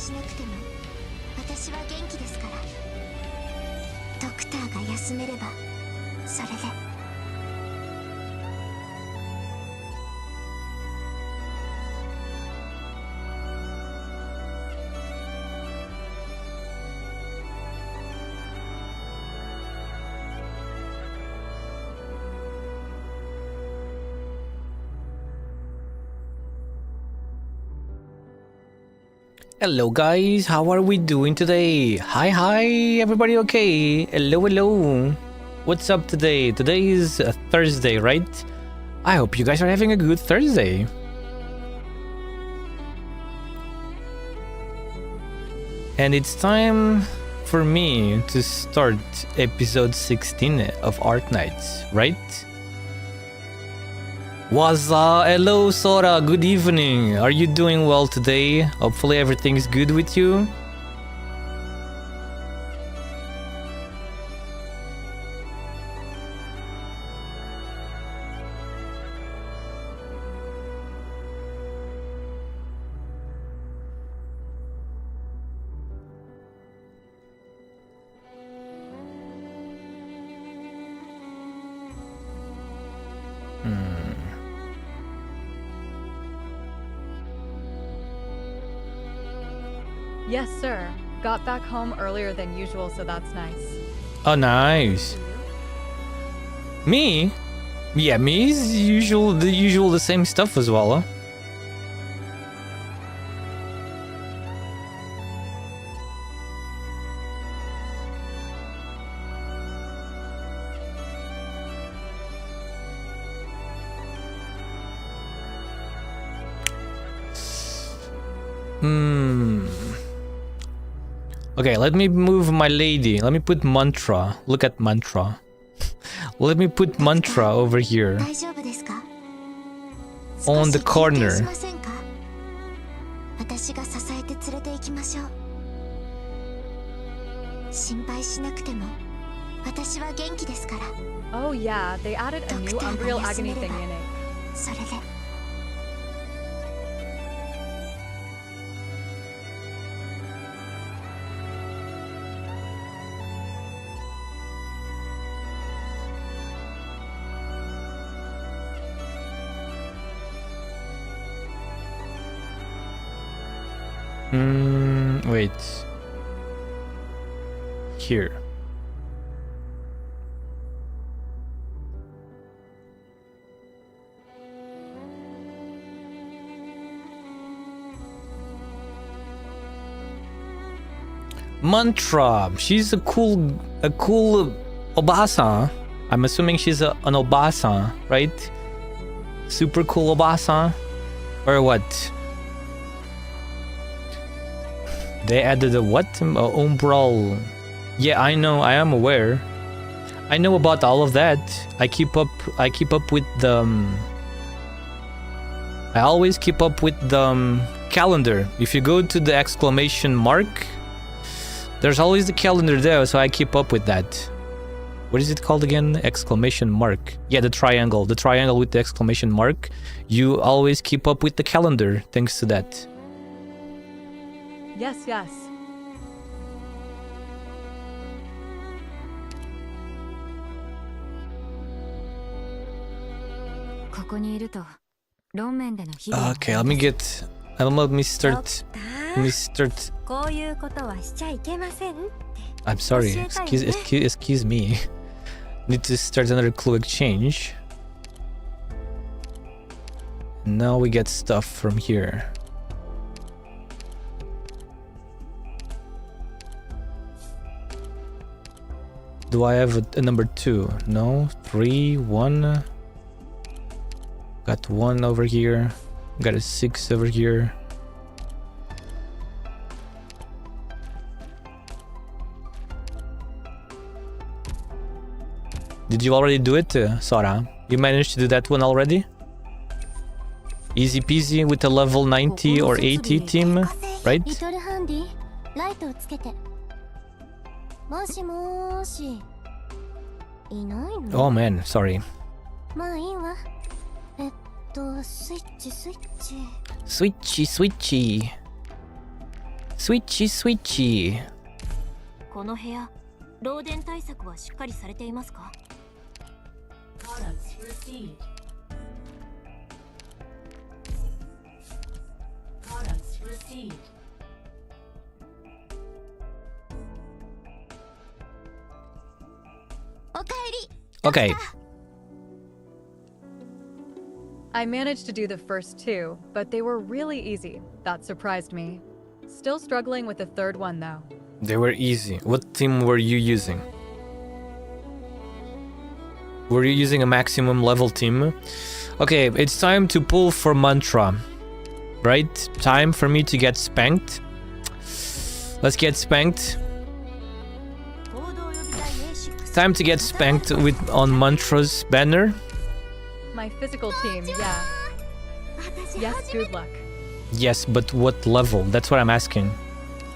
しなくても私は元気ですから。ドクターが休めればそれで。Hello guys, how are we doing today? Hi, everybody okay? Hello. What's up today? Today is Thursday, right? I hope you guys are having a good Thursday. And it's time for me to start episode 16 of ARKNIGHTS, right? What's up? Hello Sora, good evening. Are you doing well today? Hopefully everything's good with you. Yes, sir. Got back home earlier than usual, so that's nice. Oh, nice. Me? Yeah, me is the same stuff as well, huh? Okay, let me move my lady. Let me put mantra. Look at mantra. Let me put mantra over here. On the corner. Oh yeah, they added a new Unreal Agony thing in it. Wait. Here. Mantra. She's a cool obasa. I'm assuming she's an obasa, right? Super cool obasa, or what? They added a what? Umbral. Yeah, I know. I am aware. I know about all of that. I keep up with the. I always keep up with the calendar. If you go to the exclamation mark, there's always the calendar there, so I keep up with that. What is it called again? Exclamation mark. Yeah, the triangle. The triangle with the exclamation mark. You always keep up with the calendar thanks to that. Yes, yes. Okay, let me start. I'm sorry, excuse me. Need to start another clue exchange. Now we get stuff from here. Do I have a number 2? No. 3, 1. Got 1 over here. Got a 6 over here. Did you already do it, Sora? You managed to do that one already? Easy peasy with a level 90 or 80 team, right? Oh man, sorry. Switchy. Switchy, switchy. この部屋、漏電対策はしっかりされていますか? Products received. Products received. Okay. I managed to do the first two, but they were really easy. That surprised me. Still struggling with the third one though. They were easy. What team were you using? Were you using a maximum level team? Okay, it's time to pull for mantra. Right? Time for me to get spanked. Let's get spanked. Time to get spanked with on Mantra's banner. My physical team, yeah. Yes, good luck. Yes, but what level? That's what I'm asking.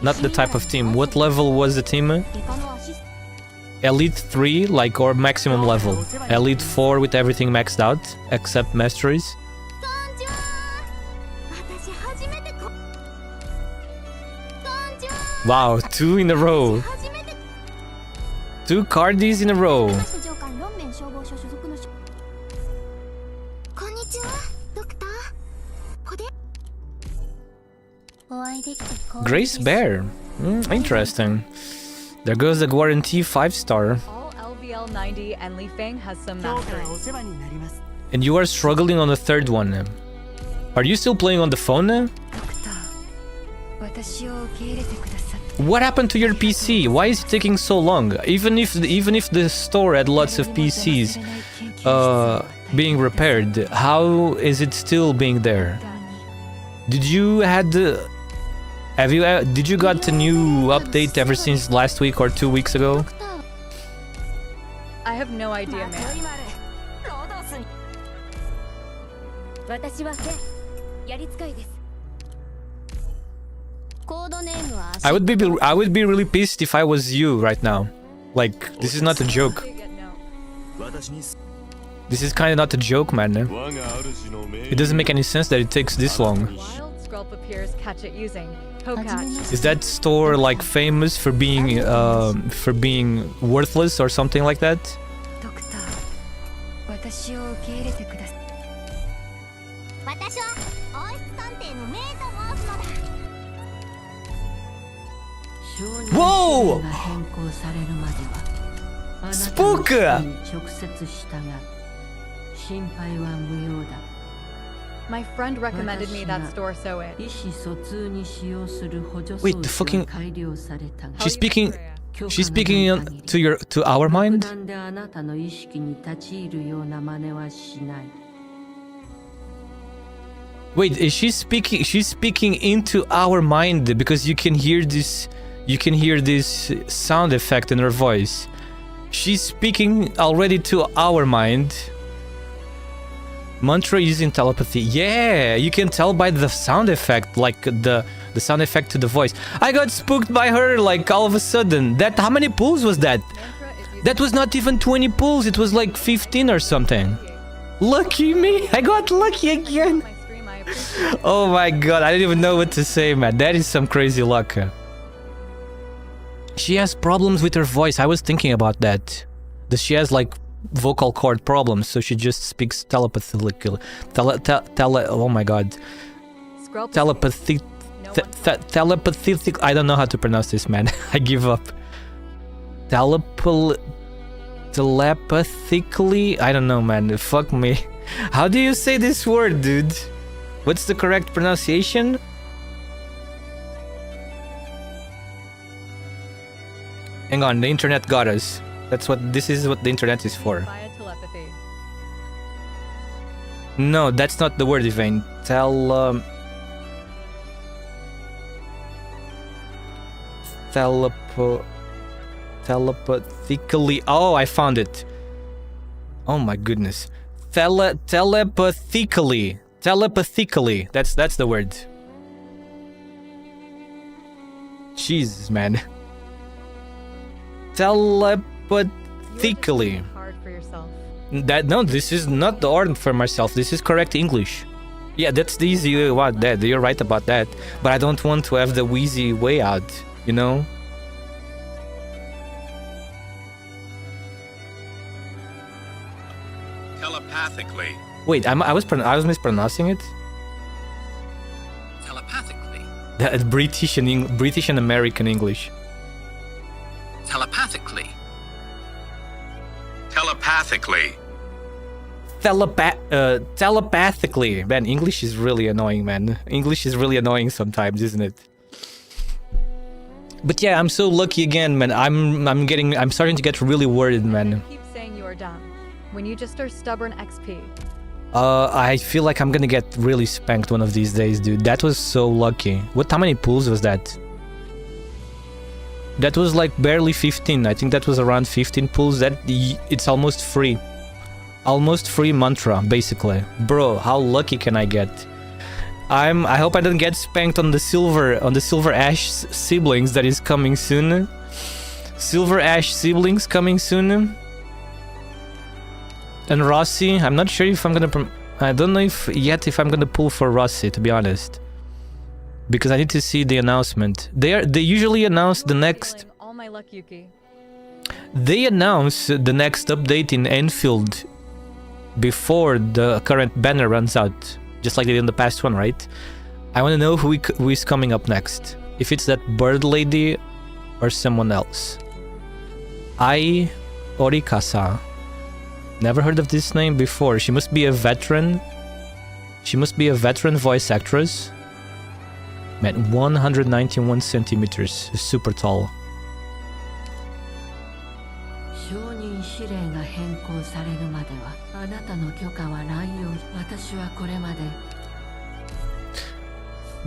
Not the type of team. What level was the team? Elite 3, like, or maximum level? Elite 4 with everything maxed out, except masteries? Wow, 2 in a row. 2 cardies in a row. Grace Bear. Interesting. There goes the guarantee 5-star. All LVL 90 and Li Feng has some mastery. And you are struggling on the third one. Are you still playing on the phone? What happened to your PC? Why is it taking so long? Even if the store had lots of PCs being repaired, how is it still being there? Did you did you got a new update ever since last week or 2 weeks ago? I have no idea, man. I would be really pissed if I was you right now. Like, this is not a joke. This is kind of not a joke, man. It doesn't make any sense that it takes this long. Wild Sculpappears catch it using Pocatch. Is that store like famous for being worthless or something like that? Whoa! Spook! My friend recommended me that store, so it. Wait, the fucking... She's speaking to our mind? Wait, is she speaking? She's speaking into our mind because you can hear this sound effect in her voice. She's speaking already to our mind. Mantra using telepathy. Yeah, you can tell by the sound effect, like the sound effect to the voice. I got spooked by her, like, all of a sudden. How many pulls was that? That was not even 20 pulls, it was like 15 or something. Lucky me, I got lucky again. Oh my god, I didn't even know what to say, man. That is some crazy luck. She has problems with her voice. I was thinking about that. She has like vocal cord problems, so she just speaks telepathically. Oh my god. Telepathic. I don't know how to pronounce this, man. I give up. Telepathically? I don't know, man. Fuck me. How do you say this word, dude? What's the correct pronunciation? Hang on, the internet got us. This is what the internet is for. Via telepathy. No, that's not the word, Yvain. Telepathically. Oh, I found it. Oh my goodness. Telepathically. Telepathically. That's the word. Jesus, man. Telepathically. Hard for yourself. No, this is not the order for myself. This is correct English. Yeah, that's the easy way about that. You're right about that. But I don't want to have the wheezy way out, you know? Telepathically. Wait, I was mispronouncing it? Telepathically. That British and American English. Telepathically. Telepathically. Telepathically. Man, English is really annoying, man. English is really annoying sometimes, isn't it? But yeah, I'm so lucky again, man. I'm starting to get really worried, man. Keep saying you are dumb when you just are stubborn XP. I feel like I'm gonna get really spanked one of these days, dude. That was so lucky. How many pulls was that? That was like barely 15. I think that was around 15 pulls. It's almost free. Almost free mantra, basically. Bro, how lucky can I get? I hope I don't get spanked on the Silver Ash siblings that is coming soon. Silver Ash siblings coming soon. And Rossi, I'm not sure if I'm gonna... I don't know if I'm gonna pull for Rossi, to be honest. Because I need to see the announcement. They usually announce the next... All my luck, Yuki. They announce the next update in Enfield before the current banner runs out. Just like they did in the past one, right? I want to know who is coming up next. If it's that bird lady or someone else. Ai Orikasa. Never heard of this name before. She must be a veteran. She must be a veteran voice actress. Man, 191 centimeters. Super tall.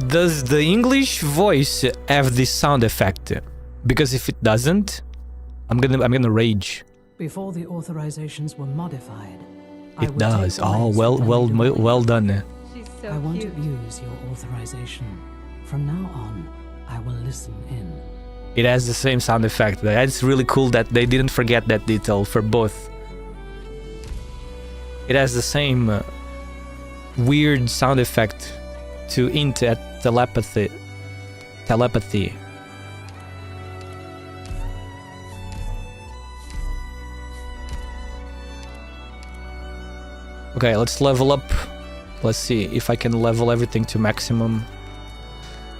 Does the English voice have this sound effect? Because if it doesn't, I'm gonna rage. Before the authorizations were modified, It does. Oh, well done. She's so I won't cute. abuse your authorization. From now on, I will listen in. It has the same sound effect. That's really cool that they didn't forget that detail for both. It has the same weird sound effect to hint at telepathy. Okay, let's level up. Let's see if I can level everything to maximum.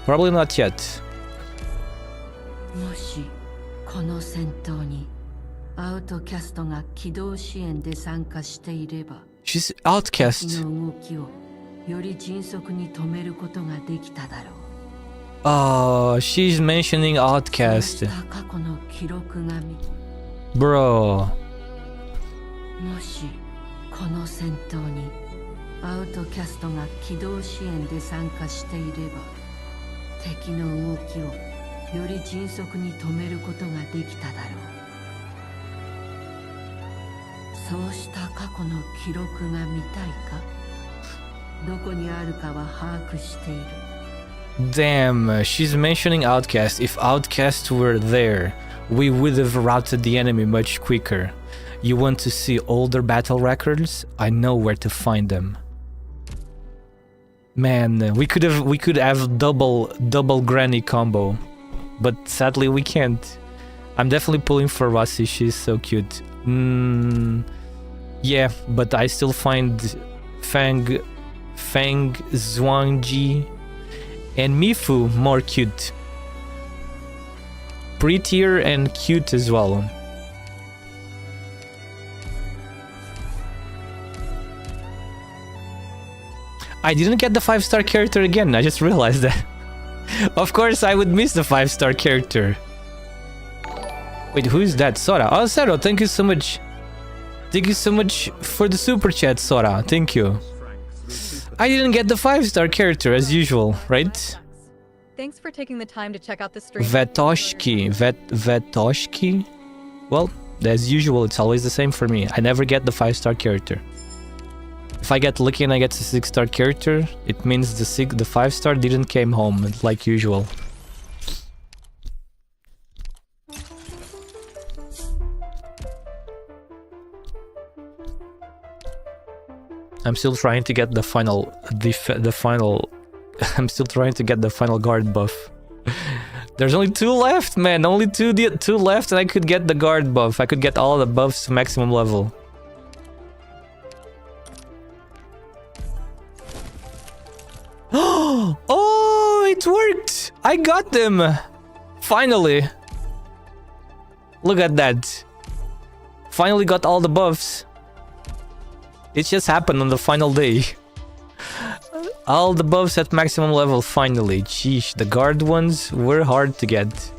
Probably not yet. She's outcast. Oh, she's mentioning outcast. Bro. この戦闘にアウトキャストが機動支援で参加していれば敵の動きをより迅速に止めることができただろう。そうした過去の記録が見たいか？どこにあるかは把握している。 Damn, she's mentioning outcast. If outcast were there, we would have routed the enemy much quicker. You want to see older battle records? I know where to find them. Man, we could have double granny combo, but sadly we can't. I'm definitely pulling for Rossi. She's so cute. Yeah, but I still find Fang Zhuangji and Mifu more cute. Prettier and cute as well. I didn't get the 5-star character again, I just realized that. Of course I would miss the 5-star character. Wait, who is that? Sora. Oh, Sora, thank you so much. Thank you so much for the super chat, Sora. Thank you. I didn't get the 5-star character as usual, right? Thanks for taking the time to check out the stream. Vetoshki. Vetoshki? Well, as usual, it's always the same for me. I never get the 5-star character. If I get lucky and I get the 6-star character, it means the 5-star didn't came home, like usual. I'm still trying to get the final I'm still trying to get the final guard buff. There's only 2 left, man. Only two left and I could get the guard buff. I could get all the buffs to maximum level. Oh, it worked! I got them! Finally! Look at that. Finally got all the buffs. It just happened on the final day. All the buffs at maximum level finally. Sheesh, the guard ones were hard to get.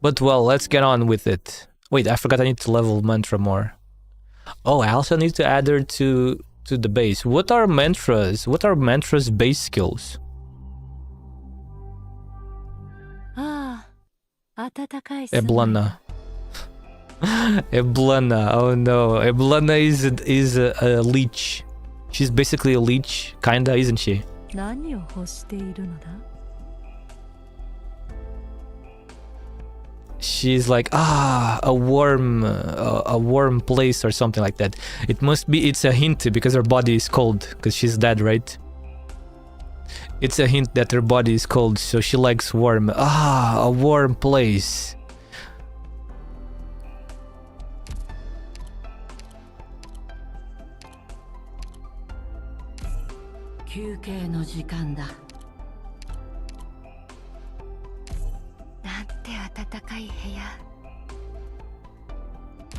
But well, let's get on with it. Wait, I forgot I need to level mantra more. Oh, I also need to add her to the base. What are mantras? What are mantras base skills? Eblana. Eblana, oh no. Eblana is a leech. She's basically a leech, kinda, isn't she? She's like, a warm place or something like that. It's a hint because her body is cold, because she's dead, right? It's a hint that her body is cold, so she likes warm. A warm place.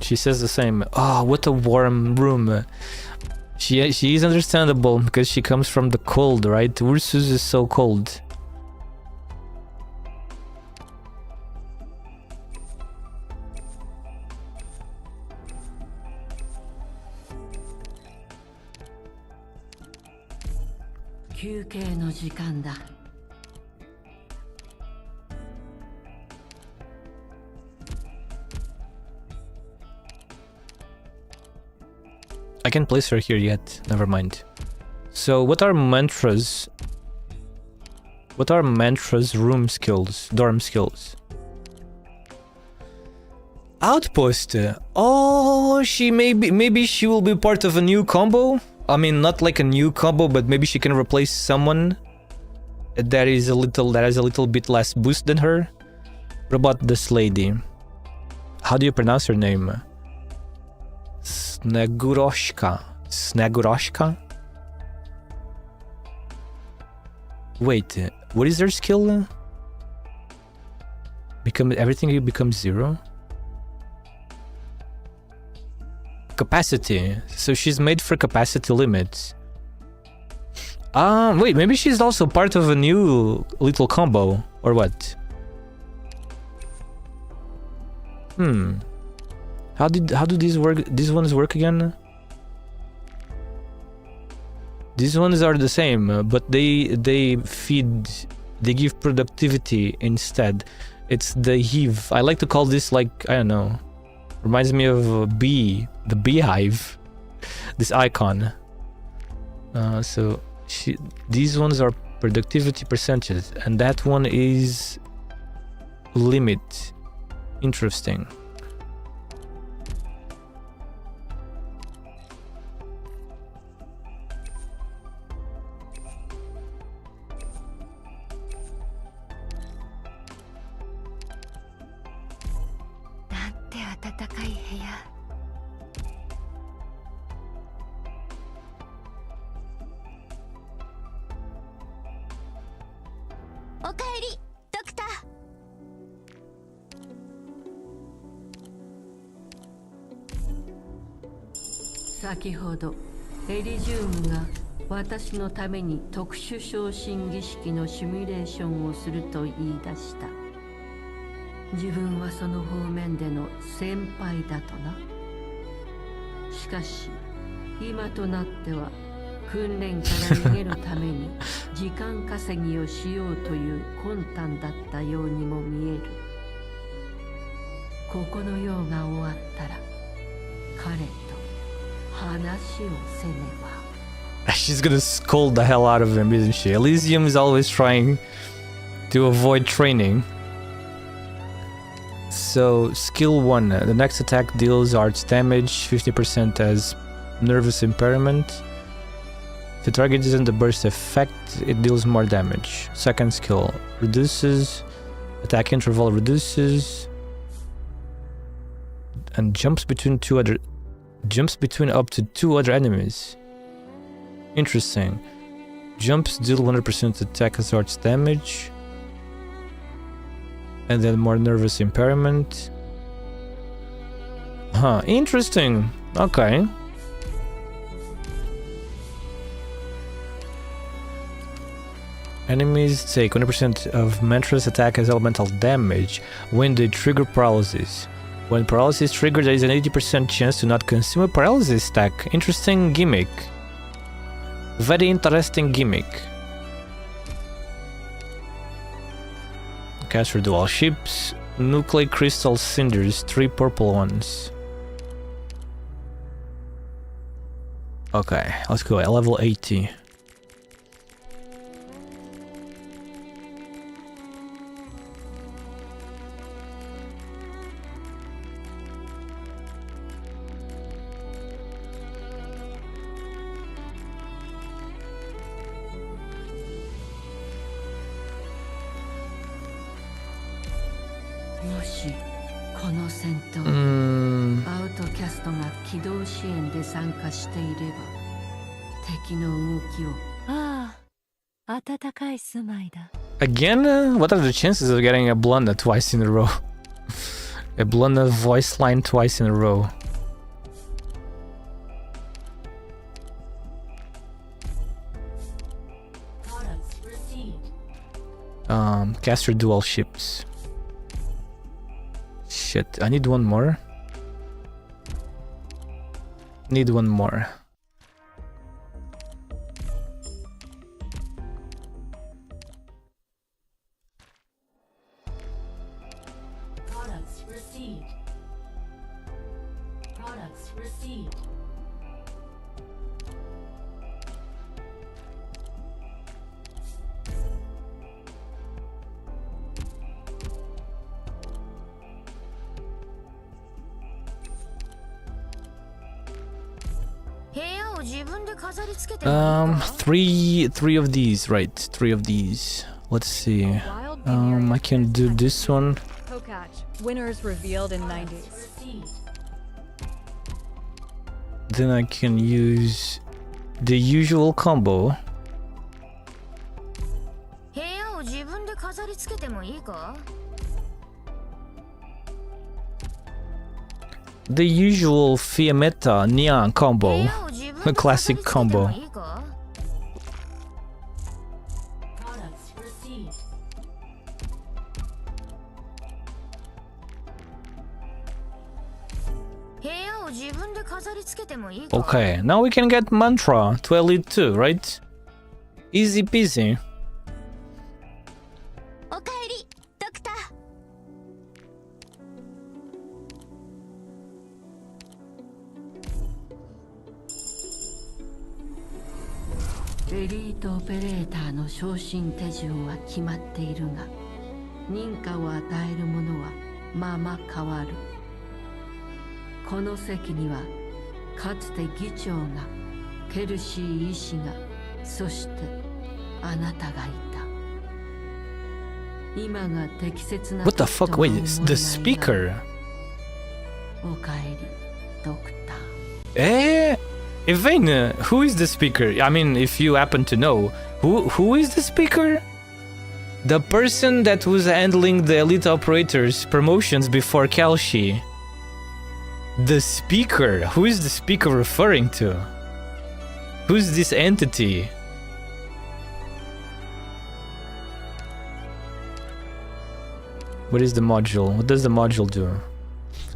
She says the same. What a warm room. She is understandable because she comes from the cold, right? Ursus is so cold. I can't place her here yet. Never mind. So, what are mantras? What are mantras room skills, dorm skills? Outpost. Oh, maybe she will be part of a new combo. I mean, not like a new combo, but maybe she can replace someone that has a little bit less boost than her. What about this lady? How do you pronounce her name? Sneguroshka. Sneguroshka? Wait, what is her skill? Everything becomes 0? Capacity. So she's made for capacity limits. Wait, maybe she's also part of a new little combo, or what? How do these work? These ones work again? These ones are the same, but they give productivity instead. It's the heave. I like to call this, like, I don't know. Reminds me of a bee, the beehive. This icon. So these ones are productivity percentages, and that one is limit. Interesting.先ほどエリジウムが私のために特殊昇進儀式のシミュレーションをすると言い出した。自分はその方面での先輩だとな。しかし今となっては訓練から逃げるために時間稼ぎをしようという魂胆だったようにも見える。ここの世が終わったら彼と話をせねば。She's gonna scold the hell out of him, isn't she? Elysium is always trying to avoid training. So, skill 1. The next attack deals arts damage, 50% as nervous impairment. If the target is in the burst effect, it deals more damage. Second skill reduces, attack interval reduces, and jumps between up to 2 other enemies. Interesting. Jumps deal 100% attack as arts damage, and then more nervous impairment. Huh, interesting. Okay. Enemies take 100% of Mantra's attack as elemental damage when they trigger paralysis. When paralysis is triggered, there is an 80% chance to not consume a paralysis stack. Interesting gimmick. Very interesting gimmick. Cast for dual ships. Nuclei crystal cinders, 3 purple ones. Okay, let's go at level 80. Again, what are the chances of getting a Blunda twice in a row? A Blunda voice line twice in a row. Caster dual ships. Shit, I need one more. Need one more. Three of these, right? 3 of these. Let's see. I can do this one. Winners revealed in 90s. Then I can use the usual combo. The usual Fiametta Neon combo. The classic combo. Okay, now we can get Mantra to Elite 2, right? Easy peasy.エリートオペレーターの昇進手順は決まっているが、認可を与える者はまま変わる。この席にはかつて議長が、ケルシー医師が、そしてあなたがいた。今が適切な。 What the fuck? Wait, the speaker. おかえり、ドクター。Evane, who is the speaker? I mean, if you happen to know, who is the speaker? The person that was handling the elite operators promotions before Kalshi. The speaker? Who is the speaker referring to? Who's this entity? What is the module? What does the module do?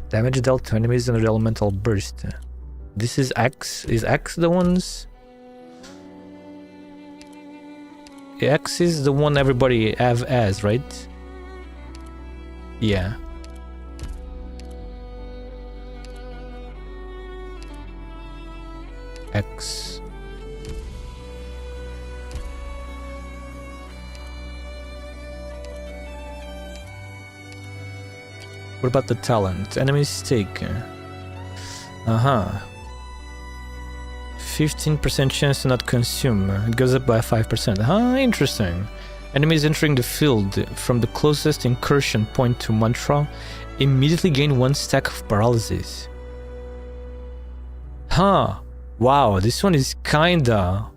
Damage dealt to enemies under the elemental burst. This is X. Is X the ones? X is the one everybody have as, right? Yeah. X. What about the talent? Enemies take. Uh-huh. 15% chance to not consume. It goes up by 5%. Huh, interesting. Enemies entering the field from the closest incursion point to mantra immediately gain 1 stack of paralysis. Huh. Wow, this one is kinda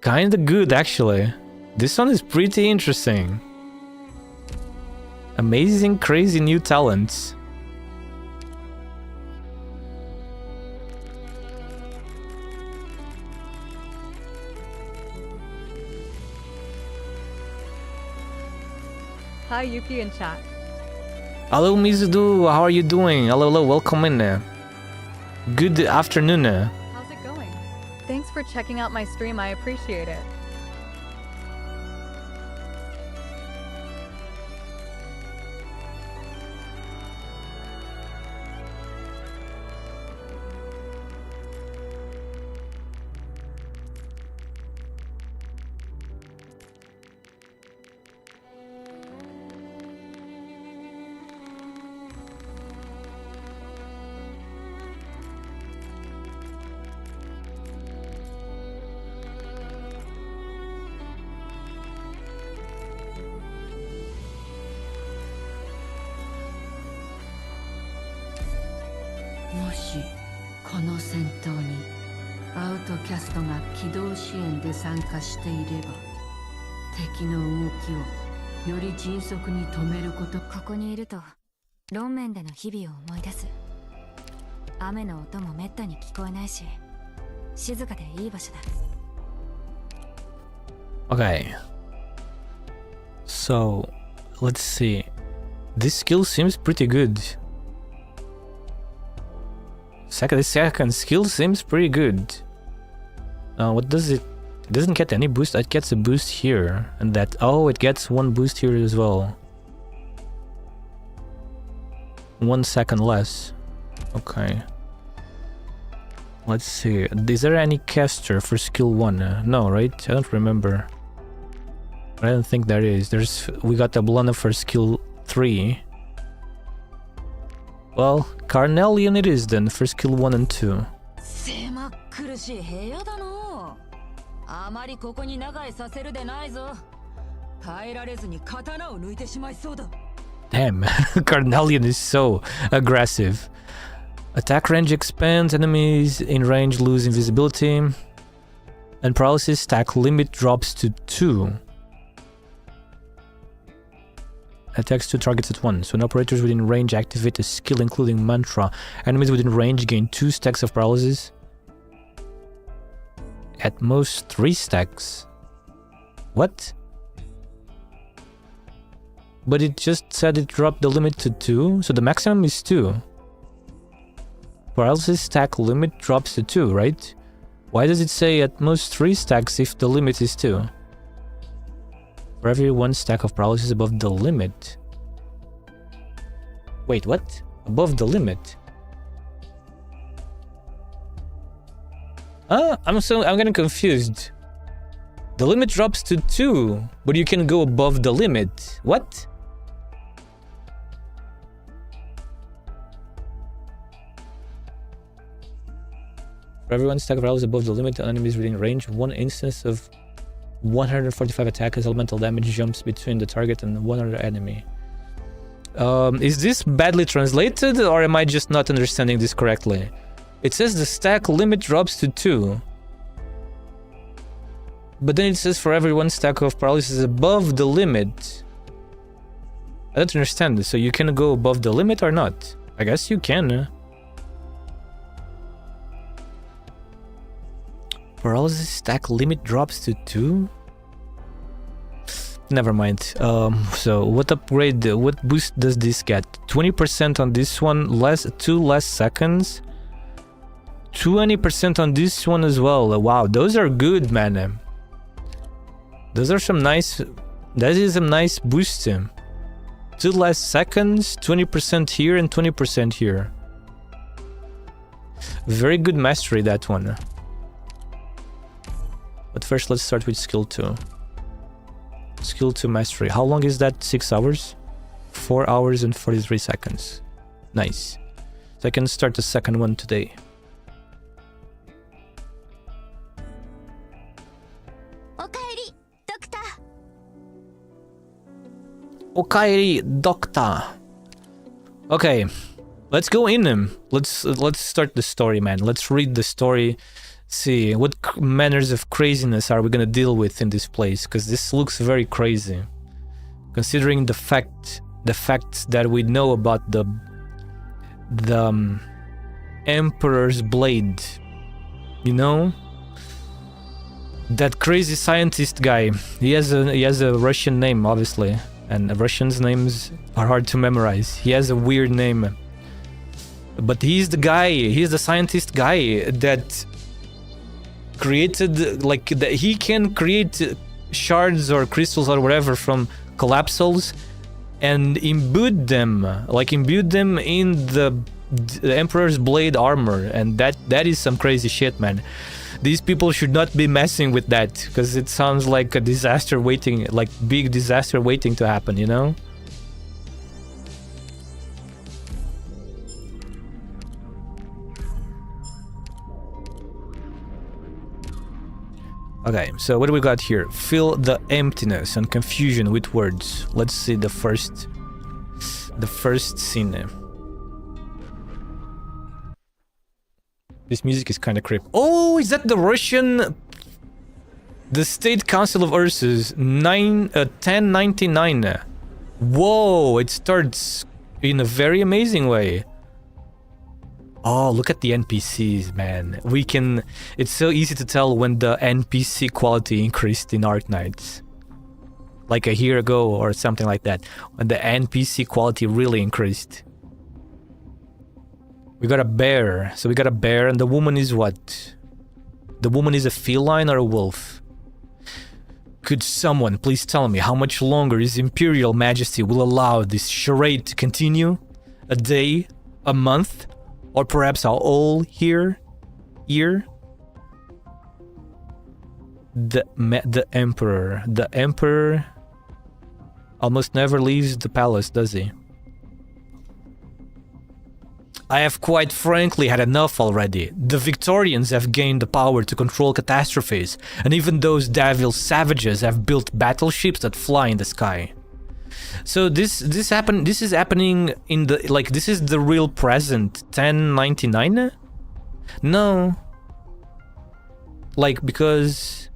good actually. This one is pretty interesting. Amazing, crazy new talents. Hi, Yuki in chat. Hello Mizudu, how are you doing? Hello, welcome in. Good afternoon. How's it going? Thanks for checking out my stream, I appreciate it.ここにいると論面での日々を思い出す。雨の音もめったに聞こえないし、静かでいい場所だ。Okay. So, let's see. This skill seems pretty good. The second skill seems pretty good. What does it? It doesn't get any boost. It gets a boost here, and that. Oh, it gets 1 boost here as well. 1 second less. Okay. Let's see. Is there any caster for skill 1? No, right? I don't remember. I don't think there is. We got a Blana for skill 3. Well, Carnelian it is then for skill 1 and 2. 狭苦しい部屋だの。あまりここに長居させるでないぞ。耐えられずに刀を抜いてしまいそうだ。Damn, Carnelian is so aggressive. Attack range expands, enemies in range lose invisibility, and paralysis stack limit drops to 2. Attacks 2 targets at once. When operators within range activate a skill including mantra, enemies within range gain 2 stacks of paralysis. At most 3 stacks. What? But it just said it dropped the limit to 2, so the maximum is 2. Paralysis stack limit drops to 2, right? Why does it say at most 3 stacks if the limit is 2? For every 1 stack of paralysis above the limit. Wait, what? Above the limit? I'm getting confused. The limit drops to 2, but you can go above the limit. What? For every 1 stack of paralysis above the limit, enemies within range, 1 instance of 145 attack as elemental damage jumps between the target and one other enemy. Is this badly translated, or am I just not understanding this correctly? It says the stack limit drops to 2. But then it says for every 1 stack of paralysis above the limit. I don't understand this. So you can go above the limit or not? I guess you can. Paralysis stack limit drops to 2? Never mind. So what boost does this get? 20% on this one, 2 less seconds. 20% on this one as well. Wow, those are good, man. Those are some nice... That is some nice boost. 2 less seconds, 20% here and 20% here. Very good mastery, that one. But first, let's start with skill 2. Skill 2 mastery. How long is that? 6 hours? 4 hours and 43 seconds. Nice. So I can start the second one today. Okairi Doctor. Okay, let's go in him. Let's start the story, man. Let's read the story. See what manners of craziness are we gonna deal with in this place, because this looks very crazy, considering the facts that we know about the Emperor's Blade. You know, that crazy scientist guy. He has a Russian name, obviously, and Russians' names are hard to memorize. He has a weird name, but he's the guy. He's the scientist guy that created, like, that he can create shards or crystals or whatever from collapsals and imbued them in the Emperor's Blade armor, and that is some crazy shit, man. These people should not be messing with that, because it sounds like a disaster waiting, like big disaster waiting to happen, you know? Okay, so what do we got here? Fill the emptiness and confusion with words. Let's see the first scene. This music is kind of creepy. Oh, is that the Russian? The State Council of Ursus, 1099. Whoa, it starts in a very amazing way. Oh, look at the NPCs, man. It's so easy to tell when the NPC quality increased in Arknights. Like a year ago or something like that. When the NPC quality really increased. We got a bear. So we got a bear, and the woman is what? The woman is a feline or a wolf? Could someone please tell me how much longer His Imperial Majesty will allow this charade to continue? A day? A month? Or perhaps a whole year? The Emperor almost never leaves the palace, does he? I have quite frankly had enough already. The Victorians have gained the power to control catastrophes, and even those devil savages have built battleships that fly in the sky. So this is happening in the, like, this is the real present 1099? No. Like, because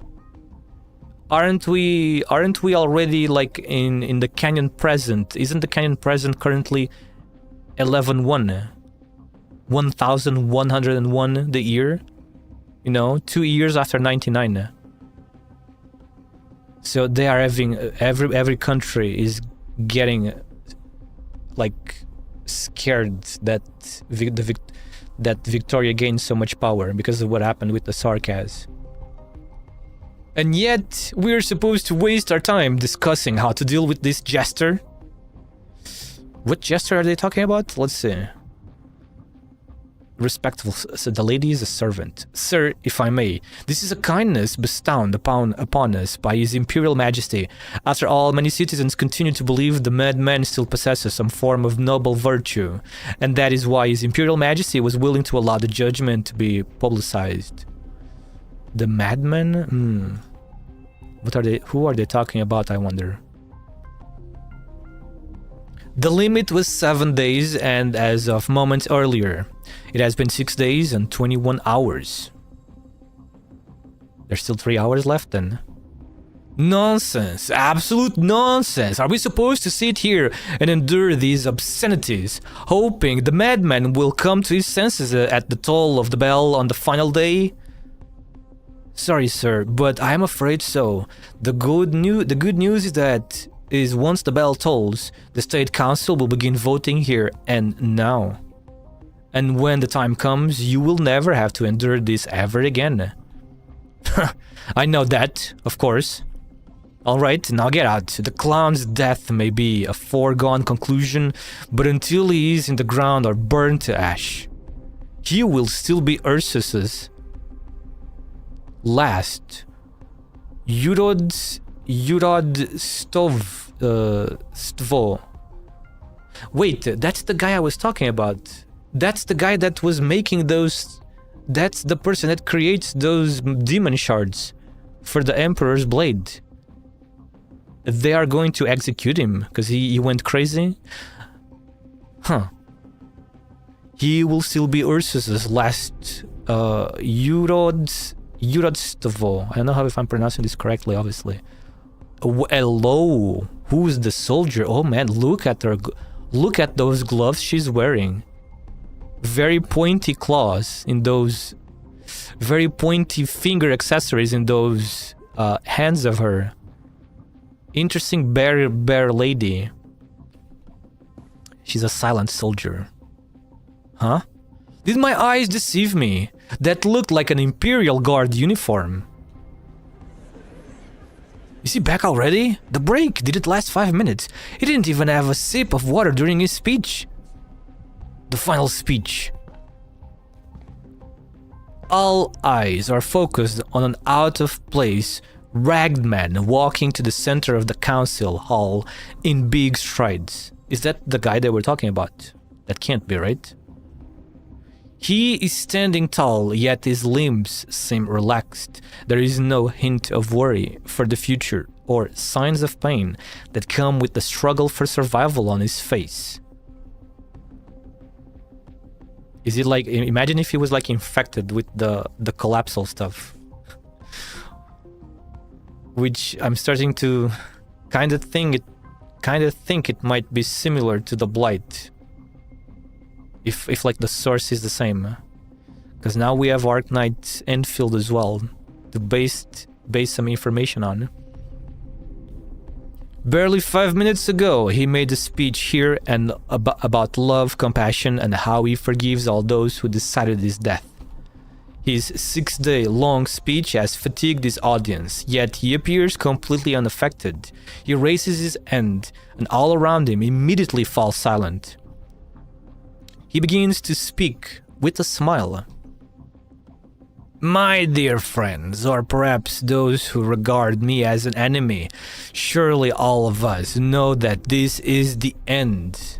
aren't we already, like, in the canon present? Isn't the canon present currently 11-1? 1101 the year? You know, 2 years after 99. So they are having, every country is getting, like, scared that that Victoria gained so much power because of what happened with the Sarkaz. And yet, we're supposed to waste our time discussing how to deal with this jester. What jester are they talking about? Let's see. Respectful, so the lady is a servant. Sir, if I may, this is a kindness bestowed upon us by His Imperial Majesty. After all, many citizens continue to believe the madman still possesses some form of noble virtue, and that is why His Imperial Majesty was willing to allow the judgment to be publicized. The madman? What are they? Who are they talking about, I wonder? The limit was 7 days, and as of moments earlier, it has been 6 days and 21 hours. There's still 3 hours left then. Nonsense! Absolute nonsense! Are we supposed to sit here and endure these obscenities, hoping the madman will come to his senses at the toll of the bell on the final day? Sorry, sir, but I am afraid so. The good news is that once the bell tolls, the State Council will begin voting here and now. And when the time comes, you will never have to endure this ever again. I know that, of course. Alright, now get out. The clown's death may be a foregone conclusion, but until he is in the ground or burned to ash, he will still be Ursus's last. Stvo. Wait, that's the guy I was talking about. That's the guy that was making those... That's the person that creates those demon shards for the Emperor's Blade. they are going to execute him because he went crazy. Huh. He will still be Ursus's last Urodstovo. I don't know if I'm pronouncing this correctly, obviously. Hello. Who's the soldier? Oh man, look at her. Look at those gloves she's wearing. Very pointy claws in those. Very pointy finger accessories in those hands of her. Interesting bear lady. She's a silent soldier. Huh? Did my eyes deceive me? That looked like an Imperial Guard uniform. Is he back already? The break, did it last 5 minutes? He didn't even have a sip of water during his speech. The final speech. All eyes are focused on an out-of-place, ragged man walking to the center of the council hall in big strides. Is that the guy that we're talking about? That can't be, right? He is standing tall, yet his limbs seem relaxed. There is no hint of worry for the future or signs of pain that come with the struggle for survival on his face. Is it like, imagine if he was like infected with the collapsal stuff. Which I'm starting to kind of think it might be similar to the blight. If like the source is the same. Because now we have ARKNIGHTS Enfield as well to base some information on. Barely 5 minutes ago, he made a speech here and about love, compassion, and how he forgives all those who decided his death. His 6-day-long speech has fatigued his audience, yet he appears completely unaffected. He raises his hand, and all around him immediately falls silent. He begins to speak with a smile. My dear friends, or perhaps those who regard me as an enemy, surely all of us know that this is the end.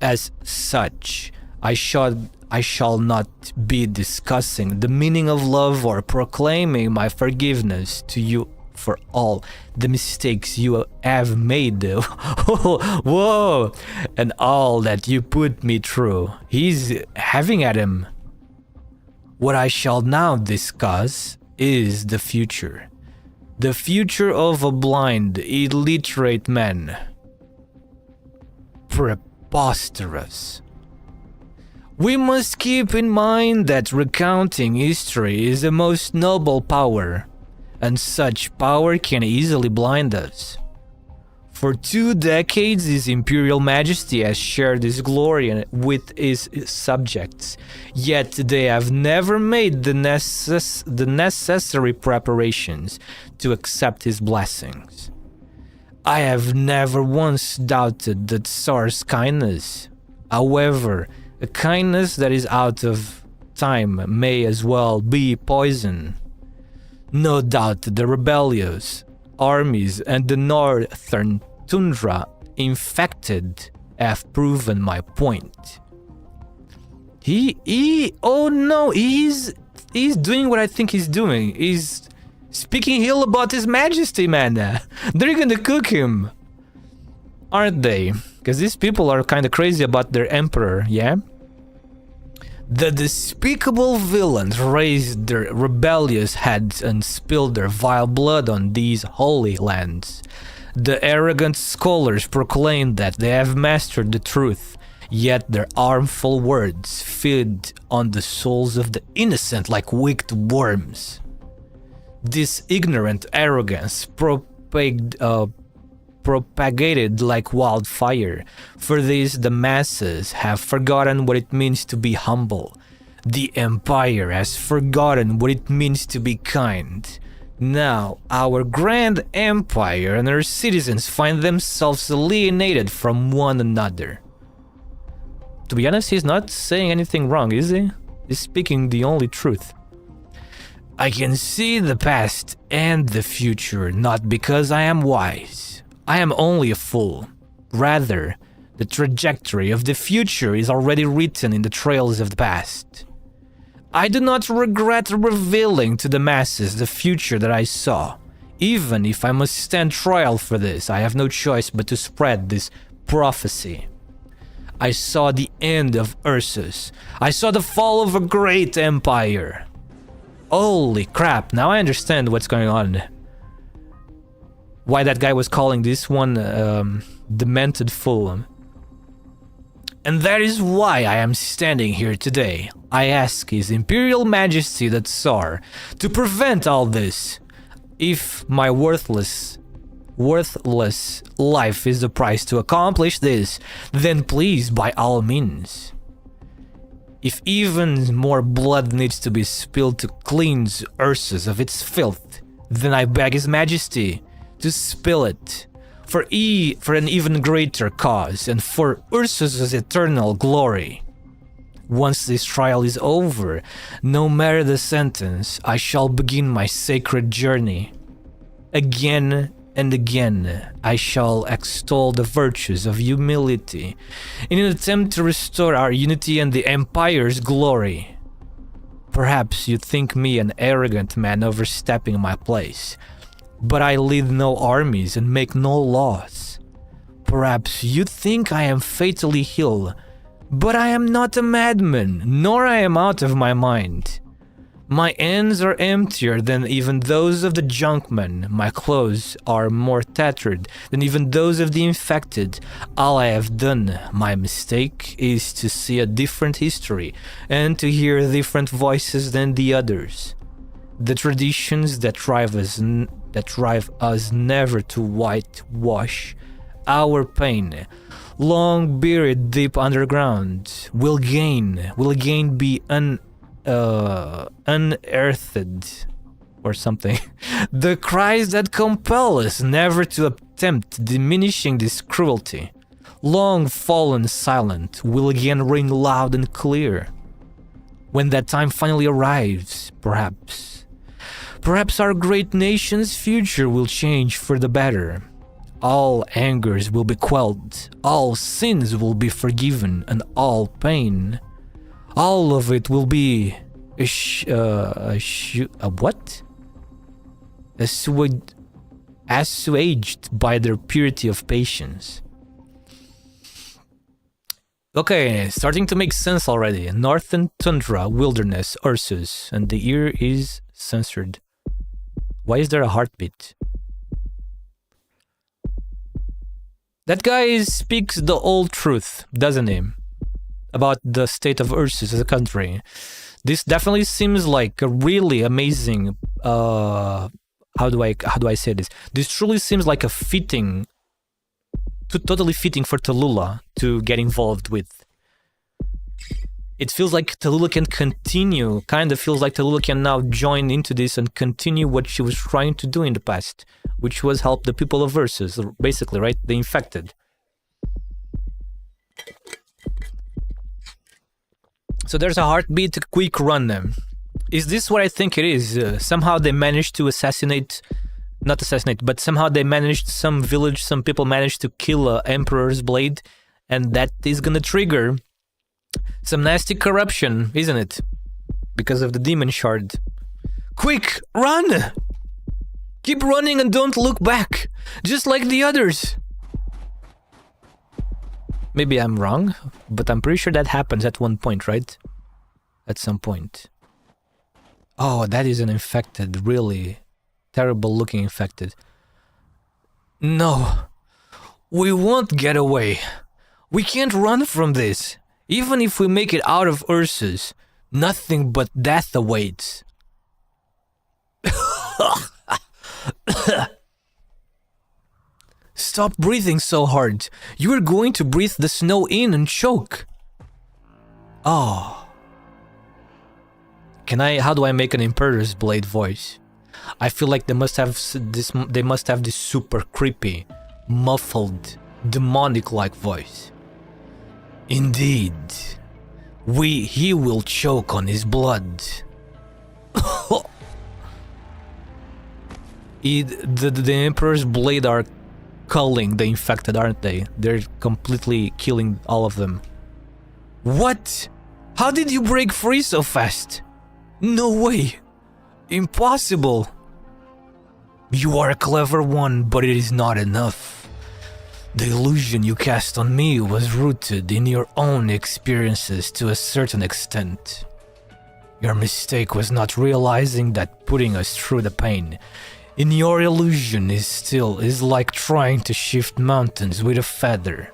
As such, I shall not be discussing the meaning of love or proclaiming my forgiveness to you for all the mistakes you have made. Whoa! And all that you put me through. He's having at him. What I shall now discuss is the future. The future of a blind, illiterate man. Preposterous. We must keep in mind that recounting history is the most noble power, and such power can easily blind us. For 2 decades, His Imperial Majesty has shared his glory with his subjects, yet they have never made the necessary preparations to accept his blessings. I have never once doubted the Tsar's kindness. However, a kindness that is out of time may as well be poison. No doubt the rebellious armies and the northern tundra infected have proven my point. Oh no, he's doing what I think he's doing. He's speaking ill about his majesty, man. They're gonna cook him, aren't they? Because these people are kind of crazy about their emperor, yeah? The despicable villains raised their rebellious heads and spilled their vile blood on these holy lands. The arrogant scholars proclaim that they have mastered the truth, yet their harmful words feed on the souls of the innocent like wicked worms. This ignorant arrogance propagated like wildfire. For this, the masses have forgotten what it means to be humble. The Empire has forgotten what it means to be kind. Now, our grand empire and our citizens find themselves alienated from one another. To be honest, he's not saying anything wrong, is he? He's speaking the only truth. I can see the past and the future, not because I am wise. I am only a fool. Rather, the trajectory of the future is already written in the trails of the past. I do not regret revealing to the masses the future that I saw. Even if I must stand trial for this, I have no choice but to spread this prophecy. I saw the end of Ursus. I saw the fall of a great empire. Holy crap, now I understand what's going on. Why that guy was calling this one demented fool. And that is why I am standing here today. I ask His Imperial Majesty the Tsar to prevent all this. If my worthless life is the price to accomplish this, then please, by all means. If even more blood needs to be spilled to cleanse Ursus of its filth, then I beg His Majesty to spill it for an even greater cause and for Ursus's eternal glory. Once this trial is over, no matter the sentence, I shall begin my sacred journey. Again and again, I shall extol the virtues of humility in an attempt to restore our unity and the Empire's glory. Perhaps you think me an arrogant man overstepping my place, but I lead no armies and make no laws. Perhaps you think I am fatally ill, but I am not a madman, nor I am out of my mind. My ends are emptier than even those of the junkmen. My clothes are more tattered than even those of the infected. All I have done, my mistake, is to see a different history and to hear different voices than the others. The traditions that drive us never to whitewash our pain, long buried deep underground, will again be unearthed or something. The cries that compel us never to attempt diminishing this cruelty, long fallen silent, will again ring loud and clear. When that time finally arrives, perhaps our great nation's future will change for the better. All angers will be quelled, all sins will be forgiven, and all pain, all of it will be assuaged by their purity of patience. Okay, starting to make sense already. Northern Tundra, Wilderness, Ursus, and the ear is censored. Why is there a heartbeat? That guy speaks the old truth, doesn't he? About the state of Ursus as a country. This definitely seems like a really amazing how do I say this? This truly seems like a totally fitting for Tallulah to get involved with. It feels like Tallulah can continue, kind of feels like Tallulah can now join into this and continue what she was trying to do in the past, which was help the people of Ursus, basically, right? The infected. So there's a heartbeat, a quick run them. Is this what I think it is? Somehow they managed to somehow they managed, some village, some people managed to kill Emperor's Blade, and that is gonna trigger some nasty corruption, isn't it? Because of the demon shard. Quick, run! Keep running and don't look back, just like the others. Maybe I'm wrong, but I'm pretty sure that happens at one point, right? At some point. Oh, that is an infected, really terrible looking infected. No, we won't get away. We can't run from this. Even if we make it out of Ursus, nothing but death awaits. Stop breathing so hard. You are going to breathe the snow in and choke. Oh. How do I make an Emperor's Blade voice? I feel like they must have this super creepy, muffled, demonic-like voice. Indeed. He will choke on his blood. The Emperor's Blade are culling the infected, aren't they? They're completely killing all of them. What? How did you break free so fast? No way. Impossible. You are a clever one, but it is not enough. The illusion you cast on me was rooted in your own experiences to a certain extent. Your mistake was not realizing that putting us through the pain in your illusion is like trying to shift mountains with a feather.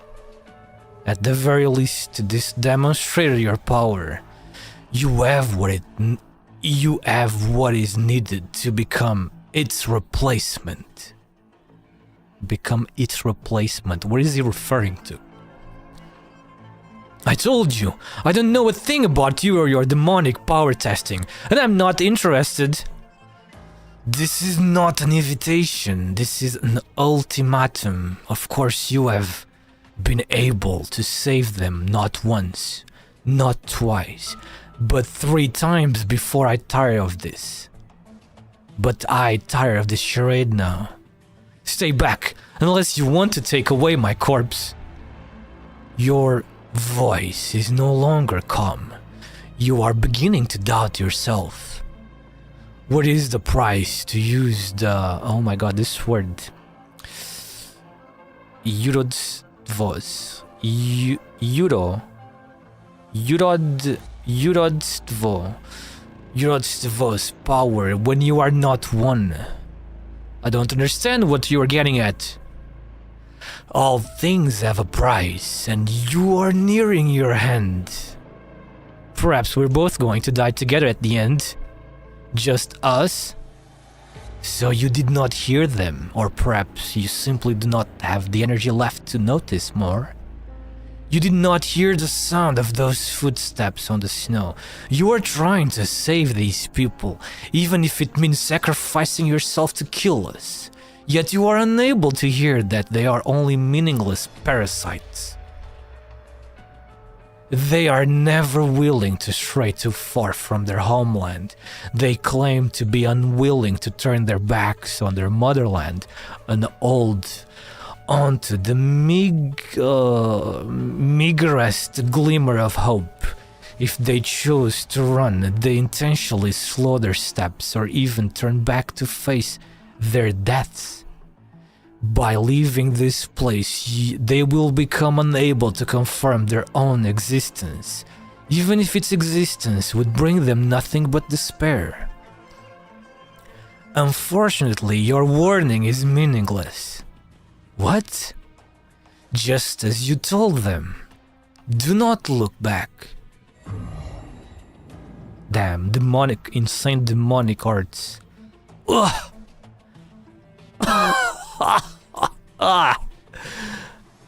At the very least, this demonstrated your power. You have what is needed to become its replacement. Become its replacement. What is he referring to? I told you, I don't know a thing about you or your demonic power testing, and I'm not interested. This is not an invitation, this is an ultimatum. Of course you have been able to save them not once, not twice, but 3 times before I tire of this. But I tire of this charade now. Stay back, unless you want to take away my corpse. Your voice is no longer calm. You are beginning to doubt yourself. What is the price to use the... oh my god, this word. Yurodstvo. Yurodstvo's power when you are not one. I don't understand what you are getting at. All things have a price, and you are nearing your end. Perhaps we're both going to die together at the end. Just us? So you did not hear them, or perhaps you simply do not have the energy left to notice more. You did not hear the sound of those footsteps on the snow. You are trying to save these people, even if it means sacrificing yourself to kill us. Yet you are unable to hear that they are only meaningless parasites. They are never willing to stray too far from their homeland. They claim to be unwilling to turn their backs on their motherland, onto the meagerest glimmer of hope. If they choose to run, they intentionally slow their steps or even turn back to face their deaths. By leaving this place, they will become unable to confirm their own existence, even if its existence would bring them nothing but despair. Unfortunately, your warning is meaningless. What? Just as you told them. Do not look back. Damn, insane demonic arts. Ugh!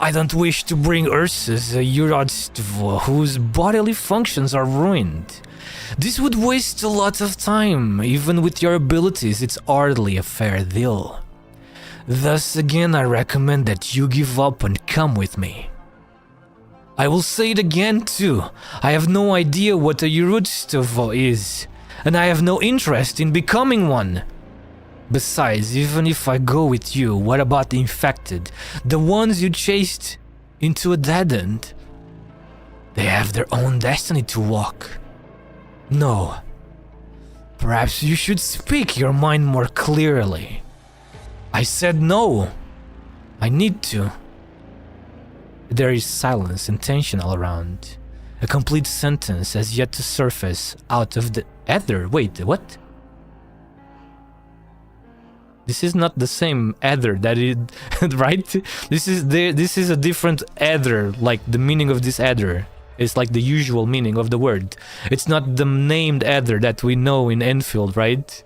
I don't wish to bring Ursus a Yurodstvo whose bodily functions are ruined. This would waste a lot of time. Even with your abilities, it's hardly a fair deal. Thus again, I recommend that you give up and come with me. I will say it again too. I have no idea what a Yurodstvo is, and I have no interest in becoming one. Besides, even if I go with you, what about the infected? The ones you chased into a dead end? They have their own destiny to walk. No. Perhaps you should speak your mind more clearly. I said no. I need to. There is silence intentional around. A complete sentence has yet to surface out of the ether. Wait, what? This is not the same ether that it, right? This is a different ether, like the meaning of this ether is like the usual meaning of the word. It's not the named ether that we know in Enfield, right?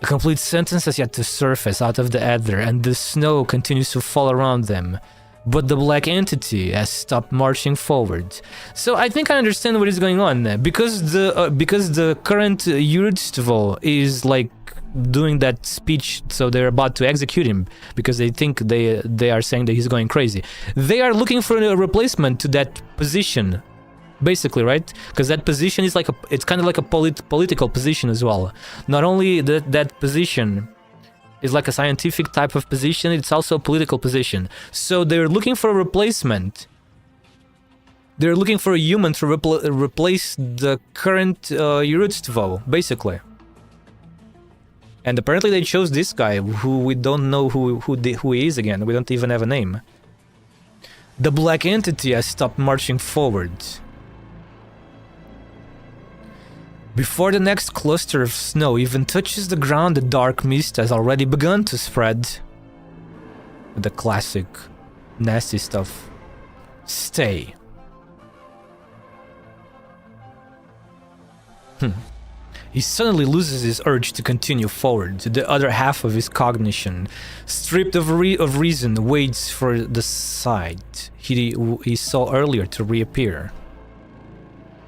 A complete sentence has yet to surface out of the ether, and the snow continues to fall around them. But the black entity has stopped marching forward. So I think I understand what is going on. Because the current Yurodstvo is like doing that speech, so they're about to execute him because they think they are saying that he's going crazy. They are looking for a replacement to that position, basically, right? Because that position is like it's kind of like a political position as well. Not only that position is like a scientific type of position, it's also a political position. So they're looking for a replacement. They're looking for a human to replace the current Yurodstvo, basically. And apparently they chose this guy, who we don't know who he is again. We don't even have a name. The black entity has stopped marching forward. Before the next cluster of snow even touches the ground, the dark mist has already begun to spread. The classic nasty stuff. Stay. He suddenly loses his urge to continue forward. The other half of his cognition, stripped of reason, waits for the sight he saw earlier to reappear.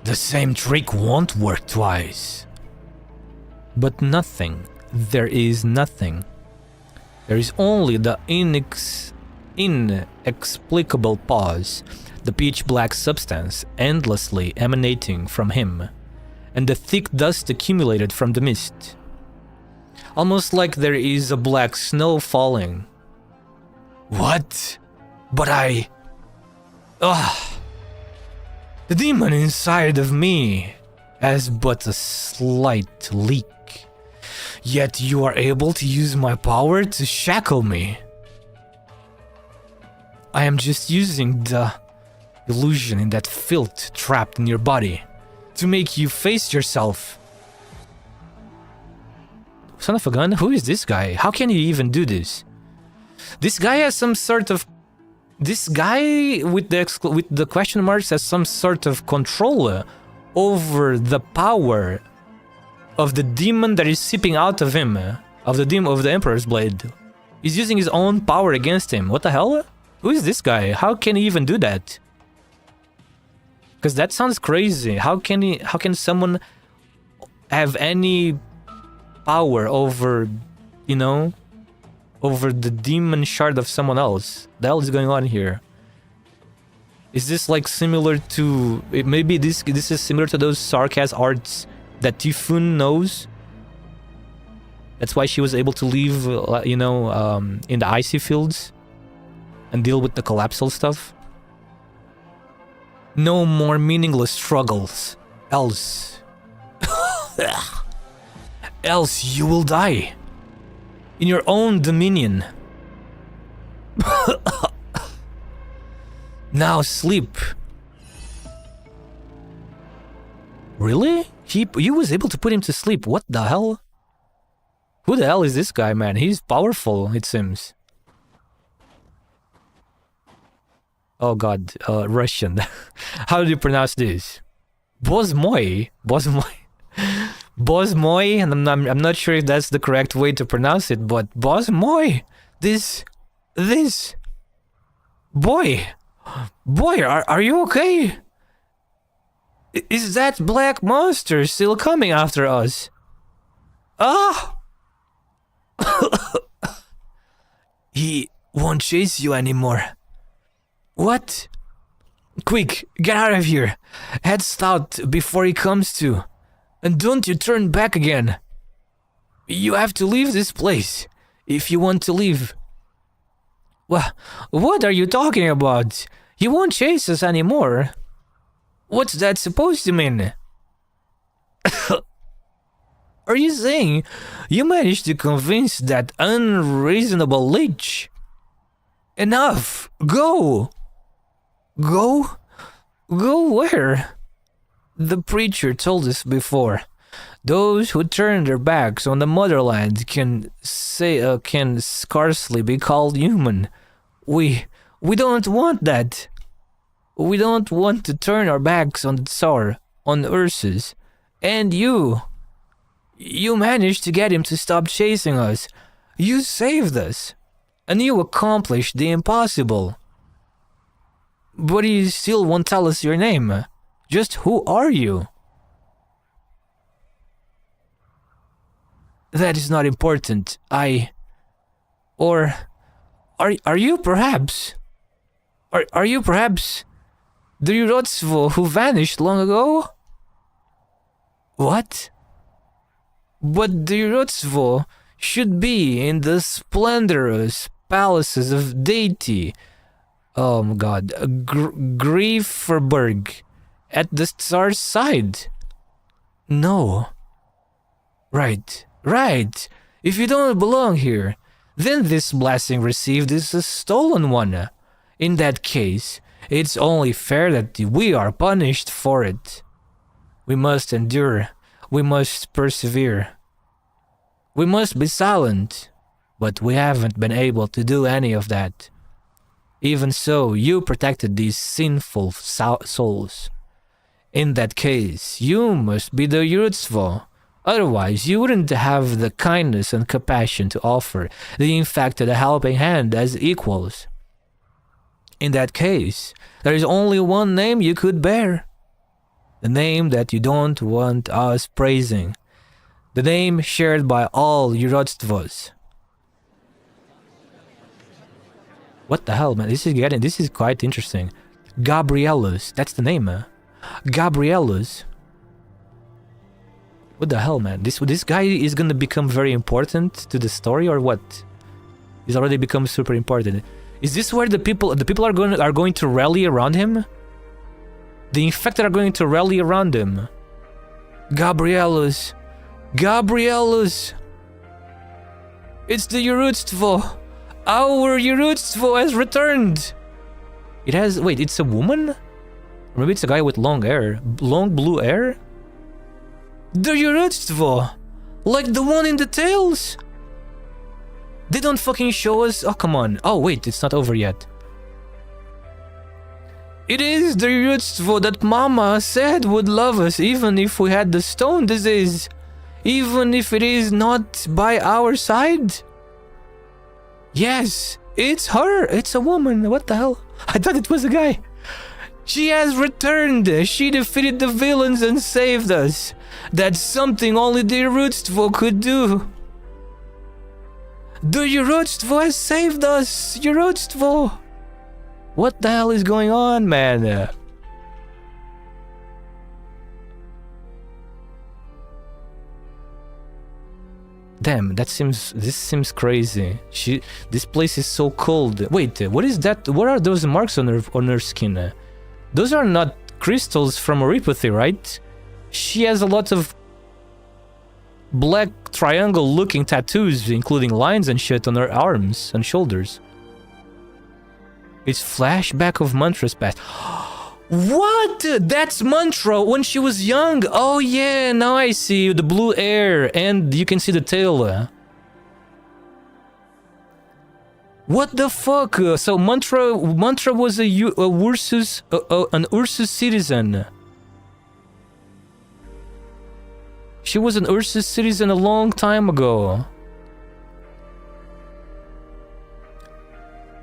The same trick won't work twice. But nothing. There is nothing. There is only the inexplicable pause, the pitch-black substance endlessly emanating from him, and the thick dust accumulated from the mist. Almost like there is a black snow falling. What? But I... The demon inside of me has but a slight leak. Yet you are able to use my power to shackle me. I am just using the illusion in that filth trapped in your body to make you face yourself. Son of a gun, who is this guy? How can he even do this? This guy has some sort of... This guy with the question marks has some sort of control over the power of the demon that is seeping out of him, of the Emperor's Blade. He's using his own power against him. What the hell? Who is this guy? How can he even do that? Because that sounds crazy. How can someone have any power over, you know, over the demon shard of someone else? The hell is going on here? Is this like similar to... Maybe this is similar to those sarcasm arts that Typhoon knows? That's why she was able to leave, you know, in the icy fields and deal with the collapsal stuff. No more meaningless struggles. Else you will die. In your own dominion. Now sleep. Really? He was able to put him to sleep. What the hell? Who the hell is this guy, man? He's powerful, it seems. Oh god, Russian. How do you pronounce this? Bozmoy? Bozmoy, and I'm not sure if that's the correct way to pronounce it, but Bozmoy! This... Boy, are you okay? Is that black monster still coming after us? Ah! He won't chase you anymore. What? Quick, get out of here. Head south before he comes to. And don't you turn back again. You have to leave this place if you want to leave. What are you talking about? He won't chase us anymore. What's that supposed to mean? Are you saying you managed to convince that unreasonable leech? Enough! Go! Go? Go where? The preacher told us before. Those who turn their backs on the motherland can scarcely be called human. We don't want that. We don't want to turn our backs on the Tsar, on Ursus. And you managed to get him to stop chasing us. You saved us. And you accomplished the impossible. But you still won't tell us your name. Just who are you? That is not important. Or are you perhaps? Are you perhaps the Yurotsvo who vanished long ago? What? But the Yurotsvo should be in the splendorous palaces of deity. Oh my god. Grieferberg. At the Tsar's side. No. Right. If you don't belong here, then this blessing received is a stolen one. In that case, it's only fair that we are punished for it. We must endure. We must persevere. We must be silent. But we haven't been able to do any of that. Even so, you protected these sinful souls. In that case, you must be the Yurutsvo. Otherwise, you wouldn't have the kindness and compassion to offer the infected a helping hand as equals. In that case, there is only one name you could bear. The name that you don't want us praising. The name shared by all Yurutstvos. What the hell, man? This is quite interesting. Gabrielus, that's the name, Gabrielus. What the hell, man? This guy is gonna become very important to the story, or what? He's already become super important. Is this where the people are going to rally around him? The infected are going to rally around him. Gabrielus, Gabrielus. It's the Yurutsvo. Our Yurutsvo has returned! It has... Wait, it's a woman? Or maybe it's a guy with long hair. Long blue hair? The Yurutsvo! Like the one in the tales? They don't fucking show us... Oh, come on. Oh, wait, it's not over yet. It is the Yurutsvo that Mama said would love us even if we had the stone disease. Even if it is not by our side. Yes, it's her. It's a woman. What the hell? I thought it was a guy. She has returned. She defeated the villains and saved us. That's something only the Yurutsvo could do. The Yurutsvo has saved us. Yurutsvo. What the hell is going on, man? Damn, this seems crazy. This place is so cold. Wait, what is that? What are those marks on her skin? Those are not crystals from Oripathy, right? She has a lot of black triangle-looking tattoos, including lines and shit on her arms and shoulders. It's flashback of Mantra's past. What? That's Mantra when she was young. Oh yeah, now I see the blue hair and you can see the tail. What the fuck? So Mantra was an Ursus citizen. She was an Ursus citizen a long time ago.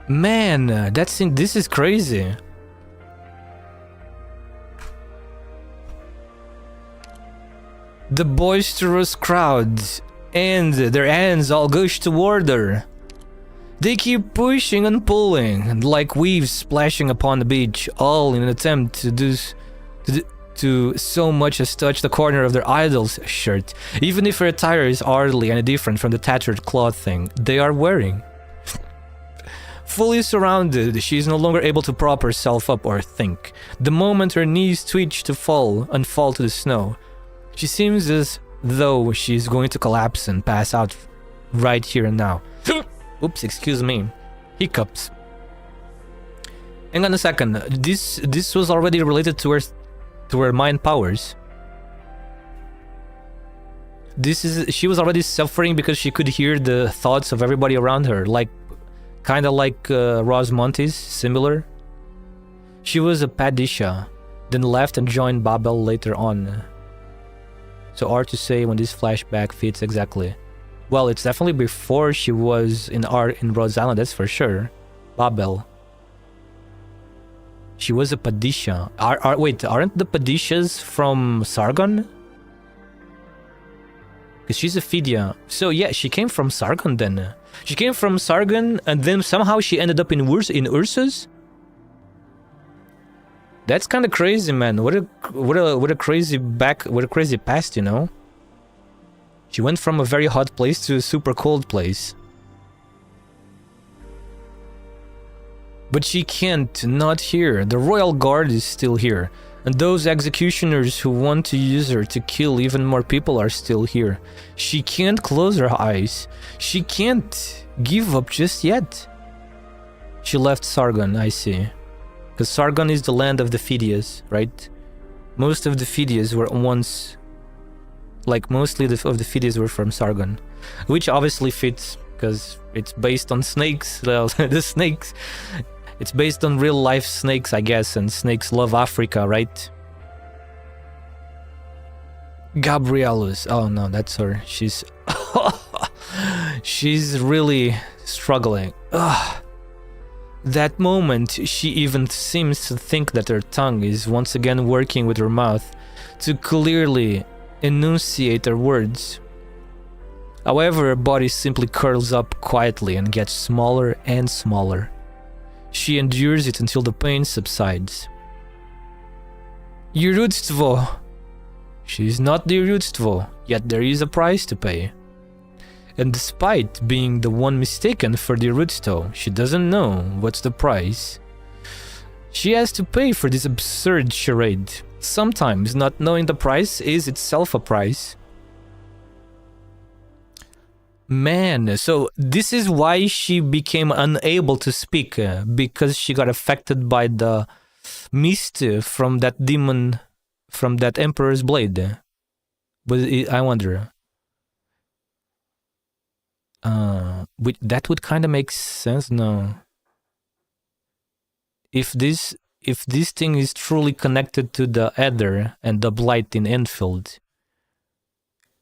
Man, this is crazy. The boisterous crowd and their hands all gush toward her. They keep pushing and pulling, like waves splashing upon the beach, all in an attempt to so much as touch the corner of their idol's shirt, even if her attire is hardly any different from the tattered cloth thing they are wearing. Fully surrounded, she is no longer able to prop herself up or think. The moment her knees twitch to fall to the snow, she seems as though she's going to collapse and pass out right here and now. Oops, excuse me. Hiccups. Hang on a second. This was already related to her mind powers. She was already suffering because she could hear the thoughts of everybody around her, kind of like Rosmontes, similar. She was a Padisha, then left and joined Babel later on. So hard to say when this flashback fits exactly. Well, it's definitely before she was in Rhodes Island, that's for sure. Babel. She was a Padisha. Wait, aren't the Padishas from Sargon? Because she's a Fidia. So yeah, she came from Sargon then. She came from Sargon and then somehow she ended up in Ursus? That's kind of crazy, man. What a crazy past, you know? She went from a very hot place to a super cold place. But she can't, not here. The royal guard is still here. And those executioners who want to use her to kill even more people are still here. She can't close her eyes. She can't give up just yet. She left Sargon, I see. Because Sargon is the land of the Phidias, right? Most of the Phidias were once... Like, mostly of the Phidias were from Sargon. Which obviously fits, because it's based on snakes. Well, the snakes... It's based on real life snakes, I guess, and snakes love Africa, right? Gabrielus. Oh no, that's her. She's... She's really struggling. Ugh. That moment, she even seems to think that her tongue is once again working with her mouth to clearly enunciate her words. However, her body simply curls up quietly and gets smaller and smaller. She endures it until the pain subsides. Yerudstvo! She is not the Yerudstvo, yet there is a price to pay. And despite being the one mistaken for the Yerudstvo, she doesn't know what's the price. She has to pay for this absurd charade. Sometimes not knowing the price is itself a price. Man, so this is why she became unable to speak, because she got affected by the mist from that demon, from that Emperor's blade. But I wonder. That would kind of make sense, no? If this thing is truly connected to the Ether and the Blight in Enfield,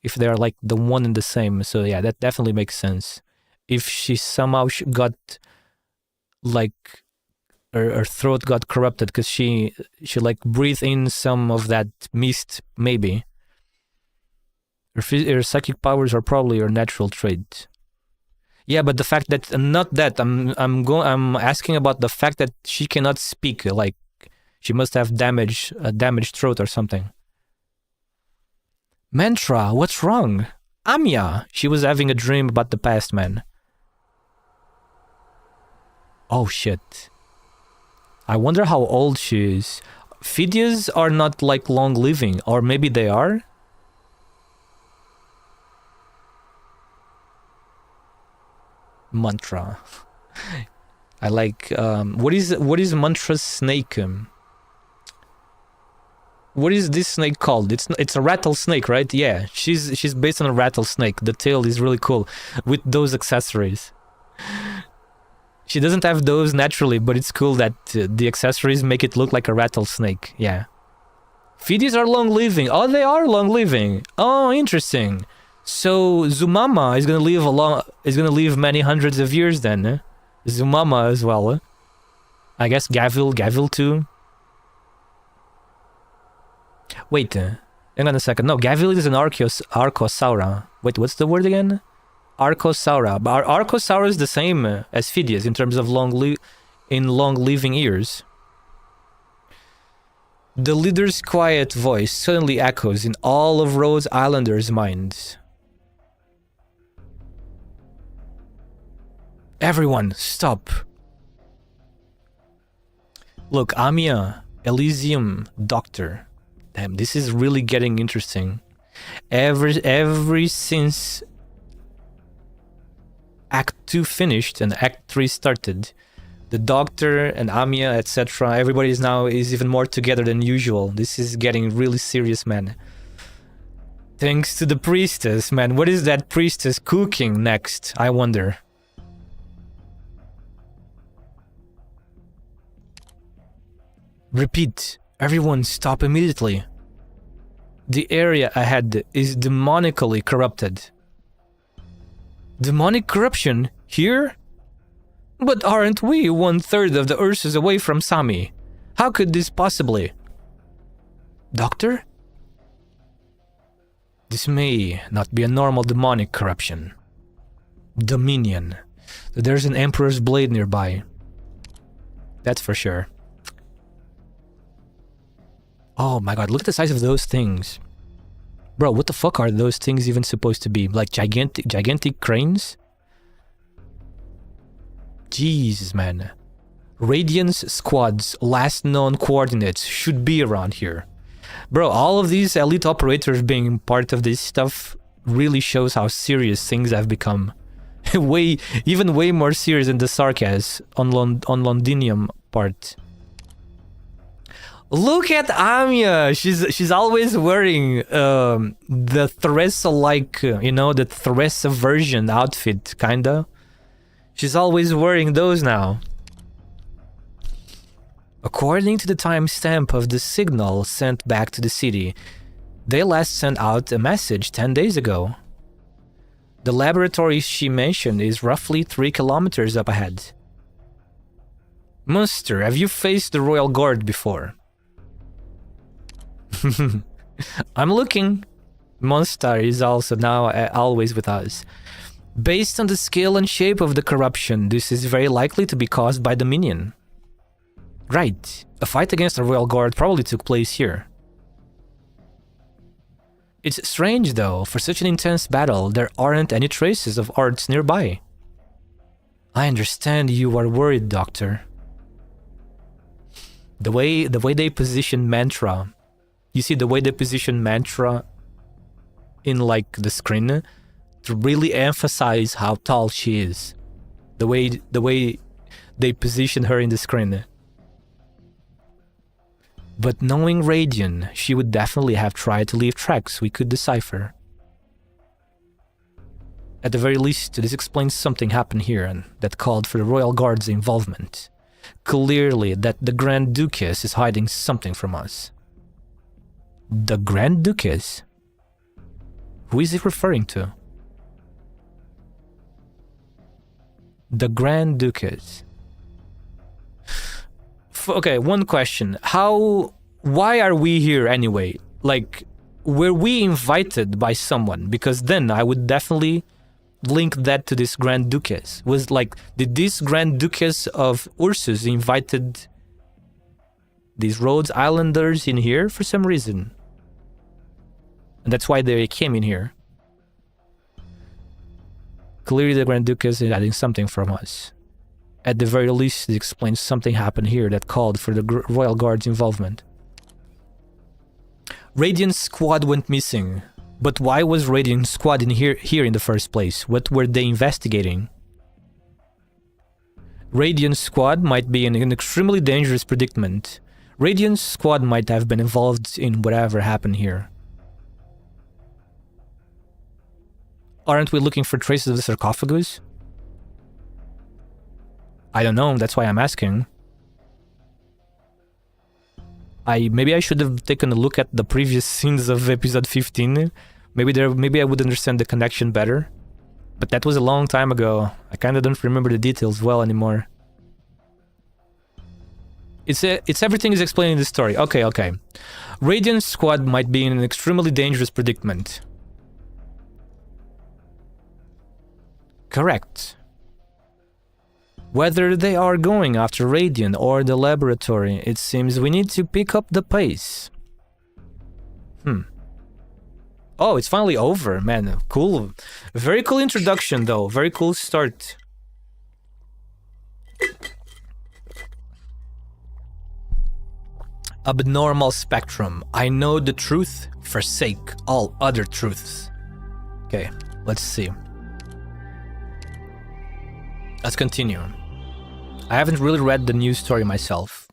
if they are like the one and the same, so yeah, that definitely makes sense. If she somehow got like her throat got corrupted because she like breathed in some of that mist, maybe. Her psychic powers are probably her natural trait. Yeah, but the fact that not that I'm asking about the fact that she cannot speak, like she must have a damaged throat or something. Mantra, what's wrong? Amya, she was having a dream about the past, man. Oh shit. I wonder how old she is. Phidias are not like long living, or maybe they are? Mantra. I like what is Mantra's snake? What is this snake called? It's a rattlesnake, right? Yeah, she's based on a rattlesnake. The tail is really cool with those accessories. She doesn't have those naturally, but it's cool that the accessories make it look like a rattlesnake. Yeah. Phidias are long living. Oh, they are long living. Oh, interesting. So Zumama is gonna live many hundreds of years then. Eh? Zumama as well. Eh? I guess Gavil too. Wait, hang on a second. No, Gavil is an Archosaura. Wait, what's the word again? Archosaura. But Archosaura is the same as Phidias in terms of long living years. The leader's quiet voice suddenly echoes in all of Rhode Islanders' minds. Everyone, stop. Look, Amia, Elysium, Doctor. Damn, this is really getting interesting. Ever since Act 2 finished and Act 3 started, the Doctor and Amia, etc., everybody is even more together than usual. This is getting really serious, man. Thanks to the priestess, man. What is that priestess cooking next? I wonder. Repeat. Everyone stop immediately. The area ahead is demonically corrupted. Demonic corruption? Here? But aren't we 1/3 of the Ursus away from Sami? How could this possibly? Doctor? This may not be a normal demonic corruption. Dominion. There's an Emperor's blade nearby. That's for sure. Oh my god, look at the size of those things. Bro, what the fuck are those things even supposed to be? Like gigantic cranes? Jesus, man. Radiance Squad's last known coordinates should be around here. Bro, all of these elite operators being part of this stuff really shows how serious things have become. Even way more serious than the Sarkas on Londinium part. Look at Amiya! She's always wearing the Theresa-like, you know, the Theresa version outfit, kinda. She's always wearing those now. According to the timestamp of the signal sent back to the city, they last sent out a message 10 days ago. The laboratory she mentioned is roughly 3 kilometers up ahead. Munster, have you faced the Royal Guard before? I'm looking. Munster is also now always with us. Based on the scale and shape of the corruption, this is very likely to be caused by Dominion. Right. A fight against the Royal Guard probably took place here. It's strange though, for such an intense battle, there aren't any traces of arts nearby. I understand you are worried, Doctor. The way they position Mantra, you see the way they position Mantra in like the screen to really emphasize how tall she is. The way they position her in the screen. But knowing Radian, she would definitely have tried to leave tracks we could decipher. At the very least, this explains something happened here and that called for the Royal Guard's involvement. Clearly that the Grand Duchess is hiding something from us. The Grand Duchess? Who is he referring to? The Grand Duchess. Okay, one question. Why are we here anyway? Like, were we invited by someone? Because then I would definitely link that to this Grand Duchess. Was like, did this Grand Duchess of Ursus invited these Rhodes Islanders in here for some reason? And that's why they came in here. Clearly the Grand Duchess is hiding something from us. At the very least, it explains something happened here that called for the Royal Guard's involvement. Radiant Squad went missing. But why was Radiant Squad in here in the first place? What were they investigating? Radiant Squad might be in an extremely dangerous predicament. Radiant Squad might have been involved in whatever happened here. Aren't we looking for traces of the sarcophagus? I don't know, that's why I'm asking. Maybe I should have taken a look at the previous scenes of episode 15. Maybe I would understand the connection better. But that was a long time ago. I kinda don't remember the details well anymore. It's everything is explained in the story. Okay. Radiant Squad might be in an extremely dangerous predicament. Correct. Whether they are going after Radiant or the laboratory, it seems we need to pick up the pace. Oh, it's finally over, man. Cool. Very cool introduction, though. Very cool start. Abnormal spectrum. I know the truth. Forsake all other truths. Okay, let's see. Let's continue. I haven't really read the news story myself.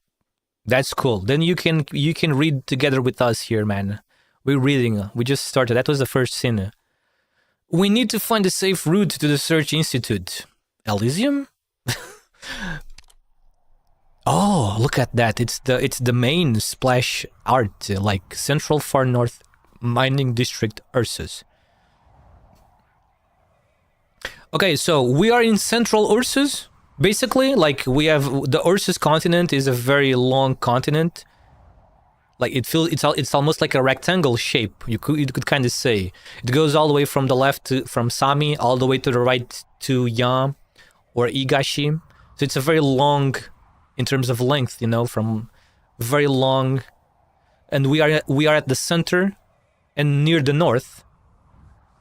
That's cool. Then you can read together with us here, man. We're reading. We just started. That was the first scene. We need to find a safe route to the Search Institute. Elysium? Oh, look at that. It's the main splash art, like Central Far North Mining District Ursus. Okay, so we are in Central Ursus. Basically, like we have the Ursus continent is a very long continent. Like it's almost like a rectangle shape. You could kind of say it goes all the way from the left from Sami all the way to the right to Yam or Igashi. So it's a very long in terms of length, you know, from very long. And we are at the center and near the north.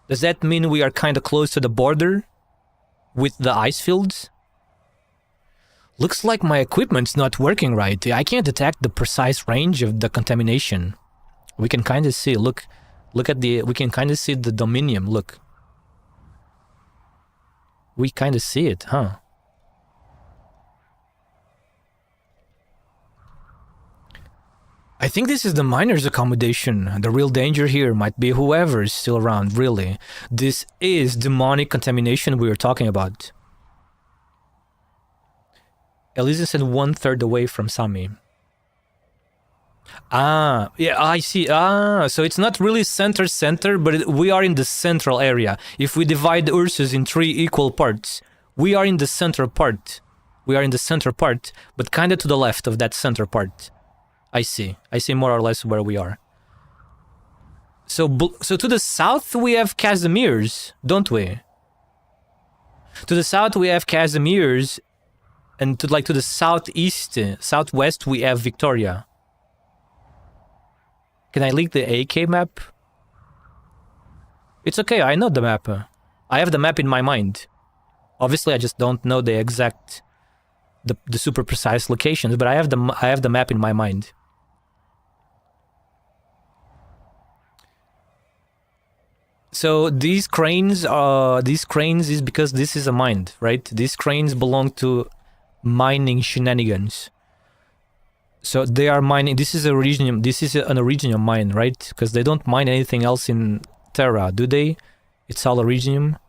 Does that mean we are kind of close to the border with the ice fields? Looks like my equipment's not working right. I can't detect the precise range of the contamination. We can kind of see, look at the, we can kind of see the dominium, look. We kind of see it, huh? I think this is the miner's accommodation. The real danger here might be whoever is still around, really. This is demonic contamination we were talking about. Elysium said 1/3 away from Sami. Ah, yeah, I see. Ah, so it's not really center, but we are in the central area. If we divide Ursus in 3 equal parts, we are in the center part. We are in the center part, but kind of to the left of that center part. I see more or less where we are. So to the south we have Casimir's, don't we? To the south we have Casimir's, and to the southeast, southwest we have Victoria. Can I link the AK map? It's okay, I know the map. I have the map in my mind. Obviously I just don't know the exact, the super precise locations, but I have the map in my mind. So these cranes is because this is a mine, right? These cranes belong to mining shenanigans. So they are mining. This is an Originium mine, right? Because they don't mine anything else in Terra, do they? It's all Originium.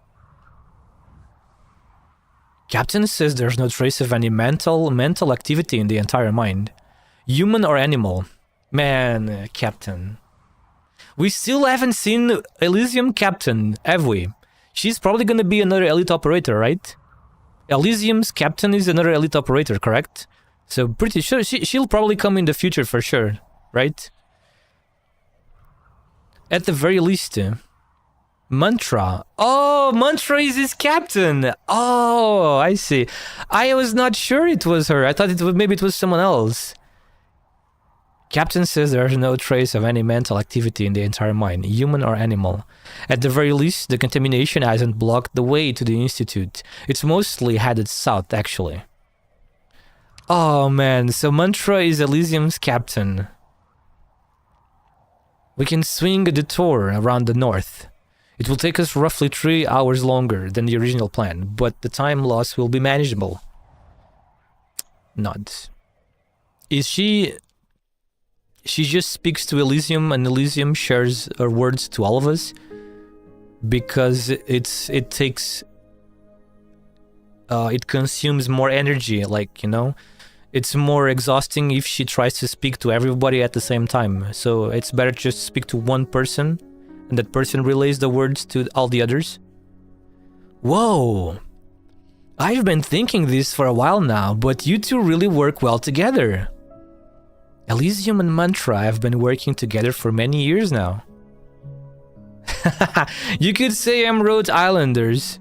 Captain says there's no trace of any mental activity in the entire mine. Human or animal? Man, Captain. We still haven't seen Elysium Captain, have we? She's probably gonna be another elite operator, right? Elysium's Captain is another elite operator, correct? So pretty sure she'll probably come in the future for sure, right? At the very least. Mantra. Oh, Mantra is his captain. Oh, I see. I was not sure it was her. I thought maybe it was someone else. Captain says there's no trace of any mental activity in the entire mine, human or animal. At the very least, the contamination hasn't blocked the way to the Institute. It's mostly headed south, actually. Oh man, so Mantra is Elysium's captain. We can swing a detour around the north. It will take us roughly 3 hours longer than the original plan, but the time loss will be manageable. Nods. Is she just speaks to Elysium and Elysium shares her words to all of us? Because it consumes more energy, like, you know? It's more exhausting if she tries to speak to everybody at the same time. So it's better just speak to one person, and that person relays the words to all the others. Whoa! I've been thinking this for a while now, but you two really work well together. Elysium and Mantra have been working together for many years now. You could say I'm Rhode Islanders'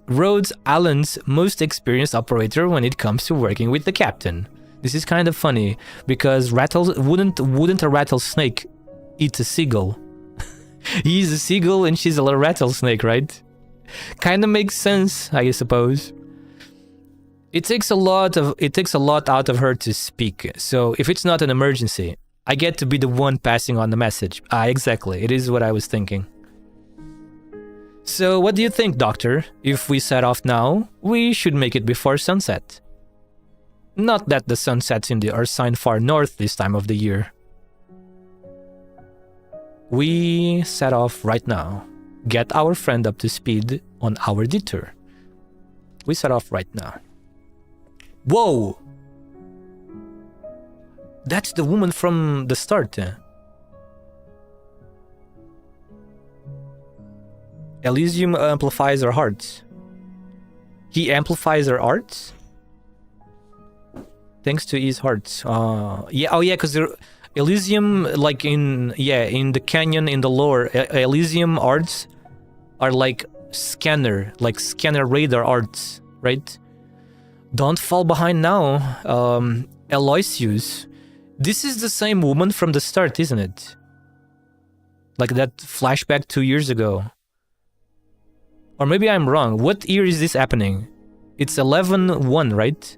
Rhode Island's most experienced operator when it comes to working with the captain. This is kind of funny because wouldn't a rattlesnake eat a seagull? He's a seagull and she's a little rattlesnake, right? Kind of makes sense, I suppose. It takes a lot out of her to speak. So if it's not an emergency, I get to be the one passing on the message. Exactly. It is what I was thinking. So what do you think, Doctor? If we set off now, we should make it before sunset. Not that the sun sets in the Earth sign far north this time of the year. We set off right now. Get our friend up to speed on our detour. We set off right now. Whoa! That's the woman from the start. Elysium amplifies her hearts. He amplifies her arts? Thanks to his hearts. Because Elysium, like in the canyon in the lore, Elysium arts are like scanner radar arts, right? Don't fall behind now, Aloysius. This is the same woman from the start, isn't it? Like that flashback 2 years ago. Or maybe I'm wrong. What year is this happening? It's 11-1, right?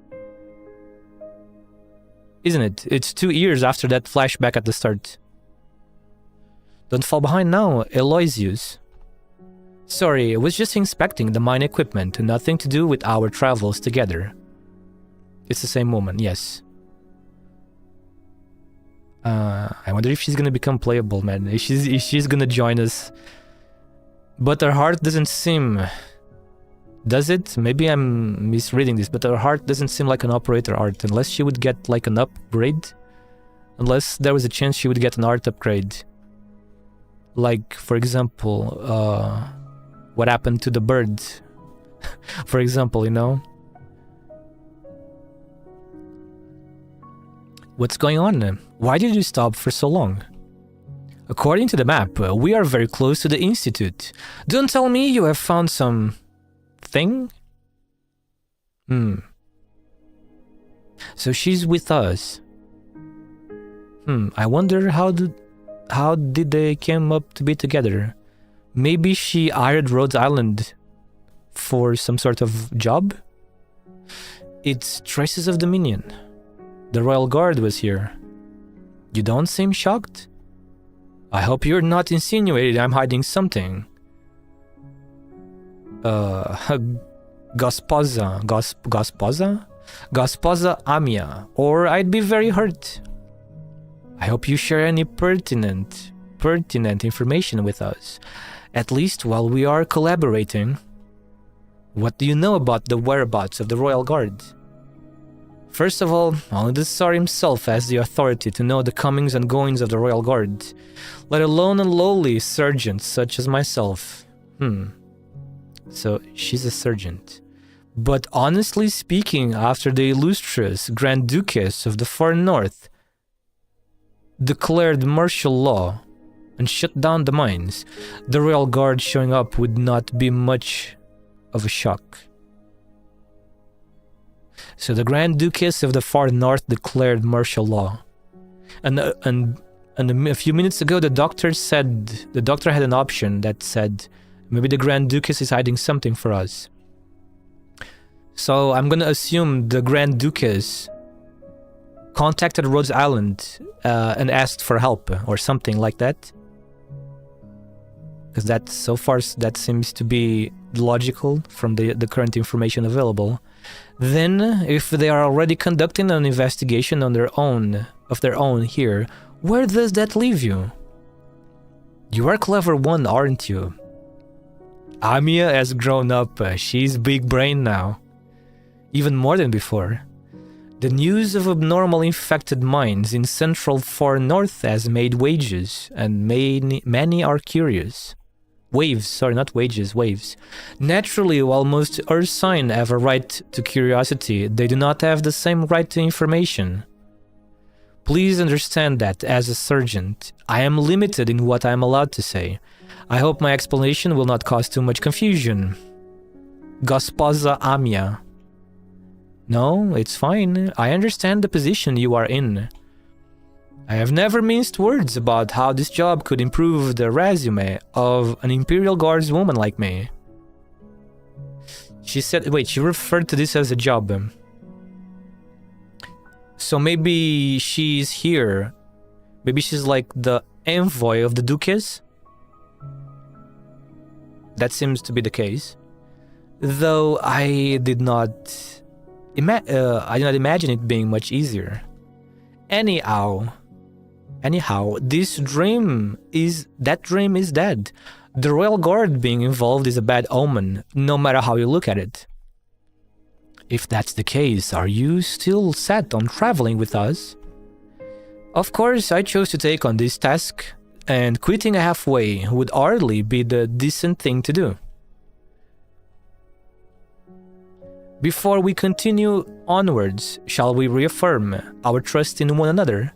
Isn't it? It's 2 years after that flashback at the start. Don't fall behind now, Aloysius. Sorry, I was just inspecting the mine equipment, nothing to do with our travels together. It's the same woman, yes. I wonder if she's gonna become playable, man. If she's gonna join us. But her heart doesn't seem... Does it? Maybe I'm misreading this, but her heart doesn't seem like an operator art, unless she would get like an upgrade. Unless there was a chance she would get an art upgrade. Like, for example, what happened to the bird? For example, you know? What's going on? Why did you stop for so long? According to the map, we are very close to the Institute. Don't tell me you have found some... thing? So she's with us. I wonder how did they came up to be together? Maybe she hired Rhode Island for some sort of job? It's traces of Dominion. The Royal Guard was here. You don't seem shocked? I hope you're not insinuating I'm hiding something. Gosposa Amia, or I'd be very hurt. I hope you share any pertinent information with us, at least while we are collaborating. What do you know about the whereabouts of the Royal Guard? First of all, only the Tsar himself has the authority to know the comings and goings of the Royal Guard, let alone a lowly sergeant such as myself. So she's a sergeant. But honestly speaking, after the illustrious Grand Duchess of the Far North declared martial law and shut down the mines, the Royal Guard showing up would not be much of a shock. So the Grand Duchess of the Far North declared martial law. And a few minutes ago the doctor had an option that said maybe the Grand Duchess is hiding something for us. So I'm gonna assume the Grand Duchess contacted Rhode Island and asked for help or something like that. Because that so far that seems to be logical from the current information available. Then, if they are already conducting an investigation of their own here, where does that leave you? You are a clever one, aren't you? Amia has grown up. She's big brain now. Even more than before. The news of abnormal infected mines in central Far North has made waves, and many are curious. Waves, sorry, not wages, waves. Naturally, while most Ursine have a right to curiosity, they do not have the same right to information. Please understand that, as a sergeant, I am limited in what I am allowed to say. I hope my explanation will not cause too much confusion. Gosposa Amia. No, it's fine. I understand the position you are in. I have never minced words about how this job could improve the resume of an Imperial Guards woman like me. She said, wait, she referred to this as a job. So maybe she's here. Maybe she's like the envoy of the Duchess? That seems to be the case. Though I did not imagine it being much easier. Anyhow, this dream is dead. The Royal Guard being involved is a bad omen, no matter how you look at it. If that's the case, are you still set on traveling with us? Of course, I chose to take on this task, and quitting halfway would hardly be the decent thing to do. Before we continue onwards, shall we reaffirm our trust in one another?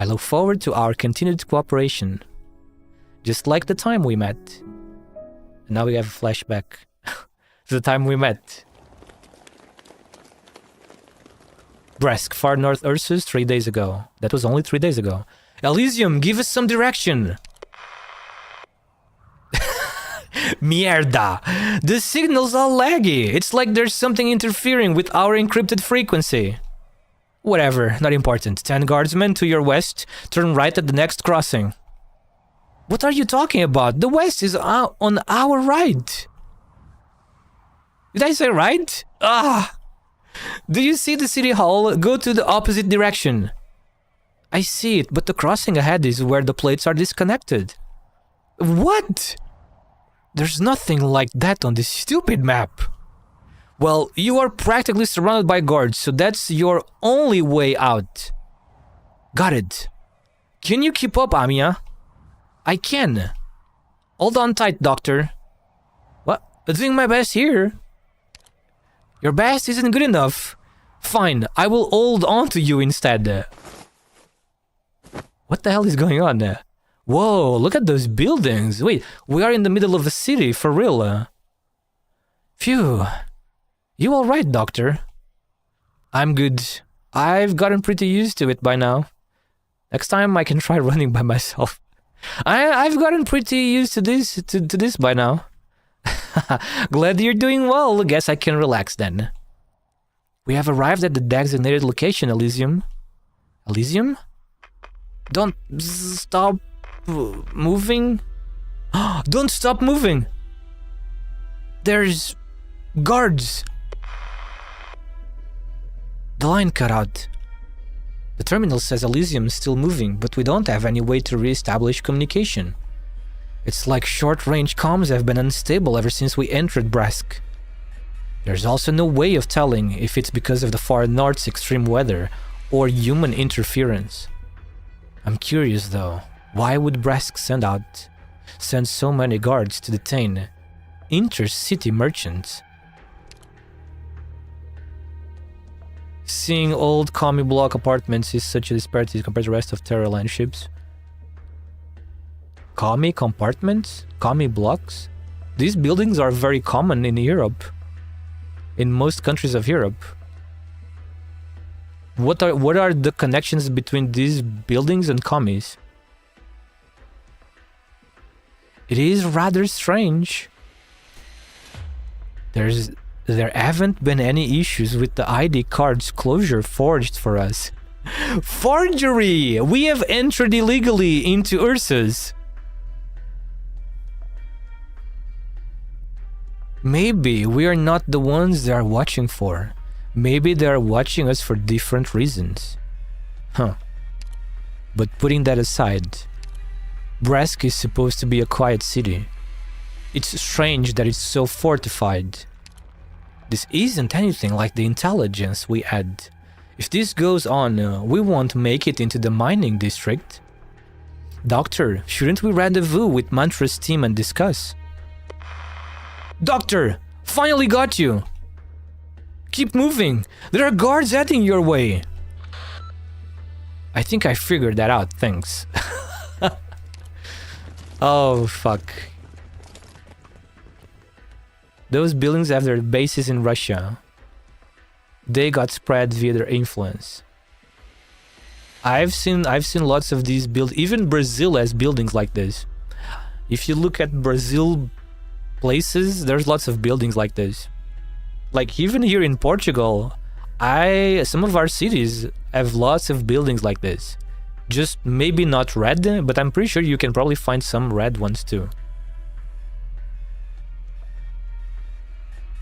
I look forward to our continued cooperation, just like the time we met. And now we have a flashback to the time we met. Bresk, Far North Ursus, 3 days ago. That was only 3 days ago. Elysium, give us some direction! Mierda! The signal's all laggy. It's like there's something interfering with our encrypted frequency. Whatever, not important. 10 guardsmen to your west. Turn right at the next crossing. What are you talking about? The west is on our right. Did I say right? Ah! Do you see the city hall? Go to the opposite direction. I see it, but the crossing ahead is where the plates are disconnected. What? There's nothing like that on this stupid map. Well, you are practically surrounded by guards, so that's your only way out. Got it. Can you keep up, Amiya? I can. Hold on tight, Doctor. What? I'm doing my best here. Your best isn't good enough. Fine, I will hold on to you instead. What the hell is going on there? Whoa, look at those buildings. Wait, we are in the middle of a city, for real. Phew. You alright, Doctor? I'm good. I've gotten pretty used to it by now. Next time I can try running by myself. I've gotten pretty used to this by now. Glad you're doing well. Guess I can relax then. We have arrived at the designated location, Elysium. Elysium? Don't stop moving. Don't stop moving. There's guards. The line cut out. The terminal says Elysium is still moving, but we don't have any way to re-establish communication. It's like short-range comms have been unstable ever since we entered Brask. There's also no way of telling if it's because of the far north's extreme weather or human interference. I'm curious though, why would Brask send so many guards to detain intercity merchants? Seeing old commie block apartments is such a disparity compared to the rest of Terra Line ships. Commie compartments? Commie blocks? These buildings are very common in Europe. In most countries of Europe. What are the connections between these buildings and commies? It is rather strange. There haven't been any issues with the ID card's closure forged for us. Forgery! We have entered illegally into Ursus. Maybe we are not the ones they are watching for. Maybe they are watching us for different reasons. Huh. But putting that aside, Brask is supposed to be a quiet city. It's strange that it's so fortified. This isn't anything like the intelligence we had. If this goes on, we won't make it into the mining district. Doctor, shouldn't we rendezvous with Mantra's team and discuss? Doctor! Finally got you! Keep moving! There are guards heading your way! I think I figured that out, thanks. Oh, fuck. Those buildings have their bases in Russia. They got spread via their influence. I've seen lots of these buildings. Even Brazil has buildings like this. If you look at Brazil places, there's lots of buildings like this. Like even here in Portugal, some of our cities have lots of buildings like this. Just maybe not red, but I'm pretty sure you can probably find some red ones too.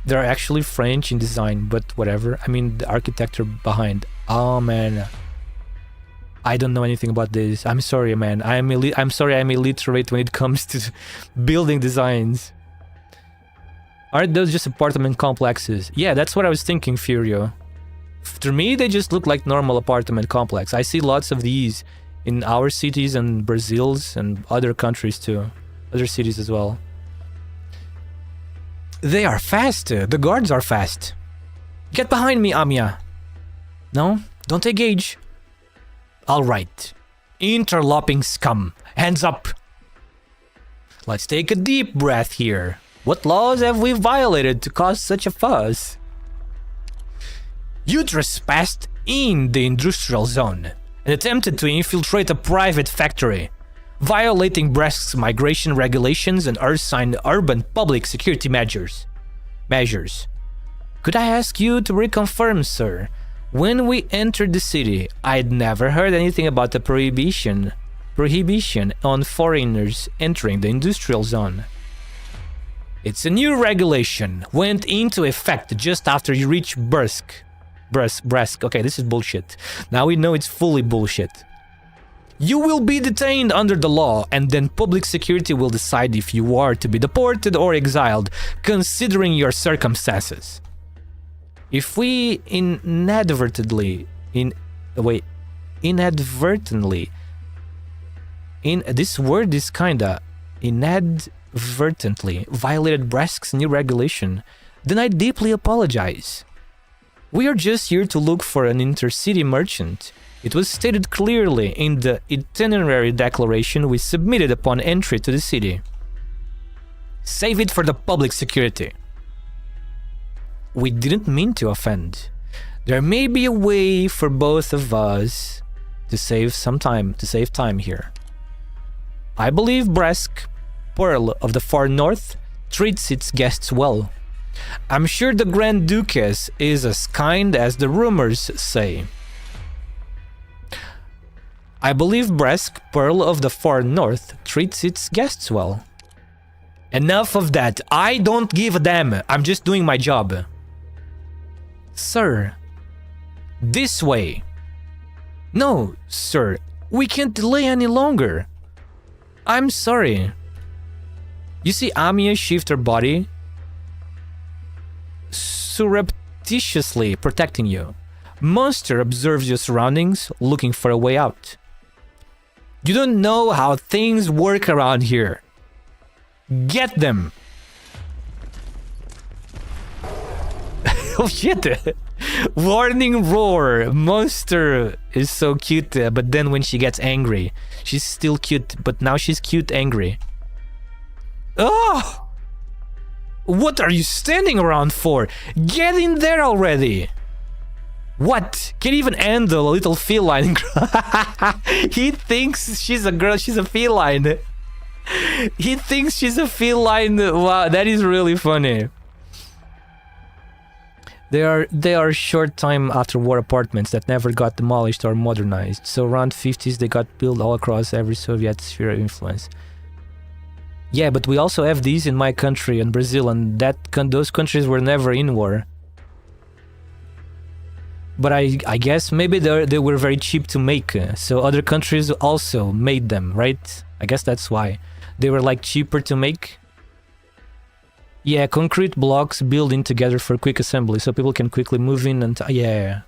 They're actually French in design, but whatever. I mean, the architecture behind. Oh man, I don't know anything about this. I'm sorry, man. I'm sorry I'm illiterate when it comes to building designs. Aren't those just apartment complexes? Yeah, that's what I was thinking, Furio. To me, they just look like normal apartment complex. I see lots of these in our cities and Brazil's and other countries too. Other cities as well. They are fast. The guards are fast. Get behind me, Amiya. No? Don't engage. Alright. Interloping scum. Hands up. Let's take a deep breath here. What laws have we violated to cause such a fuss? You trespassed in the industrial zone and attempted to infiltrate a private factory. violating Brest's migration regulations and Ursine urban public security measures. Could I ask you to reconfirm, sir? When we entered the city, I'd never heard anything about the prohibition on foreigners entering the industrial zone. It's a new regulation, went into effect just after you reach Brest. Okay, this is bullshit. Now we know it's fully bullshit. You will be detained under the law, and then public security will decide if you are to be deported or exiled, considering your circumstances. If we inadvertently violated Brest's new regulation, then I deeply apologize. We are just here to look for an intercity merchant. It was stated clearly in the itinerary declaration we submitted upon entry to the city. Save it for the public security. We didn't mean to offend. There may be a way for both of us to save time here. I believe Brest, Pearl of the Far North, treats its guests well. I'm sure the Grand Duchess is as kind as the rumors say. I believe Brest, Pearl of the Far North, treats its guests well. Enough of that. I don't give a damn. I'm just doing my job. Sir, this way. No, sir, we can't delay any longer. I'm sorry. You see Amiya shift her body, surreptitiously protecting you. Monster observes your surroundings, looking for a way out. You don't know how things work around here. Get them! Oh shit! Warning roar! Monster is so cute, but then when she gets angry, she's still cute, but now she's cute angry. Oh! What are you standing around for? Get in there already! What? Can't even handle a little feline. He thinks she's a girl, she's a feline. He thinks she's a feline. Wow, that is really funny. They are short time after war apartments that never got demolished or modernized. So around 50s they got built all across every Soviet sphere of influence. Yeah, but we also have these in my country and Brazil, and those countries were never in war. But I guess maybe they were very cheap to make, so other countries also made them, right? I guess that's why. They were like cheaper to make. Yeah, concrete blocks built in together for quick assembly, so people can quickly move in and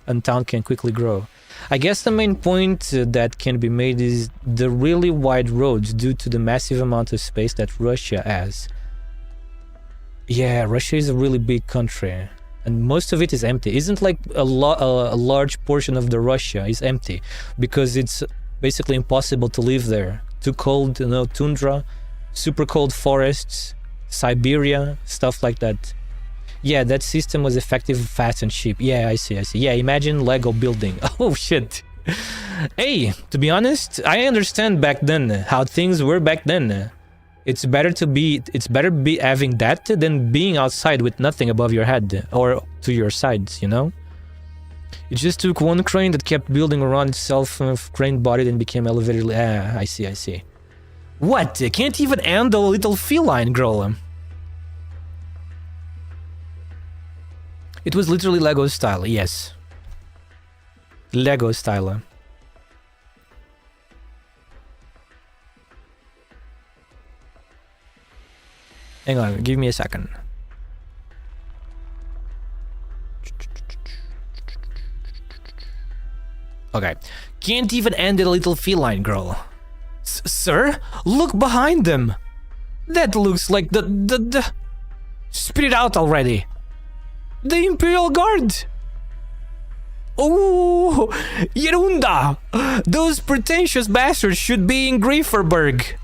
and town can quickly grow. I guess the main point that can be made is the really wide roads due to the massive amount of space that Russia has. Yeah, Russia is a really big country, and most of it is empty. Isn't like a large portion of the Russia is empty because it's basically impossible to live there. Too cold, tundra, super cold forests, Siberia, stuff like that. Yeah, that system was effective, fast and cheap. Yeah, I see. Yeah, imagine Lego building. Oh shit. Hey, to be honest, I understand back then how things were back then. It's better be having that than being outside with nothing above your head or to your sides, you know? It just took one crane that kept building around itself, crane bodied and became elevated. I see. What? Can't even handle a little feline girl. It was literally Lego style, yes. Lego style. Hang on, give me a second. Okay. Can't even handle a little feline girl. Sir, look behind them. That looks like the... Spit it out already. The Imperial Guard. Oh, Yerunda. Those pretentious bastards should be in Grieferberg.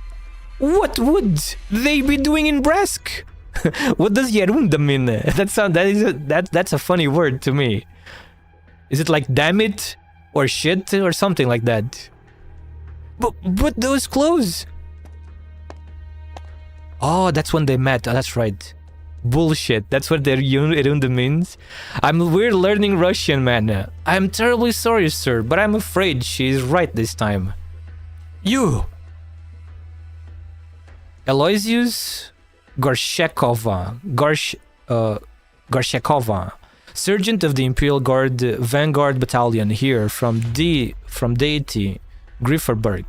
What would they be doing in Brest? What does Yerunda mean? That's a funny word to me. Is it like damn it or shit or something like that? But those clothes, Oh, that's when they met. Oh, that's right. Bullshit. That's what their Erunda means. We're learning Russian, man. I'm terribly sorry, sir, but I'm afraid she is right this time. You! Aloysius Gorshekova. Gorshekova. Sergeant of the Imperial Guard Vanguard Battalion here from Deity, Grifferberg.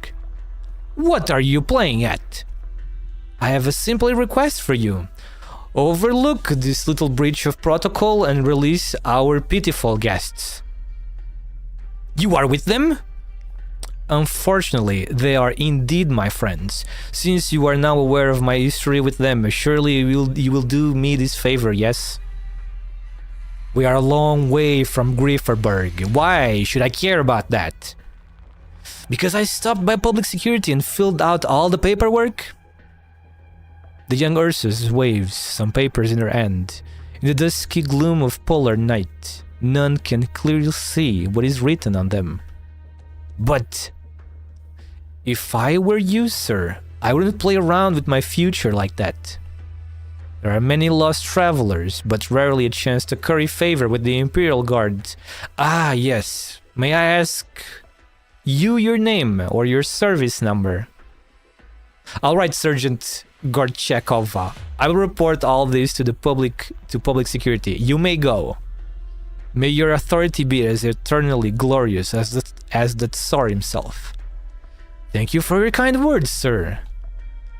What are you playing at? I have a simple request for you. Overlook this little breach of protocol and release our pitiful guests. You are with them? Unfortunately, they are indeed my friends. Since you are now aware of my history with them, surely you will do me this favor, yes? We are a long way from Grifferberg. Why should I care about that? Because I stopped by public security and filled out all the paperwork? The young Ursus waves some papers in her hand. In the dusky gloom of polar night, none can clearly see what is written on them. But if I were you, sir, I wouldn't play around with my future like that. There are many lost travelers, but rarely a chance to curry favor with the Imperial Guard. Ah, yes. May I ask you your name or your service number? All right, Sergeant Gorchakova. I will report all this to public security. You may go. May your authority be as eternally glorious as the Tsar himself. Thank you for your kind words, sir.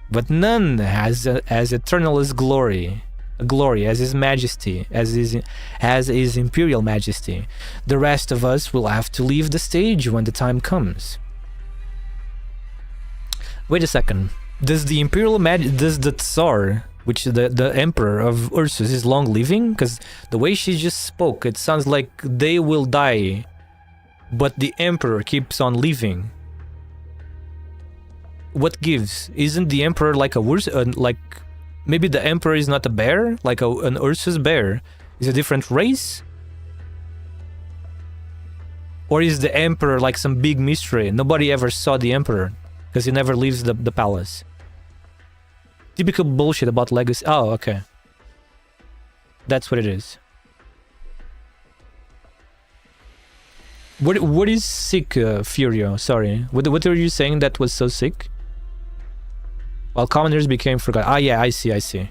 But none has as eternal as glory as his majesty, as his imperial majesty. The rest of us will have to leave the stage when the time comes. Wait a second. Does the Tsar, which the Emperor of Ursus, is long living? Because the way she just spoke, it sounds like they will die, but the Emperor keeps on living. What gives? Isn't the Emperor like a like maybe the Emperor is not a bear, like an Ursus bear? Is a different race? Or is the Emperor like some big mystery? Nobody ever saw the Emperor because he never leaves the palace. Typical bullshit about legacy. Oh, okay. That's what it is. What is sick, Furio? Sorry. What were you saying that was so sick? While commoners became forgotten. Ah, yeah, I see.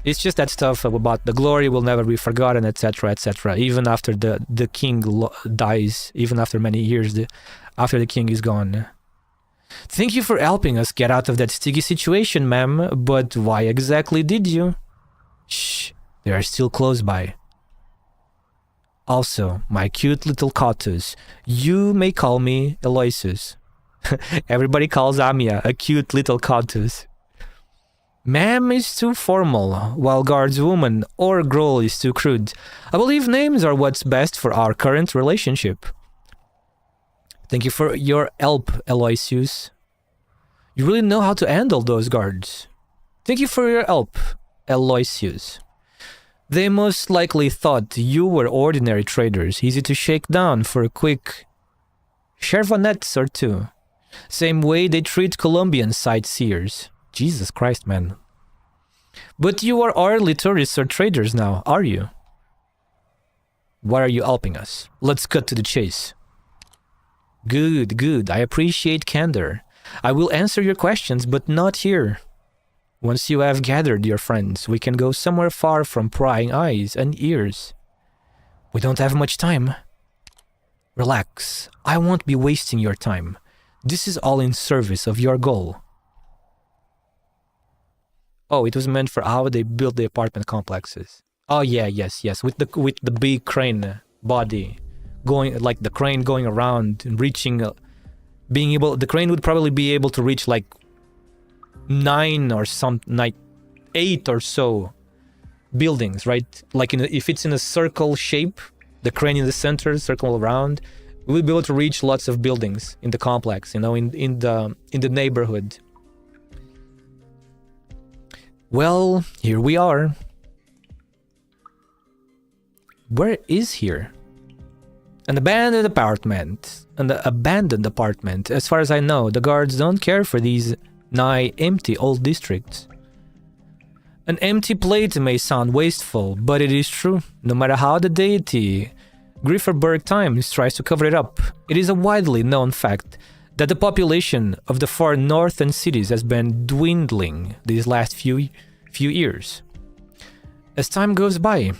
It's just that stuff about the glory will never be forgotten, etc., etc. Even after the king dies, even after many years, after the king is gone. Thank you for helping us get out of that sticky situation, ma'am. But why exactly did you? Shh, they are still close by. Also, my cute little Kotus, you may call me Aloysius. Everybody calls Amia a cute little Kotus. Ma'am is too formal, while guardswoman or girl is too crude. I believe names are what's best for our current relationship. Thank you for your help, Aloysius. You really know how to handle those guards. Thank you for your help, Aloysius. They most likely thought you were ordinary traders, easy to shake down for a quick chervonets or two. Same way they treat Colombian sightseers. Jesus Christ, man. But you are hardly tourists or traders now, are you? Why are you helping us? Let's cut to the chase. Good. I appreciate candor. I will answer your questions, but not here. Once you have gathered your friends, we can go somewhere far from prying eyes and ears. We don't have much time. Relax. I won't be wasting your time. This is all in service of your goal. Oh, it was meant for how they build the apartment complexes. Oh yeah, yes. With the big crane body. Going like the crane going around and reaching the crane would probably be able to reach like 8 or so buildings, right? Like if it's in a circle shape, the crane in the center, circle around, we will be able to reach lots of buildings in the complex, in the neighborhood. Well, here we are. Where is here? An abandoned apartment. As far as I know, the guards don't care for these nigh empty old districts. An empty plate may sound wasteful, but it is true. No matter how the deity Grifferberg Times tries to cover it up, it is a widely known fact that the population of the far northern cities has been dwindling these last few years. As time goes by,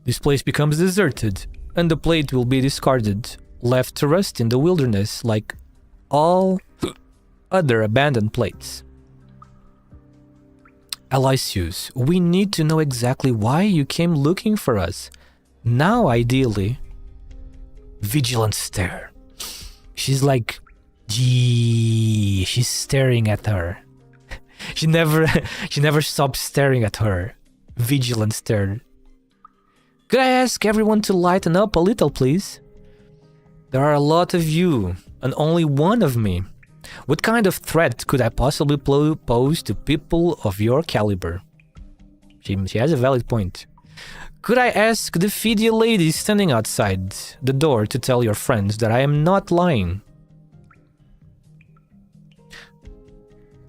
this place becomes deserted, and the plate will be discarded, left to rust in the wilderness like all other abandoned plates. Aloysius, we need to know exactly why you came looking for us. Now, ideally. Vigilant stare. She's like, gee, she's staring at her. she never stops staring at her. Vigilant stare. Could I ask everyone to lighten up a little, please? There are a lot of you, and only one of me. What kind of threat could I possibly pose to people of your caliber? She has a valid point. Could I ask the Fidia lady standing outside the door to tell your friends that I am not lying?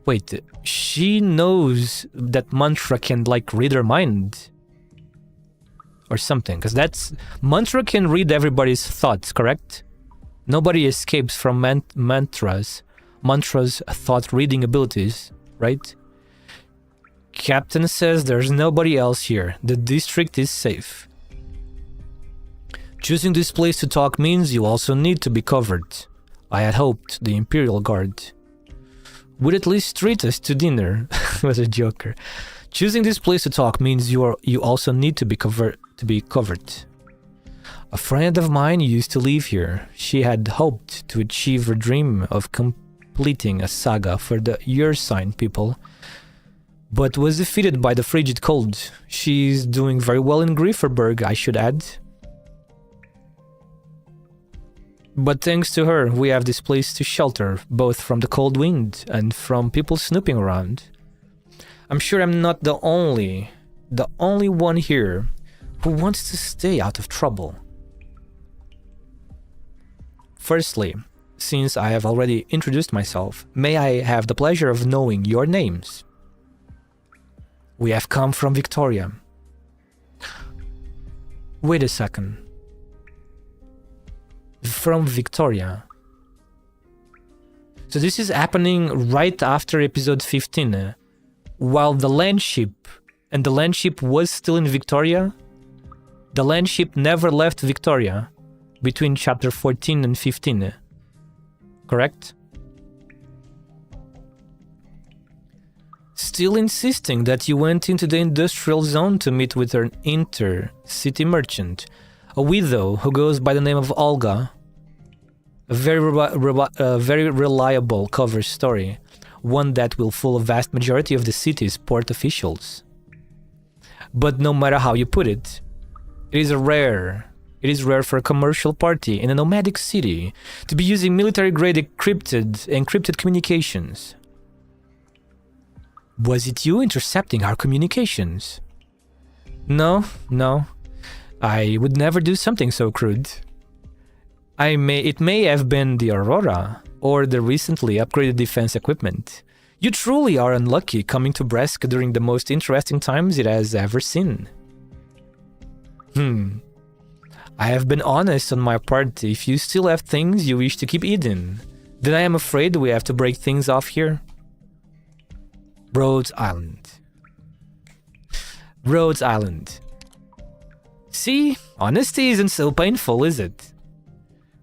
Wait, she knows that Mantra can like read her mind? Or something, because that's... Mantra can read everybody's thoughts, correct? Nobody escapes from Mantra's thought-reading abilities, right? Captain says there's nobody else here. The district is safe. Choosing this place to talk means you also need to be covered. I had hoped the Imperial Guard would at least treat us to dinner. Was a joker. Choosing this place to talk means you also need to be covered. A friend of mine used to live here. She had hoped to achieve her dream of completing a saga for the Ursine people, but was defeated by the frigid cold. She's doing very well in Grifferberg, I should add. But thanks to her, we have this place to shelter, both from the cold wind and from people snooping around. I'm sure I'm not the only one here who wants to stay out of trouble. Firstly, since I have already introduced myself, may I have the pleasure of knowing your names? We have come from Victoria. Wait a second. From Victoria. So this is happening right after episode 15, while the land ship was still in Victoria. The land ship never left Victoria between chapter 14 and 15, correct? Still insisting that you went into the industrial zone to meet with an inter-city merchant, a widow who goes by the name of Olga. A very reliable cover story, one that will fool a vast majority of the city's port officials. But no matter how you put it, it is rare for a commercial party in a nomadic city to be using military-grade encrypted communications. Was it you intercepting our communications? No. I would never do something so crude. It may have been the Aurora, or the recently upgraded defense equipment. You truly are unlucky coming to Bresk during the most interesting times it has ever seen. I have been honest on my part. If you still have things you wish to keep hidden, then I am afraid we have to break things off here. Rhodes Island. Rhodes Island. See, honesty isn't so painful, is it?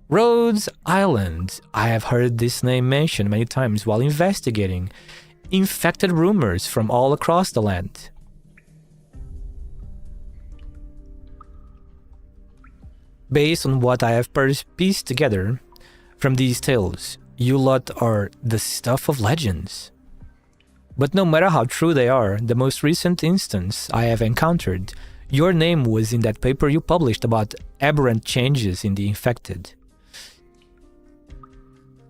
Rhodes Island. I have heard this name mentioned many times while investigating infected rumors from all across the land. Based on what I have pieced together from these tales, you lot are the stuff of legends. But no matter how true they are, the most recent instance I have encountered, your name was in that paper you published about aberrant changes in the infected.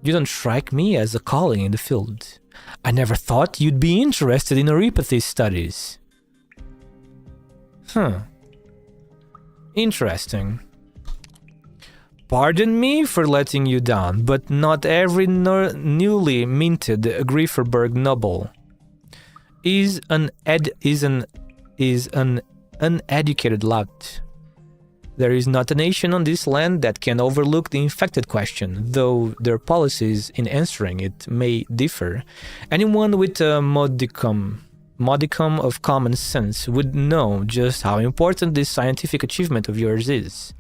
You don't strike me as a calling in the field. I never thought you'd be interested in neuropathy studies. Interesting. Pardon me for letting you down, but not every newly minted Grieferberg noble is an uneducated lout. There is not a nation on this land that can overlook the infected question, though their policies in answering it may differ. Anyone with a modicum of common sense would know just how important this scientific achievement of yours is.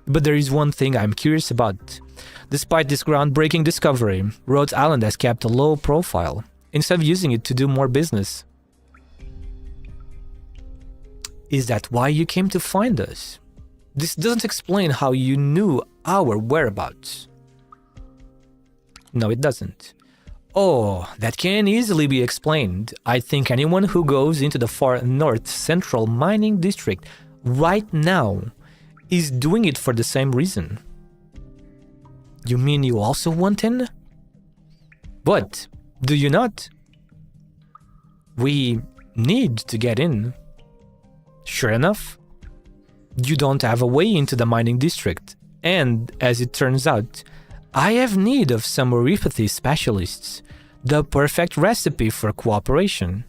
But there is one thing I'm curious about. Despite this groundbreaking discovery, Rhode Island has kept a low profile, instead of using it to do more business. Is that why you came to find us? This doesn't explain how you knew our whereabouts. No, it doesn't. Oh, that can easily be explained. I think anyone who goes into the far north central mining district right now is doing it for the same reason. You mean you also want in? But do you not? We need to get in. Sure enough, you don't have a way into the mining district, and as it turns out, I have need of some oripathy specialists, the perfect recipe for cooperation.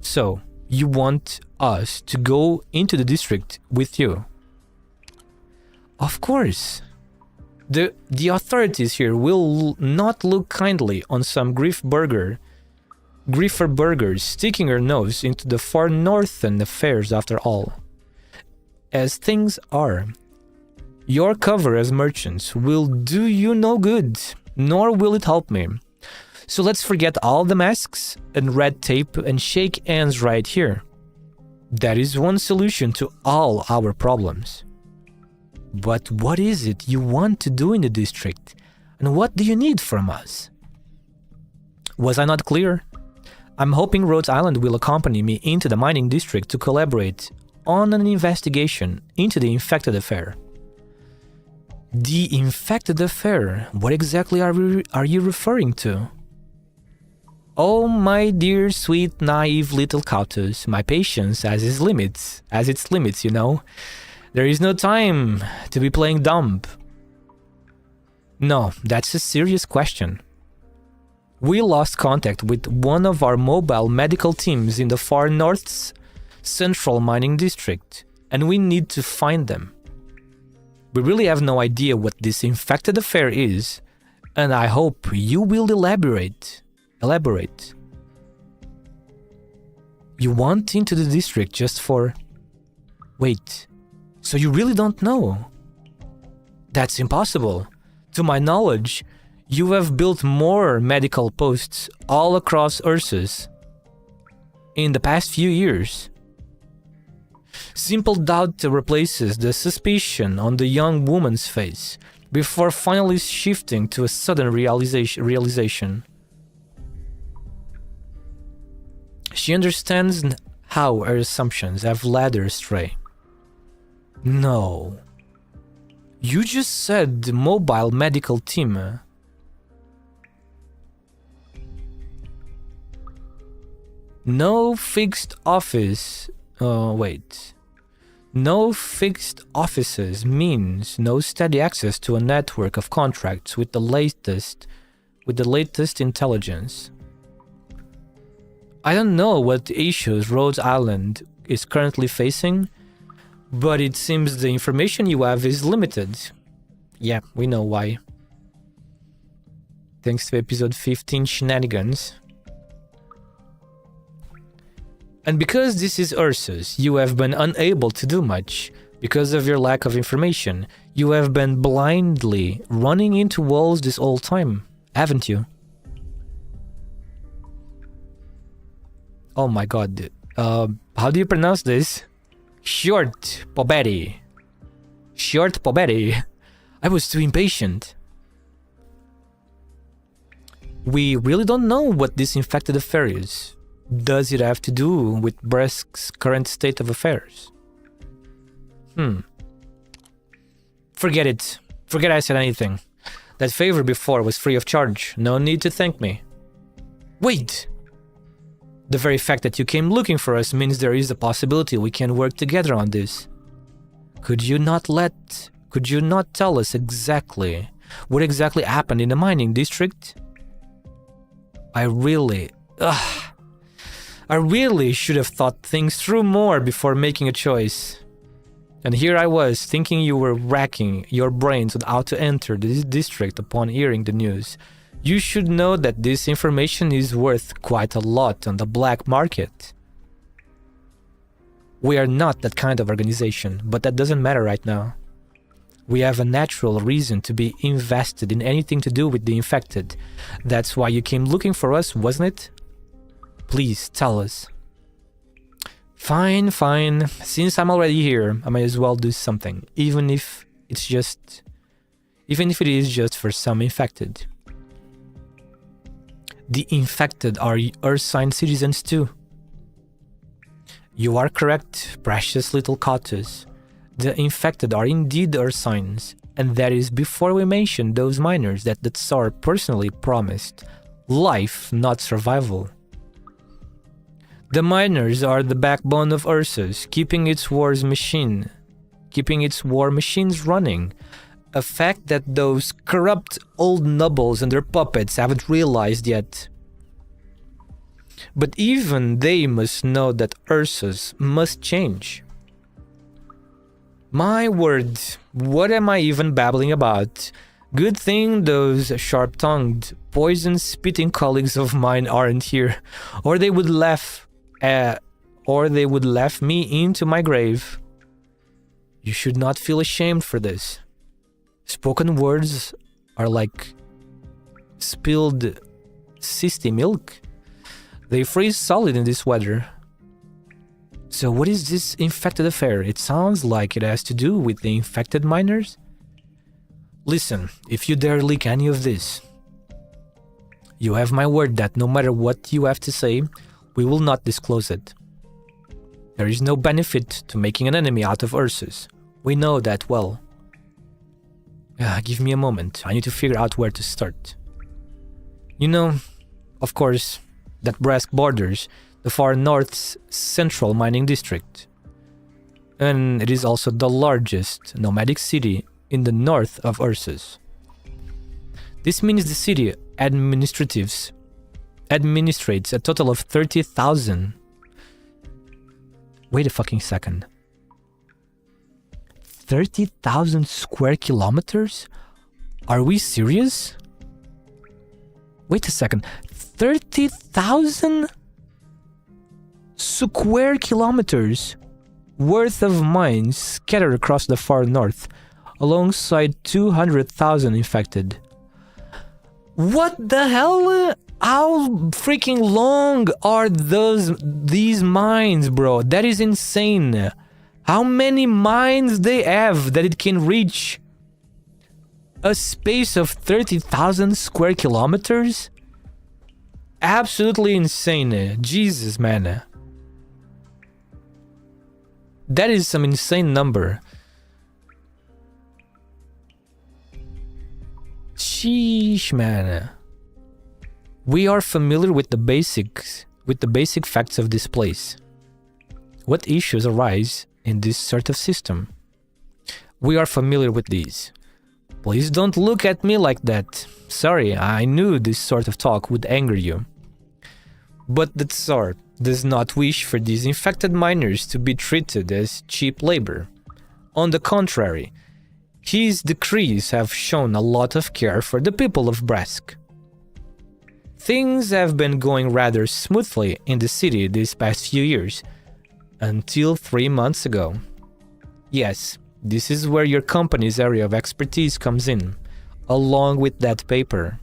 So, you want us to go into the district with you? Of course. The authorities here will not look kindly on some Grieferbergers sticking her nose into the far northern affairs after all. As things are, your cover as merchants will do you no good, nor will it help me. So let's forget all the masks and red tape and shake hands right here. That is one solution to all our problems. But what is it you want to do in the district, and what do you need from us? Was I not clear? I'm hoping Rhode Island will accompany me into the mining district to collaborate on an investigation into the infected affair. The infected affair? What exactly are you referring to? Oh, my dear, sweet, naive little Kautus, my patience has its limits, you know. There is no time to be playing dumb. No, that's a serious question. We lost contact with one of our mobile medical teams in the far north's central mining district, and we need to find them. We really have no idea what this infected affair is, and I hope you will elaborate. You want into the district just for... Wait, so you really don't know? That's impossible. To my knowledge, you have built more medical posts all across Ursus in the past few years. Simple doubt replaces the suspicion on the young woman's face before finally shifting to a sudden realization. She understands how her assumptions have led her astray. No. You just said the mobile medical team. No fixed office. Wait. No fixed offices means no steady access to a network of contracts with the latest intelligence. I don't know what issues Rhode Island is currently facing, but it seems the information you have is limited. Yeah, we know why. Thanks to episode 15 shenanigans. And because this is Ursus, you have been unable to do much. Because of your lack of information, you have been blindly running into walls this whole time, haven't you? Oh my god. How do you pronounce this? Short Pobetti. Short Pobetti. I was too impatient. We really don't know what this infected affair is. Does it have to do with Bresk's current state of affairs? Forget it. Forget I said anything. That favor before was free of charge. No need to thank me. Wait! The very fact that you came looking for us means there is a possibility we can work together on this. Could you not let Could you not tell us exactly what exactly happened in the mining district? I really should have thought things through more before making a choice. And here I was, thinking you were racking your brains on how to enter this district upon hearing the news. You should know that this information is worth quite a lot on the black market. We are not that kind of organization, but that doesn't matter right now. We have a natural reason to be invested in anything to do with the infected. That's why you came looking for us, wasn't it? Please tell us. Fine. Since I'm already here, I might as well do something, even if it is just for some infected. The infected are Ursine citizens too. You are correct, precious little Cotus. The infected are indeed Ursines, and that is before we mention those miners that the Tsar personally promised. Life, not survival. The miners are the backbone of Ursus, keeping its war machines running. A fact that those corrupt old nobles and their puppets haven't realized yet. But even they must know that Ursus must change. My word, what am I even babbling about? Good thing those sharp-tongued, poison-spitting colleagues of mine aren't here, or they would laugh me into my grave. You should not feel ashamed for this. Spoken words are like spilled sisty milk. They freeze solid in this weather. So what is this infected affair? It sounds like it has to do with the infected miners. Listen, if you dare leak any of this, you have my word that no matter what you have to say, we will not disclose it. There is no benefit to making an enemy out of Ursus. We know that well. Give me a moment. I need to figure out where to start. You know, of course, that Brask borders the far north's central mining district. And it is also the largest nomadic city in the north of Ursus. This means the city administrates a total of 30,000. Wait a fucking second. 30,000 square kilometers? Are we serious? Wait a second. 30,000 square kilometers worth of mines scattered across the far north, alongside 200,000 infected. What the hell? How freaking long are these mines, bro? That is insane. How many mines they have that it can reach a space of 30,000 square kilometers? Absolutely insane. Jesus, man. That is some insane number. Sheesh, man. We are familiar with the basic facts of this place. What issues arise in this sort of system? We are familiar with these. Please don't look at me like that. Sorry, I knew this sort of talk would anger you. But the Tsar does not wish for these infected miners to be treated as cheap labor. On the contrary, his decrees have shown a lot of care for the people of Brask. Things have been going rather smoothly in the city these past few years, until 3 months ago. Yes, this is where your company's area of expertise comes in, along with that paper.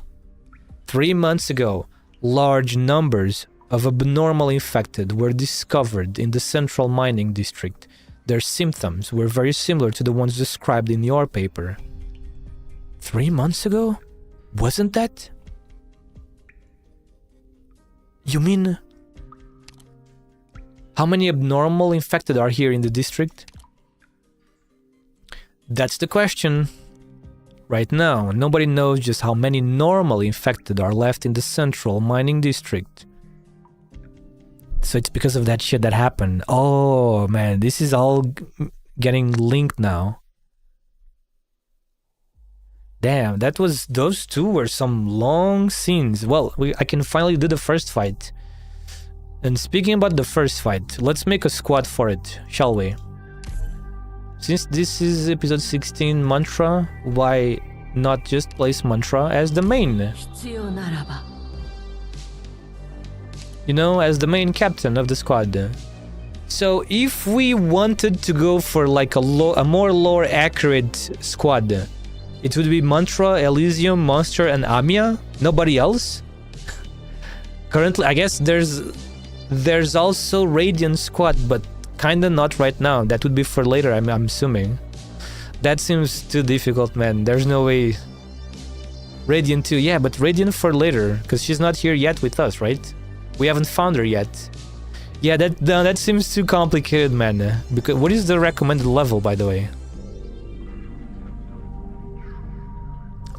3 months ago, large numbers of abnormal infected were discovered in the central mining district. Their symptoms were very similar to the ones described in your paper. 3 months ago? Wasn't that? You mean... How many abnormal infected are here in the district? That's the question. Right now, nobody knows just how many normal infected are left in the central mining district. So it's because of that shit that happened. Oh man, this is all getting linked now. Damn, those two were some long scenes. Well, I can finally do the first fight. And speaking about the first fight, let's make a squad for it, shall we? Since this is episode 16 Mantra, why not just place Mantra as the main? You know, as the main captain of the squad. So if we wanted to go for like a more lore accurate squad, it would be Mantra, Elysium, Monster, and Amiya? Nobody else? Currently, I guess there's also Radiant squad, but kinda not right now. That would be for later, I'm assuming. That seems too difficult, man. There's no way. Radiant too, yeah, but Radiant for later, because she's not here yet with us, right? We haven't found her yet. Yeah, that seems too complicated, man. Because what is the recommended level, by the way?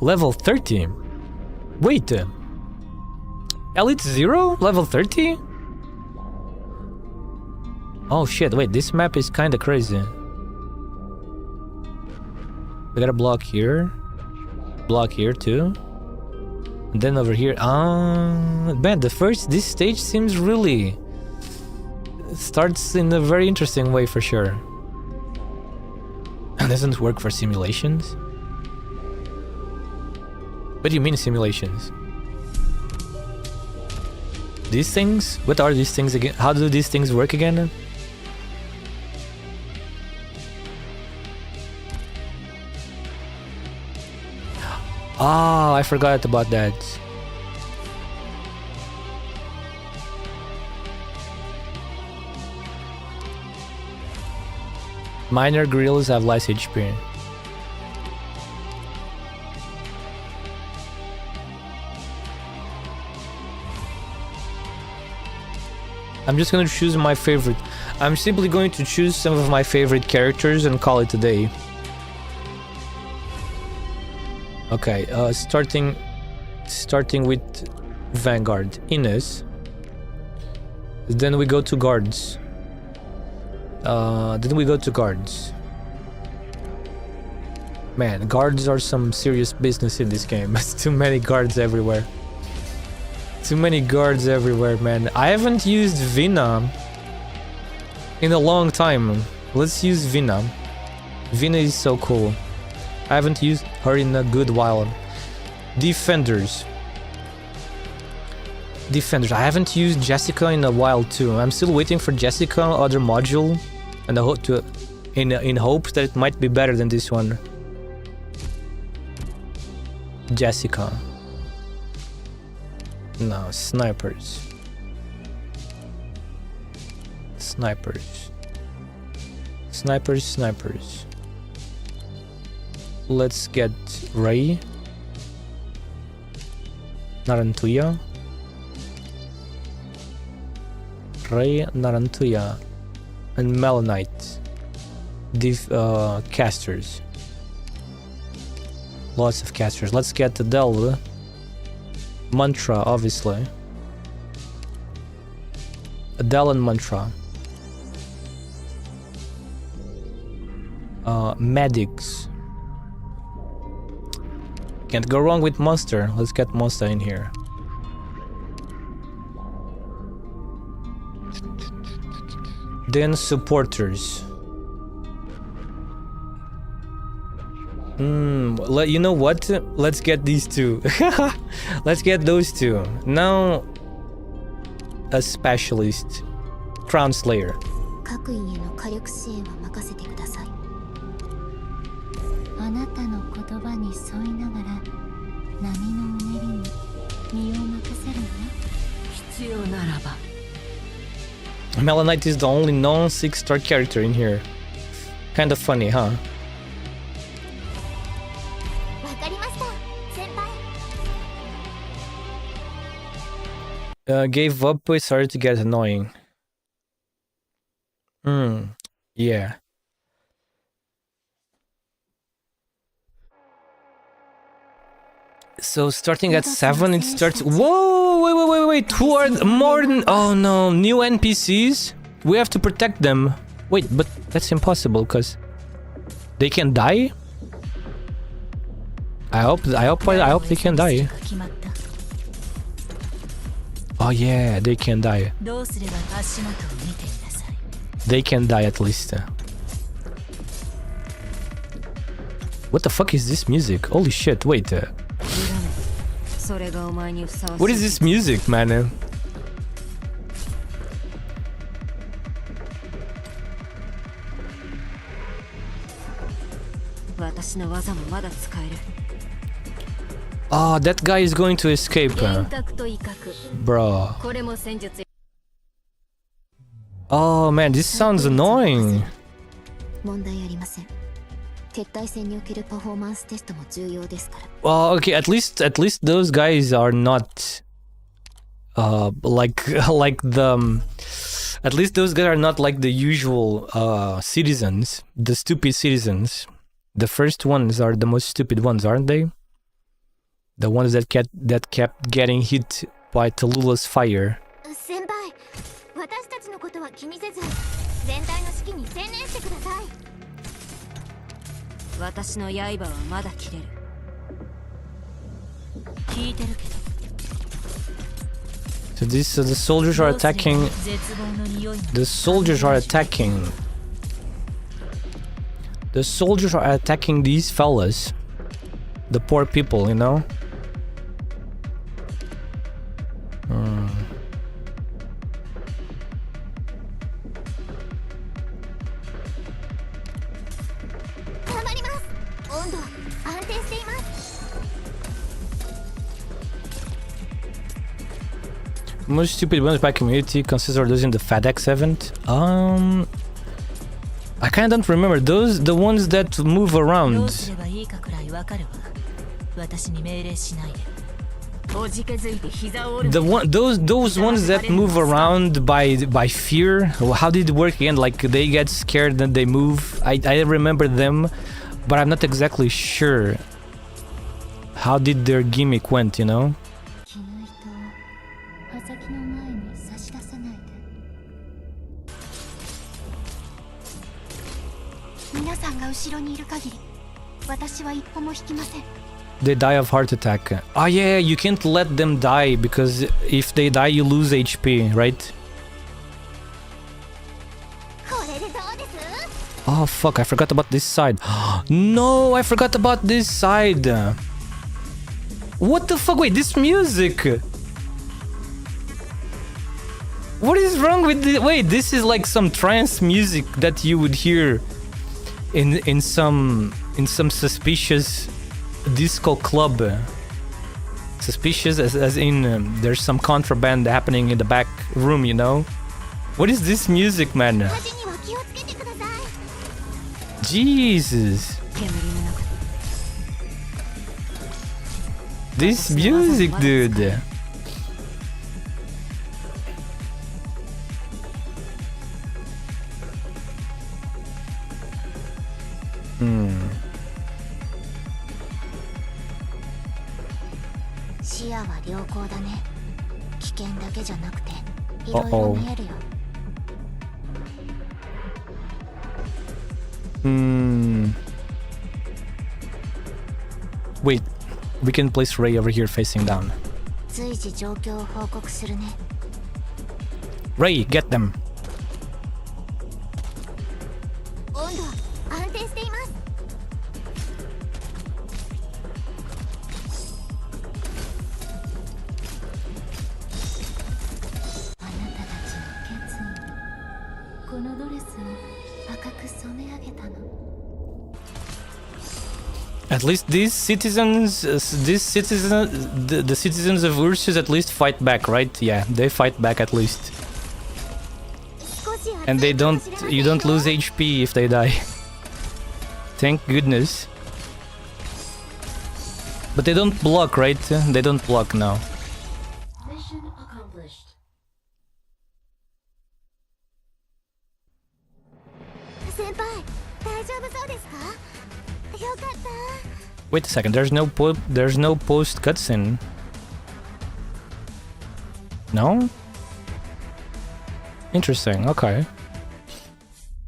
Level 30? Wait. Elite 0? Level 30? Oh shit, wait, this map is kinda crazy. We got a block here too. And then over here, man, this stage seems really... starts in a very interesting way for sure. It doesn't work for simulations? What do you mean simulations? These things? What are these things again? How do these things work again? Oh, I forgot about that. Minor gorillas have less HP. I'm just gonna choose my favorite. I'm simply going to choose some of my favorite characters and call it a day. Okay, starting with Vanguard, Ines. Then we go to guards. Man, guards are some serious business in this game. It's too many guards everywhere. Too many guards everywhere, man. I haven't used Vina in a long time. Let's use Vina. Vina is so cool. I haven't used her in a good while. Defenders. I haven't used Jessica in a while too. I'm still waiting for Jessica other module, and I hope in hopes that it might be better than this one. Jessica. No, snipers. Let's get Ray. Narantuya. And Melanite. Casters. Lots of casters. Let's get the Delve. Mantra, obviously. Adele and Mantra. Medics. Can't go wrong with Monster. Let's get Monster in here. Then supporters. You know what? Let's get these two. Let's get those two. Now, a specialist. Crown Slayer. 各員への火力支援は任せてください。あなたの言葉に沿いながら波のうねりに身を任せるわ。必要ならば。Melanite is the only non-6-star character in here. Kind of funny, huh? わかりました、先輩。Gave up, it started to get annoying. Yeah. So starting at 7, it starts... Whoa! Wait! Who are more than... Oh no, new NPCs? We have to protect them. Wait, but that's impossible, because... They can die? I hope they can die. Oh yeah, they can die. They can die at least. What the fuck is this music? Holy shit, wait. What is this music, man? 私の技もまだ使える。 Oh, that guy is going to escape. Bro. Oh man, this sounds annoying. 問題ありません。撤退戦におけるパフォーマンステストも重要ですから。 Well, okay, at least those guys are not like the at least those guys are not like the usual citizens, the stupid citizens. The first ones are the most stupid ones, aren't they? The ones that kept getting hit by Tallulah's fire. 先輩、私たちのことは気にせず、全体の指揮に専念してください。私の刃はまだ切れる。聞いてるけど。 So the soldiers are attacking. The soldiers are attacking. The soldiers are attacking these fellas. The poor people, you know? Hmm. Most stupid ones by community consider those in the FedEx event. I kind of don't remember those. The ones that move around. Those ones that move around by fear. How did it work again? Like they get scared and they move. I remember them, but I'm not exactly sure. How did their gimmick went? You know. 皆さんが後ろにいる限り、私は一歩も引きません。 They die of heart attack. Oh yeah, you can't let them die because if they die, you lose HP, right? これでどうです？ Oh fuck, I forgot about this side. No, I forgot about this side. What the fuck? Wait, this music. What is wrong with this? Wait, this is like some trance music that you would hear in some suspicious disco club. Suspicious as in there's some contraband happening in the back room, you know? What is this music, man? Jesus. This music, dude. Wait, we can place Ray over here facing down. Ray, get them. At least these citizens, the citizens of Ursus at least fight back, right? Yeah, they fight back at least. And you don't lose HP if they die. Thank goodness. But they don't block, right? They don't block now. Mission accomplished. Senpai, 大丈夫そうですか? よかった. Wait a second, there's no post cutscene. No? Interesting, okay.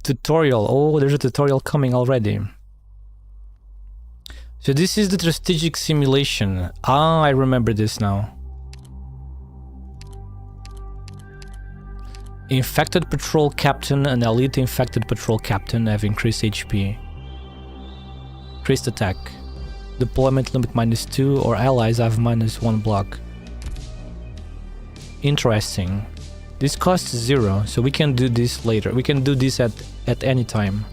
Tutorial. Oh, there's a tutorial coming already. So this is the strategic simulation. Ah, I remember this now. Infected patrol captain and elite infected patrol captain have increased HP. Increased attack. Deployment limit -2 or allies have -1 block. Interesting. This costs 0, so we can do this later. We can do this at any time.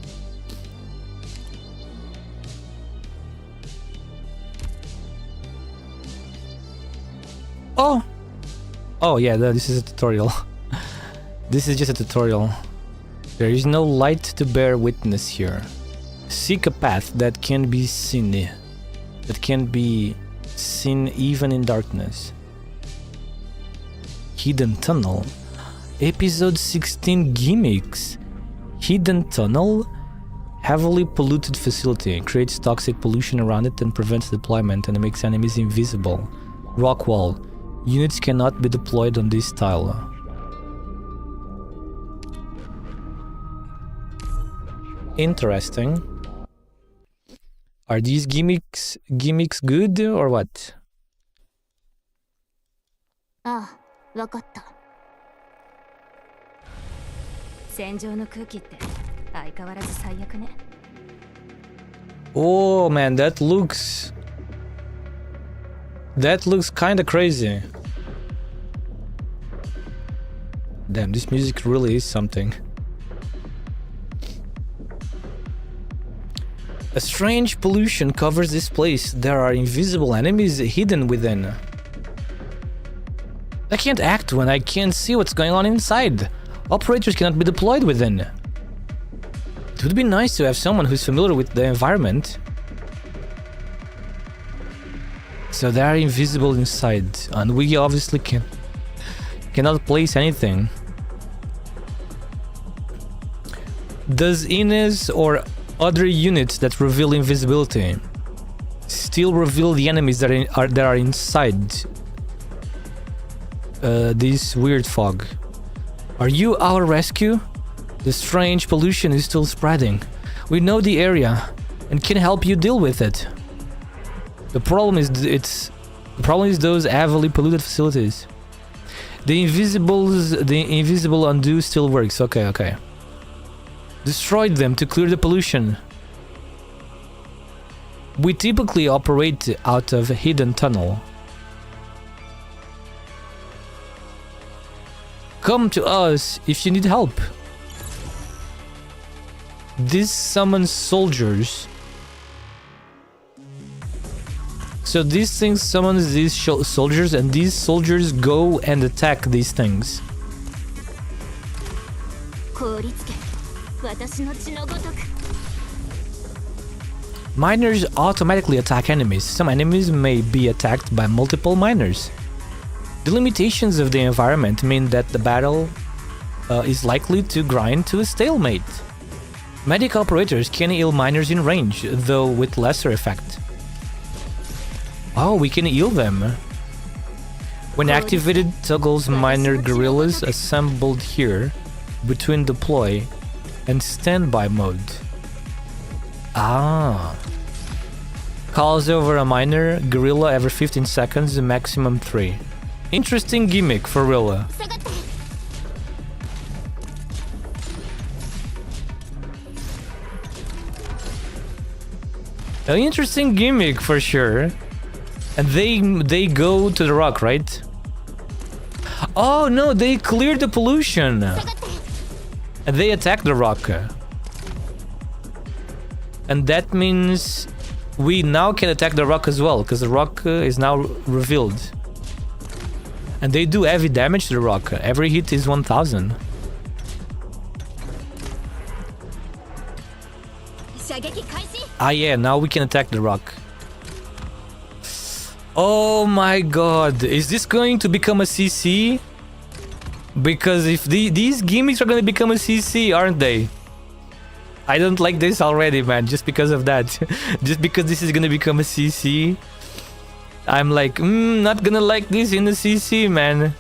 Oh! Oh yeah, this is a tutorial. This is just a tutorial. There is no light to bear witness here. Seek a path that can be seen. That can be seen even in darkness. Hidden tunnel. Episode 16 gimmicks. Hidden tunnel. Heavily polluted facility. Creates toxic pollution around it and prevents deployment and makes enemies invisible. Rock wall. Units cannot be deployed on this tile. Interesting. Are these gimmicks good or what? ああ、わかった。戦場の空気って相変わらず最悪ね。 Oh man, that looks kinda crazy. Damn, this music really is something. A strange pollution covers this place. There are invisible enemies hidden within. I can't act when I can't see what's going on inside. Operators cannot be deployed within. It would be nice to have someone who's familiar with the environment. So they are invisible inside, and we obviously cannot place anything. Does Ines or other units that reveal invisibility still reveal the enemies that are inside this weird fog? Are you our rescue? The strange pollution is still spreading. We know the area and can help you deal with it. The problem is those heavily polluted facilities. The invisible undo still works. Okay. Destroyed them to clear the pollution. We typically operate out of a hidden tunnel. Come to us if you need help. This summons soldiers. So these things summons these soldiers, and these soldiers go and attack these things. Miners automatically attack enemies. Some enemies may be attacked by multiple miners. The limitations of the environment mean that the battle is likely to grind to a stalemate. Medic operators can heal miners in range, though with lesser effect. Oh, we can heal them. When activated, toggles miner guerrillas assembled here between deploy and standby mode. Ah. Calls over a miner guerrilla every 15 seconds, maximum 3. Interesting gimmick for real. An interesting gimmick for sure. And they go to the rock, right? Oh no, they cleared the pollution. And they attack the rock. And that means we now can attack the rock as well, because the rock is now revealed. And they do heavy damage to the rock. Every hit is 1000. Ah yeah, now we can attack the rock. Oh my god, is this going to become a CC? Because if these gimmicks are gonna become a CC, aren't they? I don't like this already, man, just because of that. Just because this is gonna become a CC. I'm like, not gonna like this in the CC, man.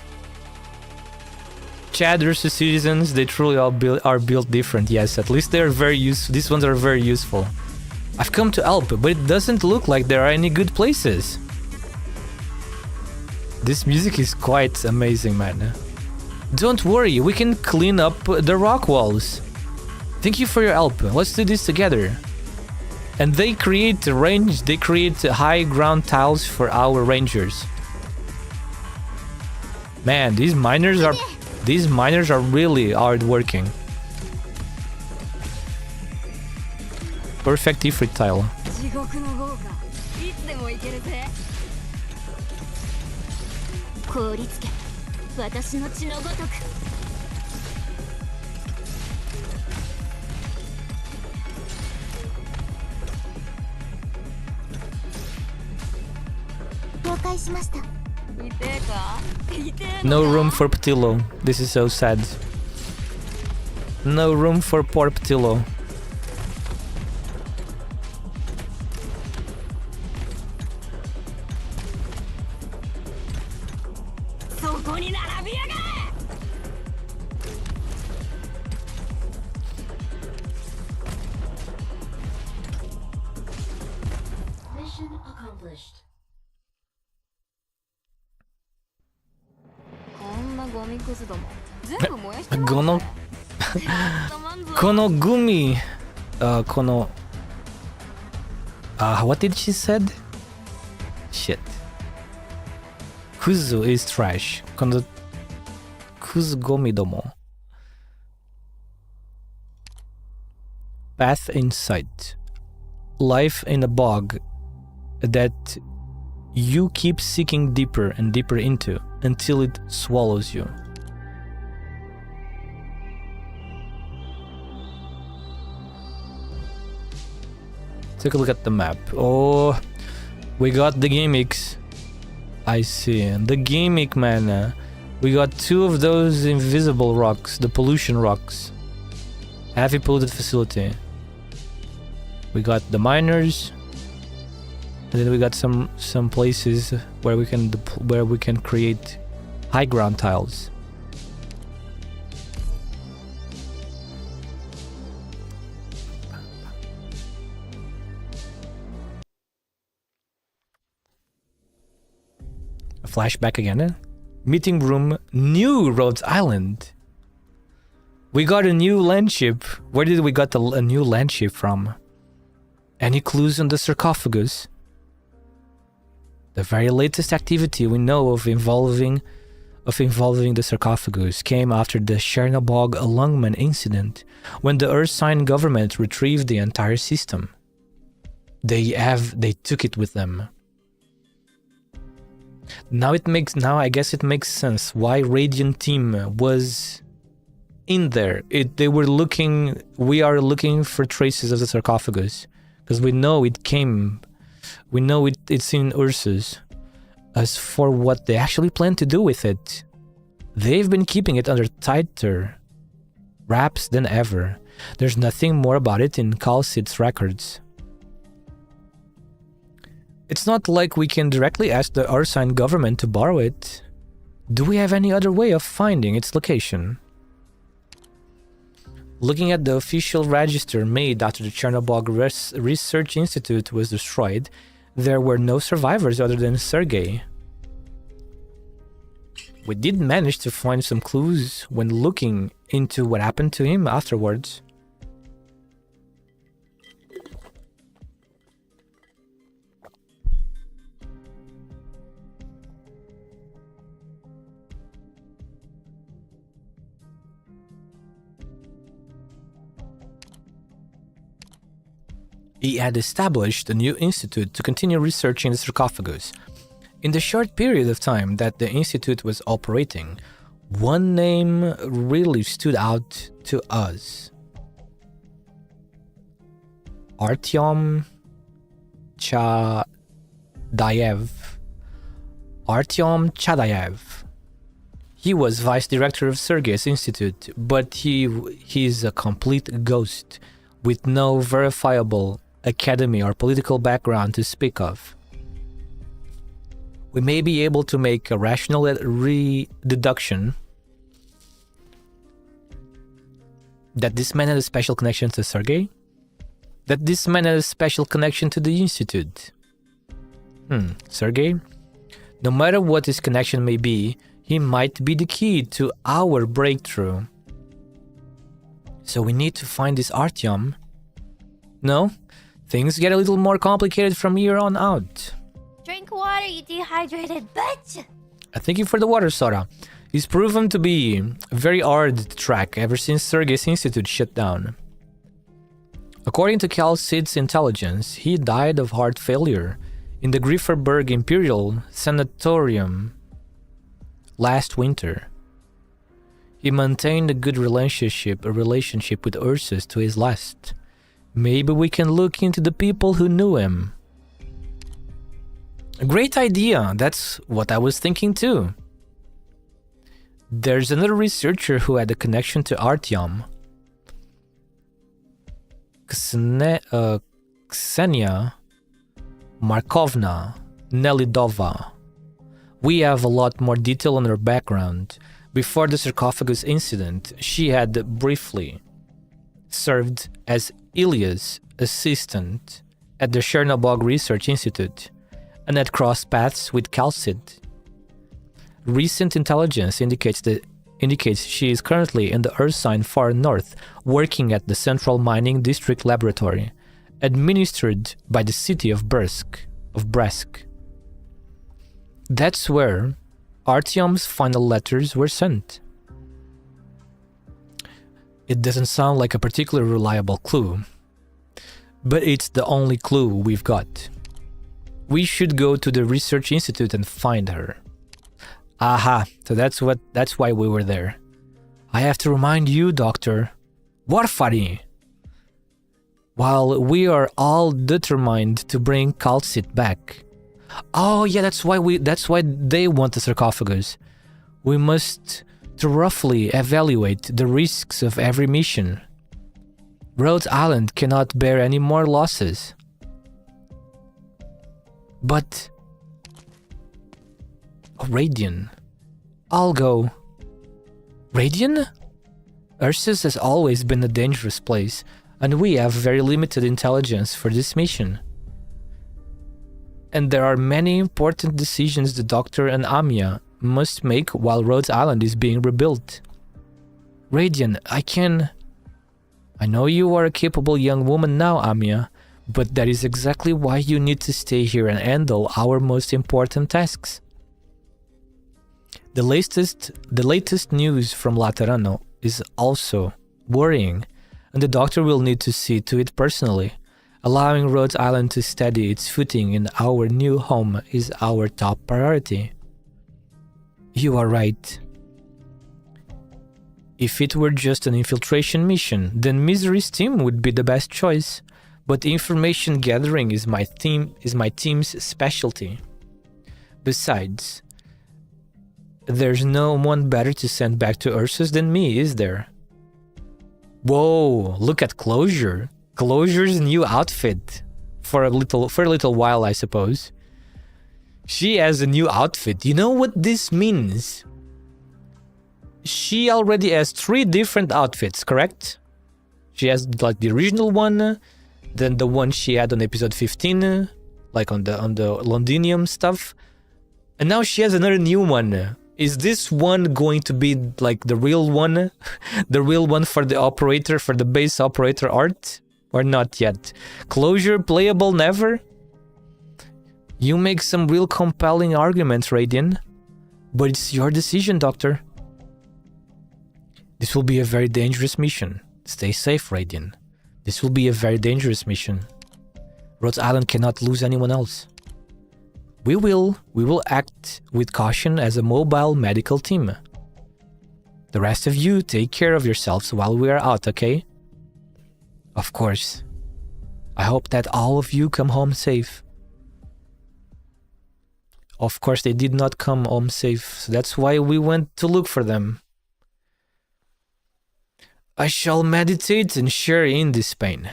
Chad versus Citizens, they truly all are built different. Yes, at least they're very useful. These ones are very useful. I've come to help, but it doesn't look like there are any good places. This music is quite amazing, man. Don't worry, we can clean up the rock walls. Thank you for your help. Let's do this together. And they create high ground tiles for our rangers. Man, these miners are really hard working. Perfect Ifrit tile. 地獄の豪華いつでも行けるぜ。凍りつけ私の血のごとく。了解しました。痛えか？痛え No のか room for Patillo. This is so sad. No room for poor Patillo. そこに並びやがれ。 Mission accomplished. こんなゴミくずども全部燃やしてますね。このこのグミ、このwhat did she said? Shit. Kuzu is trash. このクズゴミども。Path in sight. Life in a bog that you keep seeking deeper and deeper into until it swallows you. Take a look at the map. Oh, we got the gimmicks. I see. The gimmick, man. We got two of those invisible rocks, the pollution rocks. Heavy polluted facility. We got the miners. And then we got some places where we can create high ground tiles. A flashback again. Meeting room, New Rhodes Island. We got a new landship. Where did we got a new landship from? Any clues on the sarcophagus? The very latest activity we know of involving the sarcophagus came after the Chernobog Lungman incident, when the Earth-sign government retrieved the entire system. They took it with them. Now I guess it makes sense why Radiant team was in there. We are looking for traces of the sarcophagus, because we know it came. We know it's in Ursus. As for what they actually plan to do with it, they've been keeping it under tighter wraps than ever. There's nothing more about it in Calcit's records. It's not like we can directly ask the Ursine government to borrow it. Do we have any other way of finding its location? Looking at the official register made after the Chernobog Research Institute was destroyed, there were no survivors other than Sergei. We did manage to find some clues when looking into what happened to him afterwards. He had established a new institute to continue researching the sarcophagus. In the short period of time that the institute was operating, one name really stood out to us. Artyom Chadayev. Artyom Chadayev. He was vice director of Sergei's institute, but he's a complete ghost with no verifiable academy or political background to speak of. We may be able to make a rational deduction that this man had a special connection to Sergei. that this man has a special connection to the Institute. Sergei? No matter what his connection may be, he might be the key to our breakthrough. So we need to find this Artyom. No? Things get a little more complicated from here on out. Drink water, you dehydrated bitch! Thank you for the water, Sora. He's proven to be very hard to track ever since Sergei's Institute shut down. According to Cal Sid's intelligence, he died of heart failure in the Grifferberg Imperial Sanatorium last winter. He maintained a good relationship with Ursus to his last. Maybe we can look into the people who knew him. A great idea, that's what I was thinking too. There's another researcher who had a connection to Artyom. Ksenia Markovna Nelidova. We have a lot more detail on her background. Before the sarcophagus incident, she had briefly served as Ilya's assistant at the Chernobog Research Institute and had crossed paths with Calcid. Recent intelligence indicates she is currently in the Earth sign far north, working at the Central Mining District Laboratory, administered by the city of Bresk. That's where Artyom's final letters were sent. It doesn't sound like a particularly reliable clue, but it's the only clue we've got. We should go to the Research Institute and find her. Aha, so that's why we were there. I have to remind you, Doctor. Warfari! While we are all determined to bring Calcit back. Oh yeah, that's why they want the sarcophagus. We must roughly evaluate the risks of every mission. Rhodes Island cannot bear any more losses. But Radian. I'll go. Radian? Ursus has always been a dangerous place, and we have very limited intelligence for this mission. And there are many important decisions the Doctor and Amiya must make while Rhodes Island is being rebuilt. Radian, I know you are a capable young woman now, Amiya, but that is exactly why you need to stay here and handle our most important tasks. The latest news from Laterano is also worrying, and the Doctor will need to see to it personally. Allowing Rhodes Island to steady its footing in our new home is our top priority. You are right. If it were just an infiltration mission, then Misery's team would be the best choice. But information gathering is my team's specialty. Besides, there's no one better to send back to Ursus than me, is there? Whoa, look at Closure. Closure's new outfit. For a little while, I suppose. She has a new outfit. You know what this means? She already has 3 different outfits, correct? She has like the original one, then the one she had on episode 15, like on the Londinium stuff, and now she has another new one. Is this one going to be like the real one? The real one for the operator, for the base operator art? Or not yet? Closure playable never? You make some real compelling arguments, Radian. But it's your decision, Doctor. This will be a very dangerous mission. Stay safe, Radian. This will be a very dangerous mission. Rhodes Island cannot lose anyone else. We will act with caution as a mobile medical team. The rest of you take care of yourselves while we are out, okay? Of course. I hope that all of you come home safe. Of course, they did not come home safe, so that's why we went to look for them. I shall meditate and share in this pain.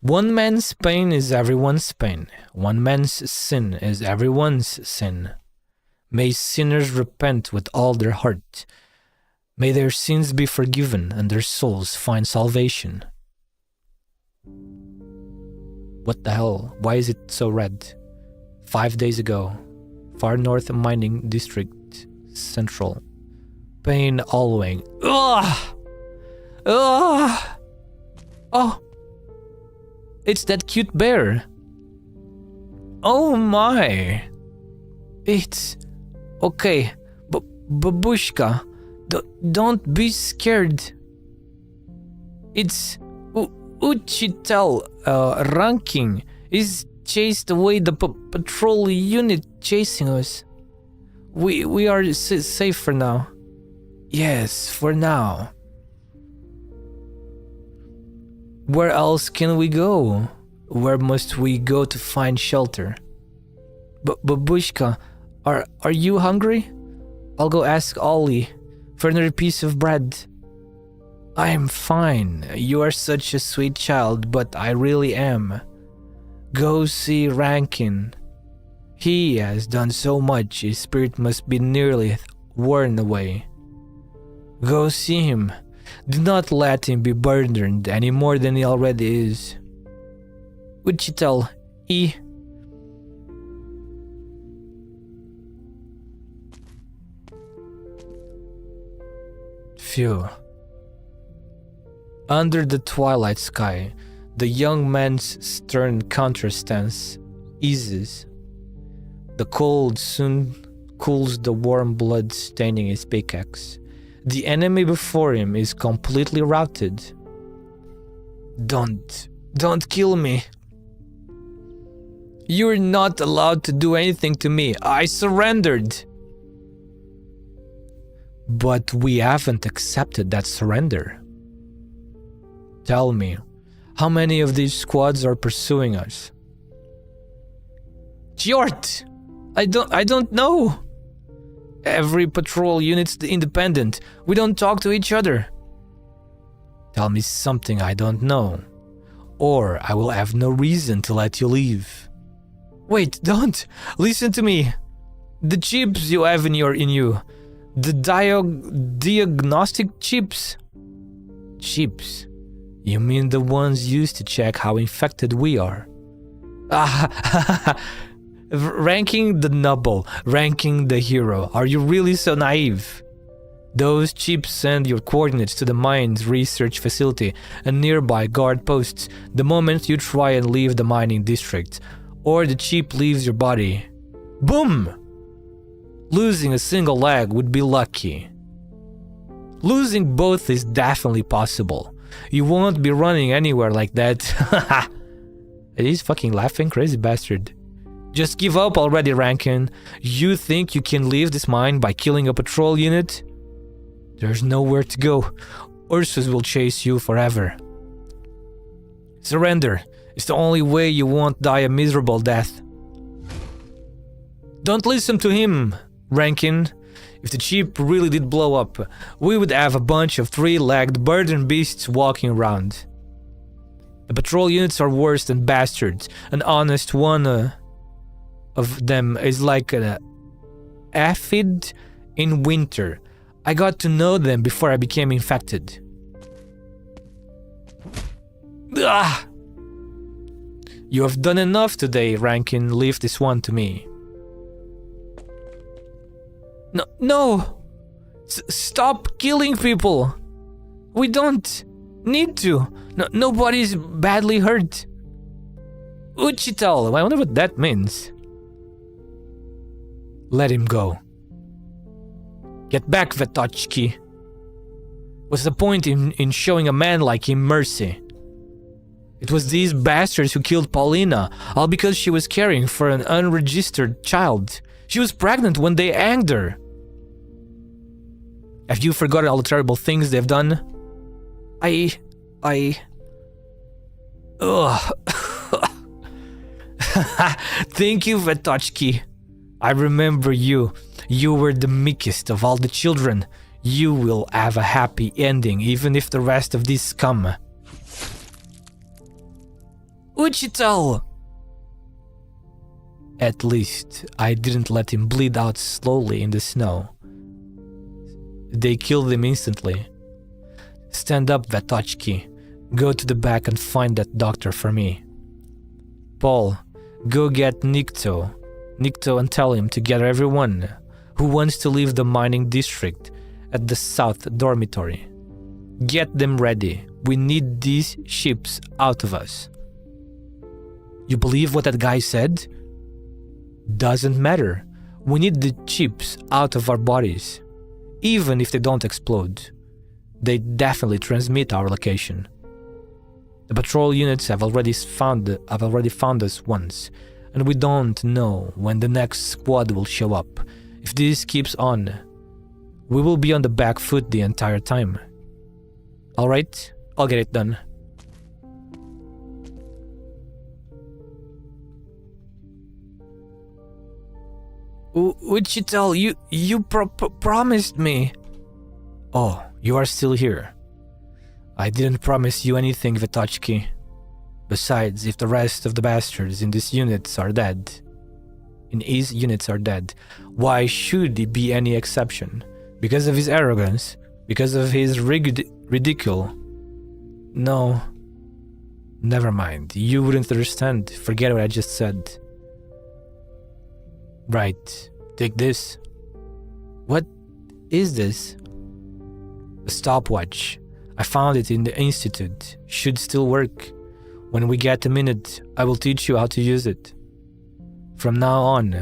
One man's pain is everyone's pain. One man's sin is everyone's sin. May sinners repent with all their heart. May their sins be forgiven and their souls find salvation. What the hell? Why is it so red? 5 days ago. Far North Mining District. Central. Pain Allwing. Ugh! Ugh! Oh! It's that cute bear. Oh my! It's... Okay. Babushka. Don't be scared. It's... Uchitel ranking is chased away the patrol unit chasing us. We are safe for now. Yes, for now. Where else can we go? Where must we go to find shelter? Babushka, are you hungry? I'll go ask Ollie for another piece of bread. I'm fine. You are such a sweet child, but I really am. Go see Rankin. He has done so much, his spirit must be nearly worn away. Go see him. Do not let him be burdened any more than he already is. Wichitel, E. Phew. Under the twilight sky, the young man's stern counterstance eases. The cold soon cools the warm blood staining his pickaxe. The enemy before him is completely routed. Don't kill me. You're not allowed to do anything to me. I surrendered. But we haven't accepted that surrender. Tell me, how many of these squads are pursuing us? Jort! I don't know. Every patrol unit's independent. We don't talk to each other. Tell me something I don't know, or I will have no reason to let you leave. Wait, don't! Listen to me. The chips you have in you. The diagnostic chips. Chips? You mean the ones used to check how infected we are? Ranking the noble, ranking the hero. Are you really so naive? Those chips send your coordinates to the mine's research facility and nearby guard posts the moment you try and leave the mining district, or the chip leaves your body. Boom! Losing a single leg would be lucky. Losing both is definitely possible. You won't be running anywhere like that. He's fucking laughing, crazy bastard. Just give up already, Rankin. You think you can leave this mine by killing a patrol unit? There's nowhere to go. Ursus will chase you forever. Surrender. It's the only way you won't die a miserable death. Don't listen to him, Rankin. If the chip really did blow up, we would have a bunch of three-legged burden beasts walking around. The patrol units are worse than bastards. An honest one of them is like an aphid in winter. I got to know them before I became infected. Ah! You have done enough today, Rankin. Leave this one to me. No! Stop killing people! We don't need to. Nobody's badly hurt. Uchital, I wonder what that means. Let him go. Get back, Vetochki. What's the point in showing a man like him mercy? It was these bastards who killed Paulina, all because she was caring for an unregistered child. She was pregnant when they hanged her. Have you forgotten all the terrible things they've done? Ugh. Thank you, Vetochki. I remember you. You were the meekest of all the children. You will have a happy ending, even if the rest of these scum. Uchital! At least, I didn't let him bleed out slowly in the snow. They killed him instantly. Stand up, Vetochki. Go to the back and find that doctor for me. Paul, go get Nikto and tell him to gather everyone who wants to leave the mining district at the south dormitory. Get them ready. We need these ships out of us. You believe what that guy said? Doesn't matter. We need the chips out of our bodies. Even if they don't explode, they definitely transmit our location. The patrol units have already found us once, and we don't know when the next squad will show up. If this keeps on, we will be on the back foot the entire time. Alright, I'll get it done. Wichita, you promised me. Oh, you are still here. I didn't promise you anything, Vitochki. Besides, if the rest of the bastards in his units are dead, why should he be any exception? Because of his arrogance? Because of his ridicule? No. Never mind. You wouldn't understand. Forget what I just said. Right. Take this. What is this? A stopwatch. I found it in the institute. Should still work. When we get a minute, I will teach you how to use it. From now on,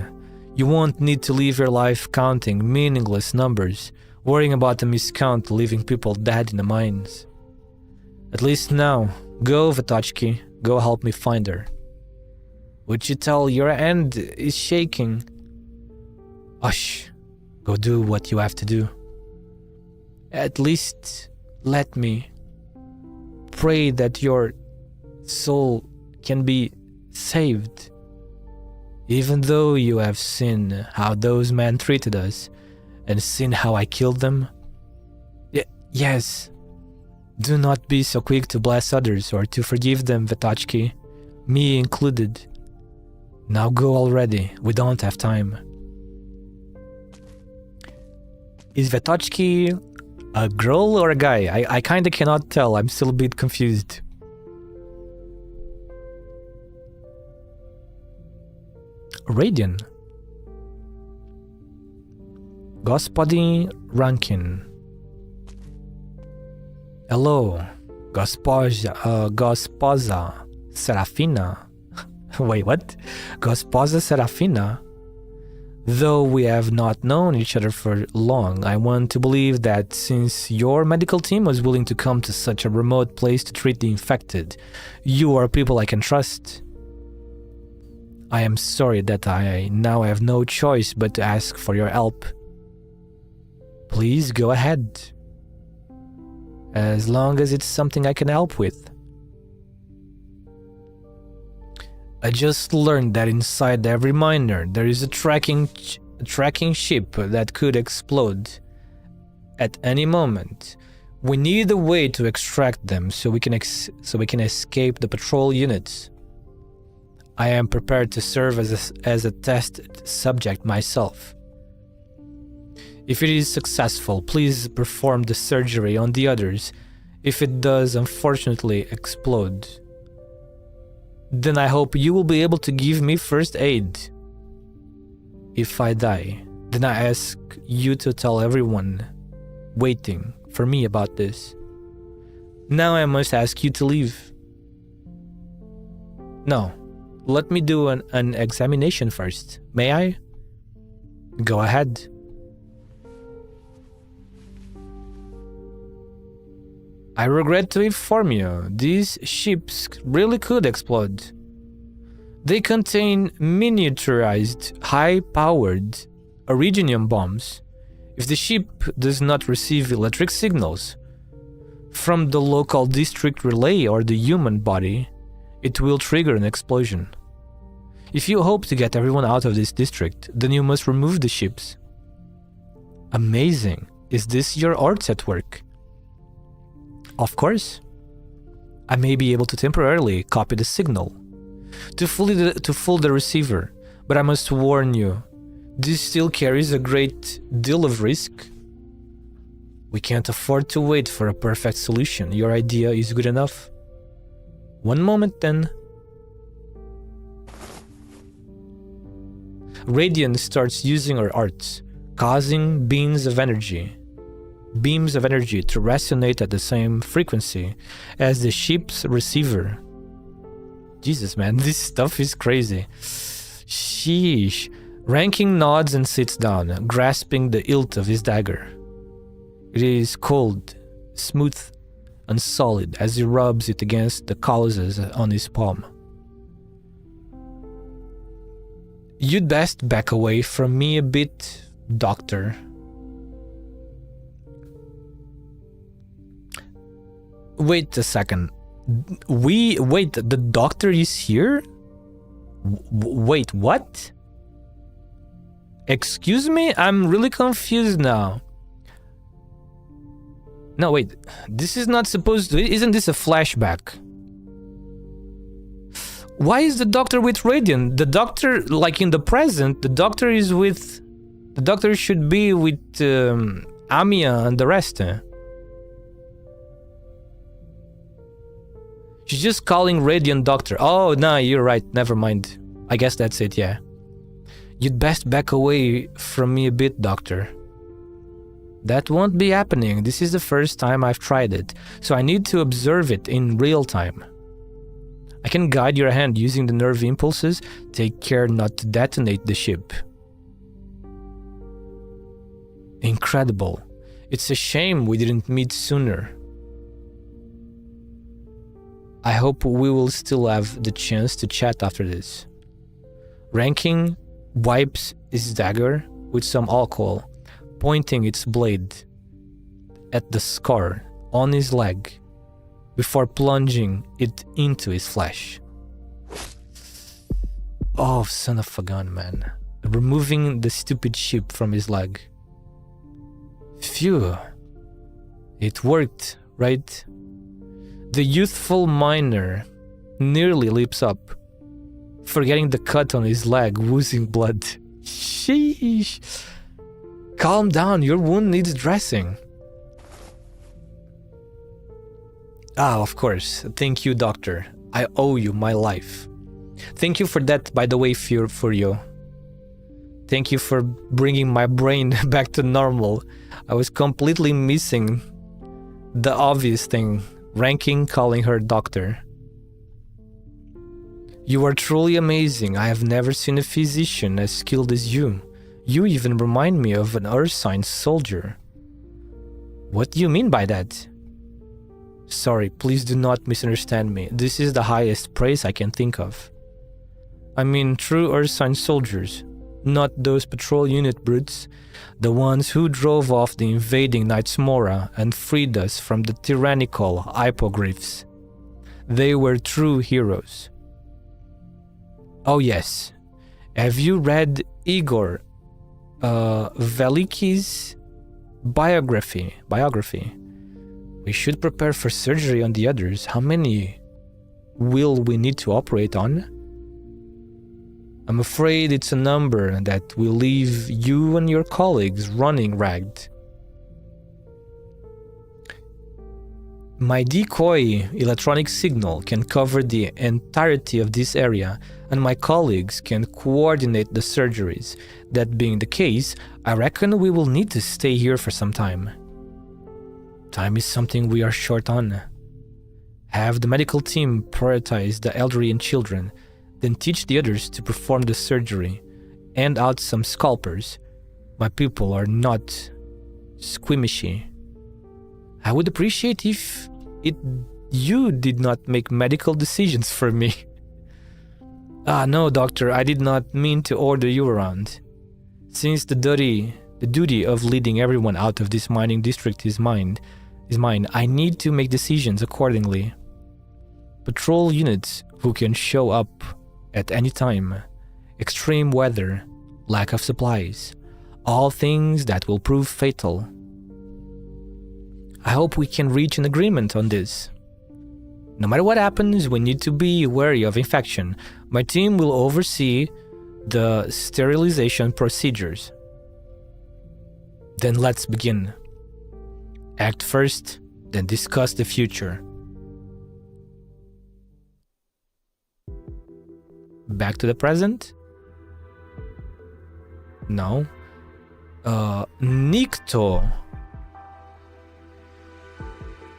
you won't need to live your life counting meaningless numbers, worrying about a miscount leaving people dead in the mines. At least now, go, Vitochki. Go help me find her. Wichita, your hand is shaking. Hush. Go do what you have to do. At least let me pray that your soul can be saved. Even though you have seen how those men treated us and seen how I killed them. Yes. Do not be so quick to bless others or to forgive them, Vitochki, me included. Now go already. We don't have time. Is Vitochki a girl or a guy? I kinda cannot tell. I'm still a bit confused. Radian. Gospodin Rankin. Hello, Gosposa Serafina. Wait, what? Gosposa Serafina? Though we have not known each other for long, I want to believe that since your medical team was willing to come to such a remote place to treat the infected, you are people I can trust. I am sorry that I now have no choice but to ask for your help. Please go ahead. As long as it's something I can help with. I just learned that inside every miner there is a tracking ship that could explode at any moment. We need a way to extract them so we can escape the patrol units. I am prepared to serve as a test subject myself. If it is successful, please perform the surgery on the others. If it does unfortunately explode, then I hope you will be able to give me first aid. If I die, then I ask you to tell everyone waiting for me about this. Now I must ask you to leave. No, let me do an examination first. May I? Go ahead. I regret to inform you, these ships really could explode. They contain miniaturized, high-powered originium bombs. If the ship does not receive electric signals from the local district relay or the human body, it will trigger an explosion. If you hope to get everyone out of this district, then you must remove the ships. Amazing. Is this your arts at work? Of course. I may be able to temporarily copy the signal to fool the receiver, but I must warn you, this still carries a great deal of risk. We can't afford to wait for a perfect solution. Your idea is good enough. One moment then. Radiant starts using her arts, causing beams of energy to resonate at the same frequency as the ship's receiver. Jesus, man, this stuff is crazy. Sheesh. Ranking nods and sits down, grasping the hilt of his dagger. It is cold, smooth, and solid as he rubs it against the calluses on his palm. You'd best back away from me a bit, Doctor. Wait a second. Wait, the doctor is here? Wait, what? Excuse me? I'm really confused now. No, wait. This is not supposed to... Isn't this a flashback? Why is the doctor with Radiant? The doctor, like in the present, the doctor is with... The doctor should be with Amiya and the rest. She's just calling Radiant Doctor. Oh, no, you're right. Never mind. I guess that's it, yeah. You'd best back away from me a bit, Doctor. That won't be happening. This is the first time I've tried it, so I need to observe it in real time. I can guide your hand using the nerve impulses. Take care not to detonate the ship. Incredible. It's a shame we didn't meet sooner. I hope we will still have the chance to chat after this. Ranking wipes his dagger with some alcohol, pointing its blade at the scar on his leg before plunging it into his flesh. Oh, son of a gun, man. Removing the stupid ship from his leg. Phew. It worked, right? The youthful miner nearly leaps up, forgetting the cut on his leg, oozing blood. Sheesh. Calm down, your wound needs dressing. Ah, of course. Thank you, Doctor. I owe you my life. Thank you for that, by the way, Furio. Thank you for bringing my brain back to normal. I was completely missing the obvious thing. Ranking calling her Doctor. You are truly amazing. I have never seen a physician as skilled as you. You even remind me of an Ursine soldier. What do you mean by that? Sorry, please do not misunderstand me. This is the highest praise I can think of. I mean true Ursine soldiers, not those patrol unit brutes, the ones who drove off the invading Knights Mora and freed us from the tyrannical hippogriffs. They were true heroes. Oh yes, have you read Igor Veliki's biography? We should prepare for surgery on the others. How many will we need to operate on? I'm afraid it's a number that will leave you and your colleagues running ragged. My decoy electronic signal can cover the entirety of this area, and my colleagues can coordinate the surgeries. That being the case, I reckon we will need to stay here for some time. Time is something we are short on. Have the medical team prioritize the elderly and children, then teach the others to perform the surgery. Hand out some scalpers. My people are not squeamishy. I would appreciate if you did not make medical decisions for me. Ah, no, Doctor, I did not mean to order you around. Since the duty of leading everyone out of this mining district is mine, I need to make decisions accordingly. Patrol units who can show up at any time, extreme weather, lack of supplies, all things that will prove fatal. I hope we can reach an agreement on this. No matter what happens, we need to be wary of infection. My team will oversee the sterilization procedures. Then let's begin. Act first, then discuss the future. Back to the present. No. Nikto.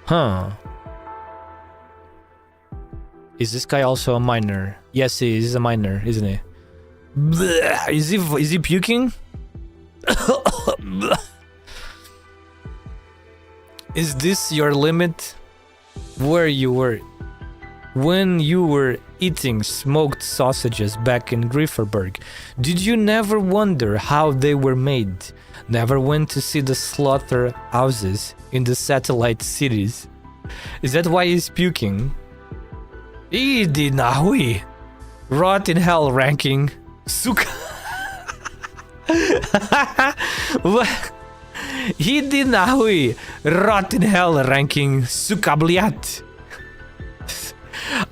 Huh. Is this guy also a miner? Yes, he is a miner, isn't he? Blech. Is he puking? Is this your limit? Where you were when you were eating smoked sausages back in Grifferberg, did you never wonder how they were made? Never went to see the slaughterhouses in the satellite cities? Is that why he's puking? Idinahui. Rot in hell ranking. Suka. Idinahui. Rot in hell ranking. Sukabliat.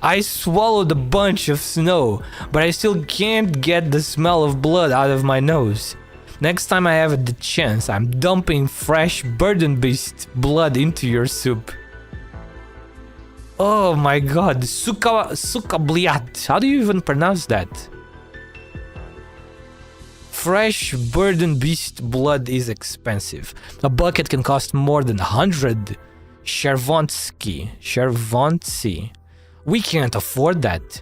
I swallowed a bunch of snow, but I still can't get the smell of blood out of my nose. Next time I have the chance, I'm dumping fresh burden beast blood into your soup. Oh my god, sukabliat. How do you even pronounce that? Fresh burden beast blood is expensive. A bucket can cost more than 100 Chervontsi. We can't afford that.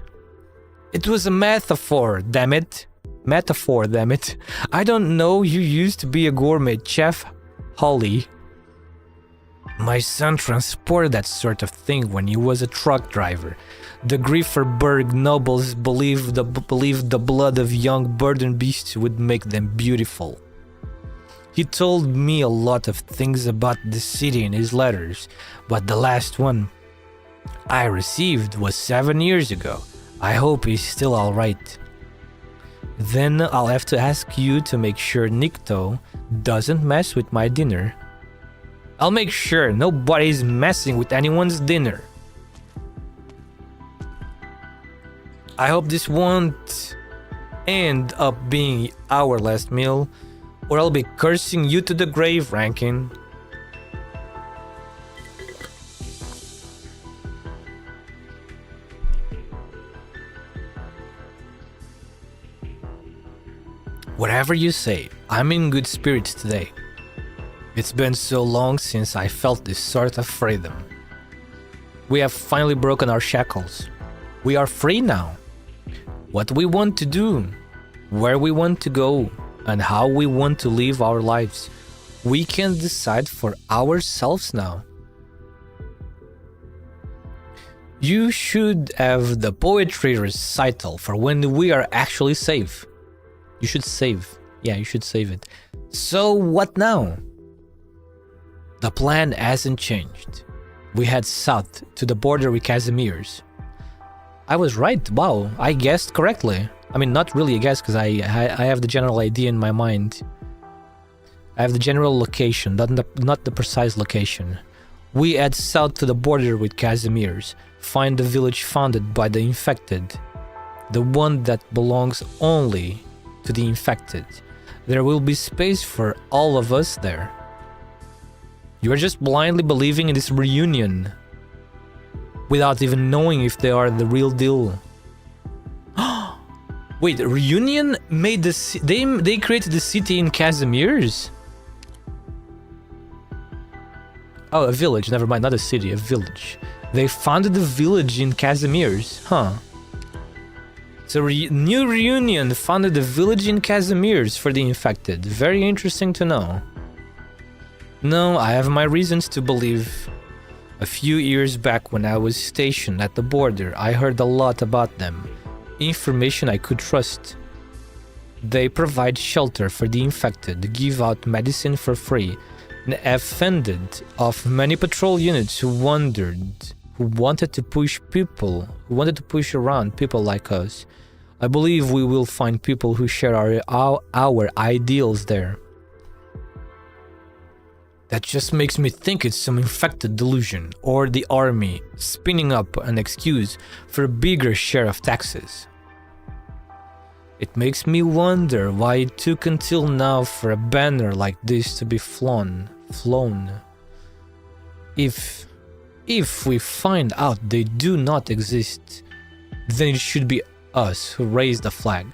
It was a metaphor, damn it. Metaphor, damn it. I don't know, you used to be a gourmet chef, Holly. My son transported that sort of thing when he was a truck driver. The Grifferberg nobles believed the blood of young burden beasts would make them beautiful. He told me a lot of things about the city in his letters, but the last one I received was 7 years ago. I hope he's still alright. Then I'll have to ask you to make sure Nikto doesn't mess with my dinner. I'll make sure nobody's messing with anyone's dinner. I hope this won't end up being our last meal, or I'll be cursing you to the grave, Rankin. Whatever you say, I'm in good spirits today. It's been so long since I felt this sort of freedom. We have finally broken our shackles. We are free now. What we want to do, where we want to go, and how we want to live our lives, we can decide for ourselves now. You should have the poetry recital for when we are actually safe. You should save. Yeah, you should save it. So what now? The plan hasn't changed. We head south to the border with Casimir's. I was right. Wow, I guessed correctly. I mean, not really a guess, because I have the general idea in my mind. I have the general location, not the precise location. We head south to the border with Casimir's. Find the village founded by the infected. The one that belongs only to the infected. There will be space for all of us there. You are just blindly believing in this reunion without even knowing if they are the real deal. Wait, reunion made they created the city in Casimir's? Oh, a village, never mind, not a city, a village. They founded the village in Casimir's, huh? So new reunion founded a village in Casimir's for the infected. Very interesting to know. No, I have my reasons to believe. A few years back when I was stationed at the border, I heard a lot about them. Information I could trust. They provide shelter for the infected, give out medicine for free, and have fended off many patrol units who wanted to push around people like us. I believe we will find people who share our ideals there. That just makes me think it's some infected delusion, or the army spinning up an excuse for a bigger share of taxes. It makes me wonder why it took until now for a banner like this to be flown. If we find out they do not exist, then it should be us who raise the flag.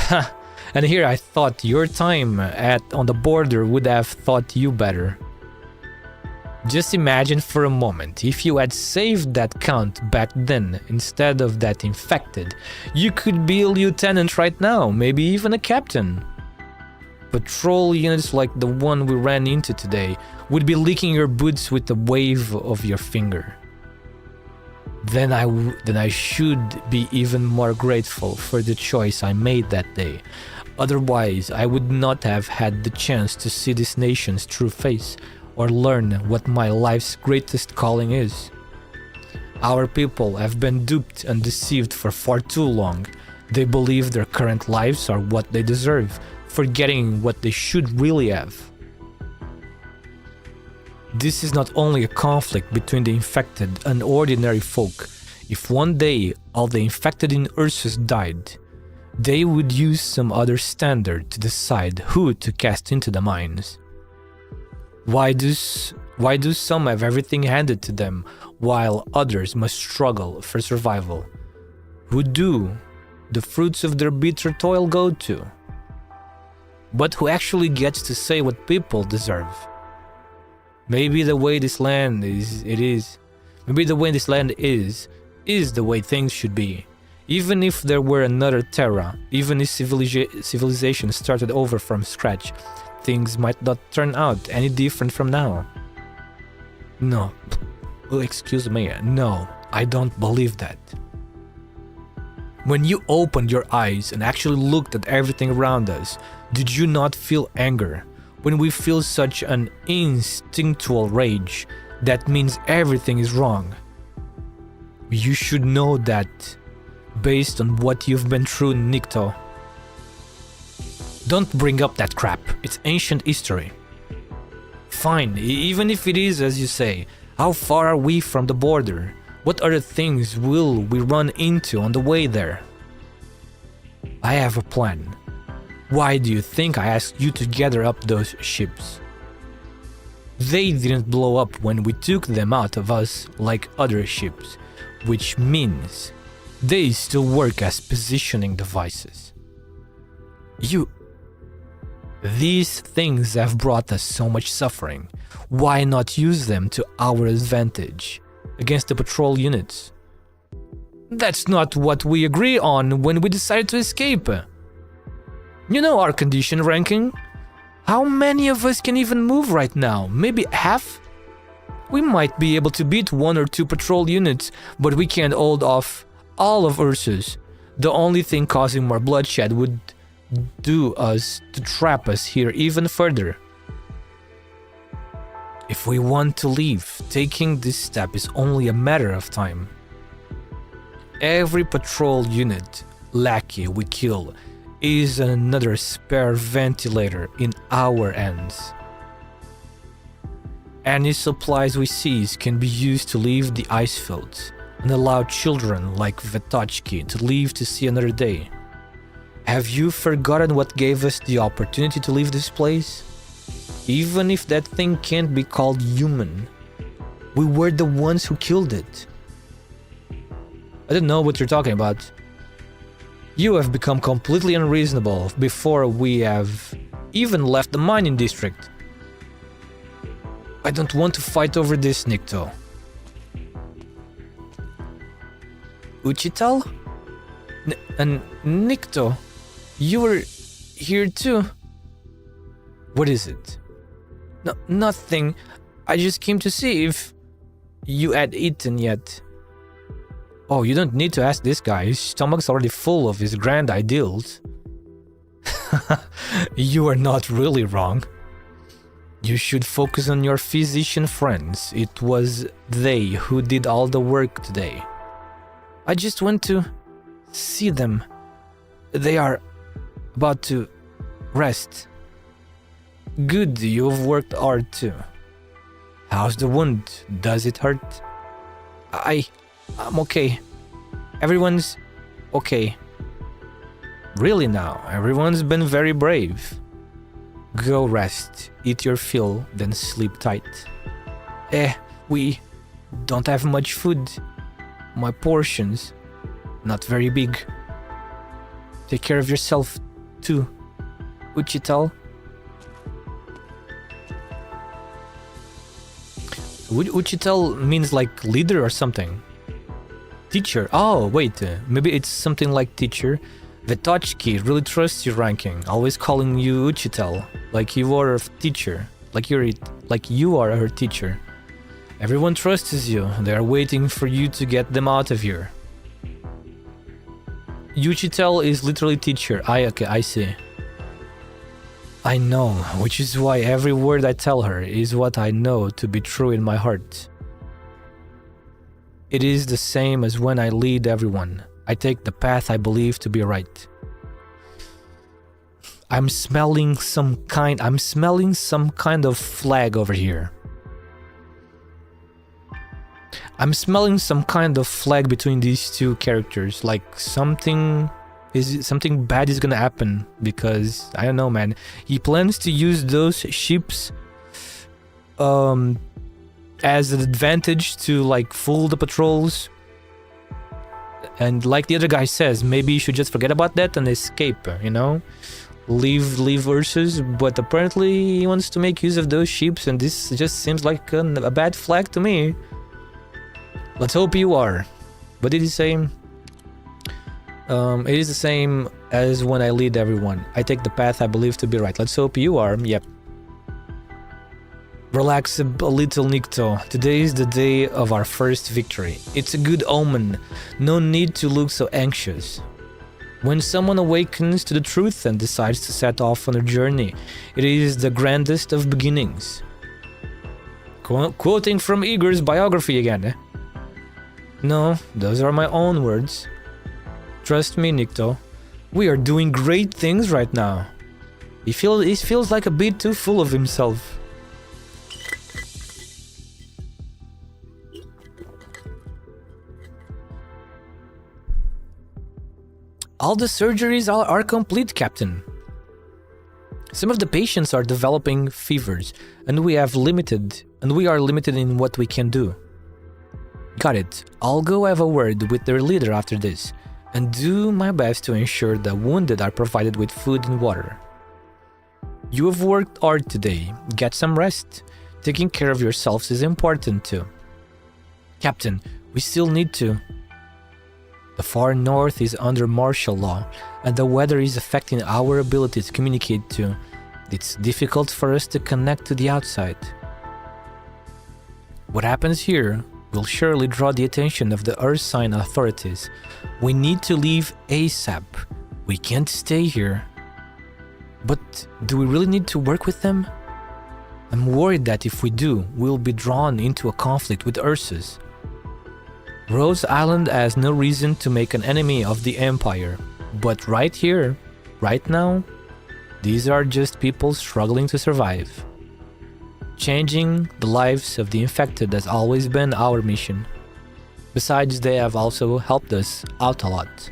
Ha! And here I thought your time on the border would have thought you better. Just imagine for a moment, if you had saved that count back then instead of that infected, you could be a lieutenant right now, maybe even a captain. Patrol units like the one we ran into today would be licking your boots with a wave of your finger. Then I should be even more grateful for the choice I made that day. Otherwise, I would not have had the chance to see this nation's true face or learn what my life's greatest calling is. Our people have been duped and deceived for far too long. They believe their current lives are what they deserve, forgetting what they should really have. This is not only a conflict between the infected and ordinary folk. If one day all the infected in Ursus died, they would use some other standard to decide who to cast into the mines. Why do some have everything handed to them while others must struggle for survival? Who do the fruits of their bitter toil go to? But who actually gets to say what people deserve? Maybe the way this land is the way things should be. Even if there were another Terra, even if civilization started over from scratch, things might not turn out any different from now. No, excuse me, no, I don't believe that. When you opened your eyes and actually looked at everything around us, did you not feel anger? When we feel such an instinctual rage, that means everything is wrong. You should know that based on what you've been through, Nikto. Don't bring up that crap, it's ancient history. Fine, even if it is as you say, how far are we from the border? What other things will we run into on the way there? I have a plan. Why do you think I asked you to gather up those ships? They didn't blow up when we took them out of us like other ships, which means they still work as positioning devices. These things have brought us so much suffering. Why not use them to our advantage against the patrol units? That's not what we agree on when we decided to escape. You know our condition ranking. How many of us can even move right now? Maybe half? We might be able to beat 1 or 2 patrol units, but we can't hold off all of Ursus. The only thing causing more bloodshed would do us to trap us here even further. If we want to leave, taking this step is only a matter of time. Every patrol unit lackey we kill is another spare ventilator in our hands. Any supplies we seize can be used to leave the ice fields and allow children like Vetochki to leave to see another day. Have you forgotten what gave us the opportunity to leave this place? Even if that thing can't be called human, we were the ones who killed it. I don't know what you're talking about. You have become completely unreasonable before we have even left the mining district. I don't want to fight over this, Nikto. Uchital? And Nikto, you were here too. What is it? No, nothing. I just came to see if you had eaten yet. Oh, you don't need to ask this guy. His stomach's already full of his grand ideals. You are not really wrong. You should focus on your physician friends. It was they who did all the work today. I just went to see them. They are about to rest. Good, you've worked hard too. How's the wound? Does it hurt? I'm okay. Everyone's okay. Really now, everyone's been very brave. Go rest, eat your fill, then sleep tight. We don't have much food. My portions, not very big. Take care of yourself too. Uchital. Uchital means like leader or something. Teacher. Oh, wait. Maybe it's something like teacher. Vetochki really trusts your ranking, always calling you Uchital, like you are a teacher, like you are her teacher. Everyone trusts you. They are waiting for you to get them out of here. Uchital is literally teacher. Okay, I see. I know, which is why every word I tell her is what I know to be true in my heart. It is the same as when I lead everyone. I take the path I believe to be right. I'm smelling some kind of flag over here. I'm smelling some kind of flag between these two characters, like something bad is gonna happen, because I don't know, man. He plans to use those ships as an advantage to like fool the patrols. And like the other guy says, maybe you should just forget about that and escape, you know? Leave Ursus, but apparently he wants to make use of those ships, and this just seems like a bad flag to me. Let's hope you are. But it is the same as when I lead everyone. I take the path I believe to be right. Let's hope you are. Yep. Relax a little, Nikto. Today is the day of our first victory. It's a good omen. No need to look so anxious. When someone awakens to the truth and decides to set off on a journey, it is the grandest of beginnings. Quoting from Igor's biography again, eh? No, those are my own words. Trust me, Nikto. We are doing great things right now. He feels like a bit too full of himself. All the surgeries are complete, Captain. Some of the patients are developing fevers, and we are limited in what we can do. Got it. I'll go have a word with their leader after this, and do my best to ensure the wounded are provided with food and water. You have worked hard today. Get some rest. Taking care of yourselves is important too. Captain, we still need to. The far north is under martial law, and the weather is affecting our ability to communicate too. It's difficult for us to connect to the outside. What happens here will surely draw the attention of the Earth Sign authorities. We need to leave ASAP. We can't stay here. But do we really need to work with them? I'm worried that if we do, we'll be drawn into a conflict with Ursus. Rose Island has no reason to make an enemy of the Empire, but right here, right now, these are just people struggling to survive. Changing the lives of the infected has always been our mission. Besides, they have also helped us out a lot.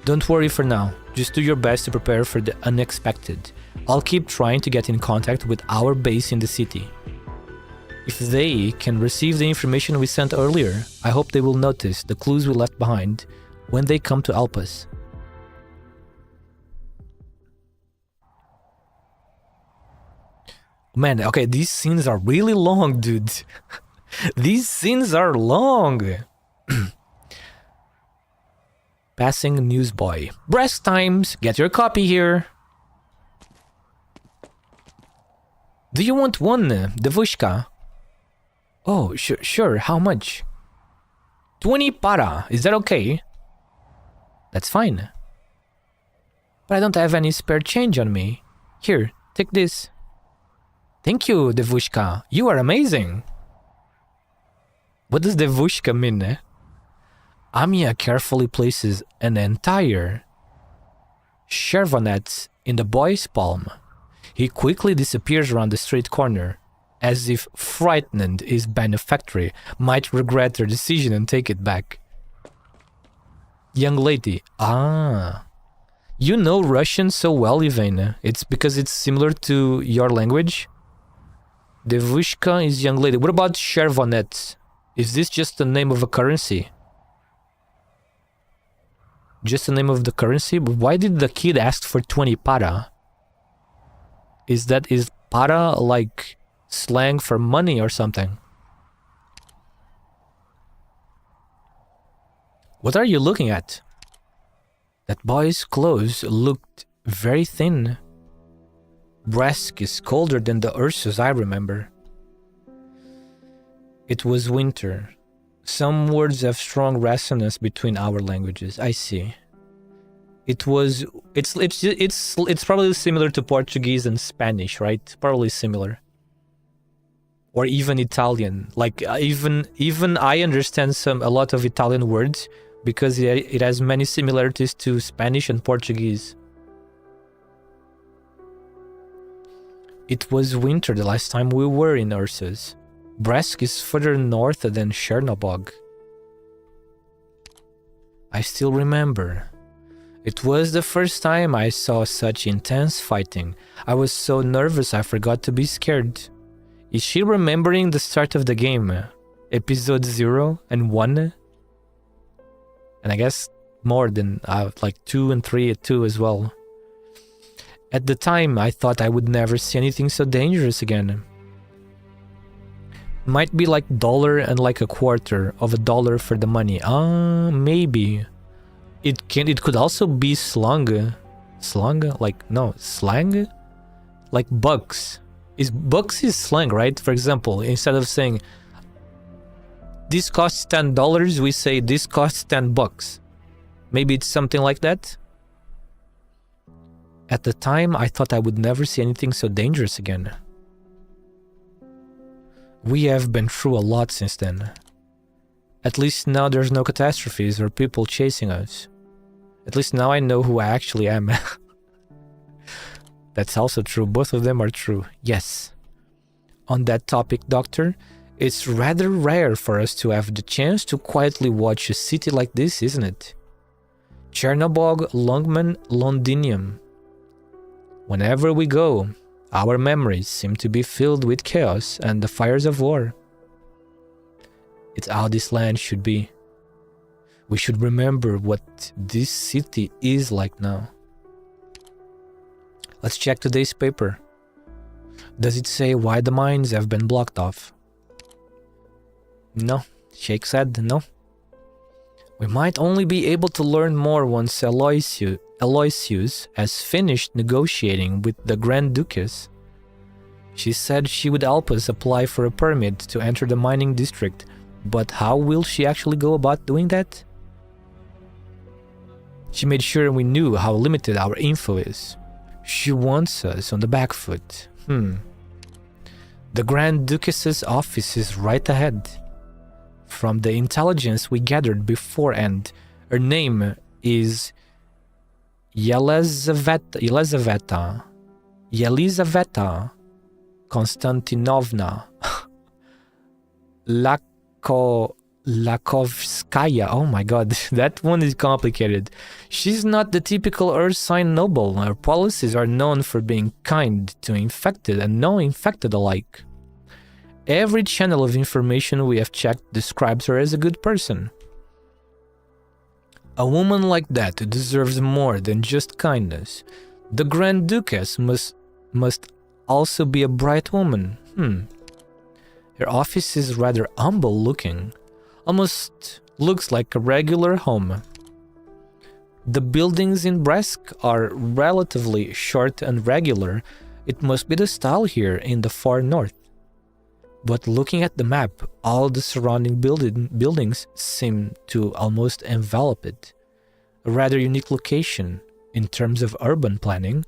Don't worry for now, just do your best to prepare for the unexpected. I'll keep trying to get in contact with our base in the city. If they can receive the information we sent earlier, I hope they will notice the clues we left behind when they come to help us. Man, okay, these scenes are really long, dude. These scenes are long. Passing newsboy. Breast times, get your copy here. Do you want one, Devushka? Oh, sure, how much? 20 para, is that okay? That's fine. But I don't have any spare change on me. Here, take this. Thank you, Devushka. You are amazing. What does Devushka mean, eh? Amiya carefully places an entire chervonet in the boy's palm. He quickly disappears around the street corner, as if frightened his benefactor might regret their decision and take it back. Young lady. Ah. You know Russian so well, Ivana. It's because it's similar to your language? Devushka is young lady. What about chervonet? Is this just the name of a currency? Just the name of the currency? But why did the kid ask for 20 para? Is para like slang for money or something? What are you looking at? That boy's clothes looked very thin. Bresk is colder than the Ursus I remember. It was winter. Some words have strong resonance between our languages. I see. It's probably similar to Portuguese and Spanish, right? Probably similar. Or even Italian. Like even I understand a lot of Italian words because it has many similarities to Spanish and Portuguese. It was winter the last time we were in Ursus. Bresk is further north than Chernobog. I still remember. It was the first time I saw such intense fighting. I was so nervous I forgot to be scared. Is she remembering the start of the game? Episode 0 and 1? And I guess more than like 2 and 3 and 2 as well. At the time, I thought I would never see anything so dangerous again. Might be like dollar and like a quarter of a dollar for the money. Maybe. It could also be slung. Slung? Like, no, slang? Like bucks. Bucks is slang, right? For example, instead of saying this costs $10, we say this costs $10. Maybe it's something like that? At the time, I thought I would never see anything so dangerous again. We have been through a lot since then. At least now there's no catastrophes or people chasing us. At least now I know who I actually am. That's also true. Both of them are true. Yes. On that topic, Doctor, it's rather rare for us to have the chance to quietly watch a city like this, isn't it? Chernobog, Longman, Londinium. Whenever we go, our memories seem to be filled with chaos and the fires of war. It's how this land should be. We should remember what this city is like now. Let's check today's paper. Does it say why the mines have been blocked off? No, Sheikh said no. We might only be able to learn more once Aloysius has finished negotiating with the Grand Duchess. She said she would help us apply for a permit to enter the mining district, but how will she actually go about doing that? She made sure we knew how limited our info is. She wants us on the back foot. The Grand Duchess's office is right ahead. From the intelligence we gathered beforehand, her name is Yelizaveta Konstantinovna Lakovskaya. Oh my god, that one is complicated. She's not the typical Earth sign noble. Her policies are known for being kind to infected and non-infected alike. Every channel of information we have checked describes her as a good person. A woman like that deserves more than just kindness. The Grand Duchess must also be a bright woman. Her office is rather humble looking. Almost looks like a regular home. The buildings in Bresk are relatively short and regular. It must be the style here in the far north. But looking at the map, all the surrounding buildings seem to almost envelop it. A rather unique location in terms of urban planning.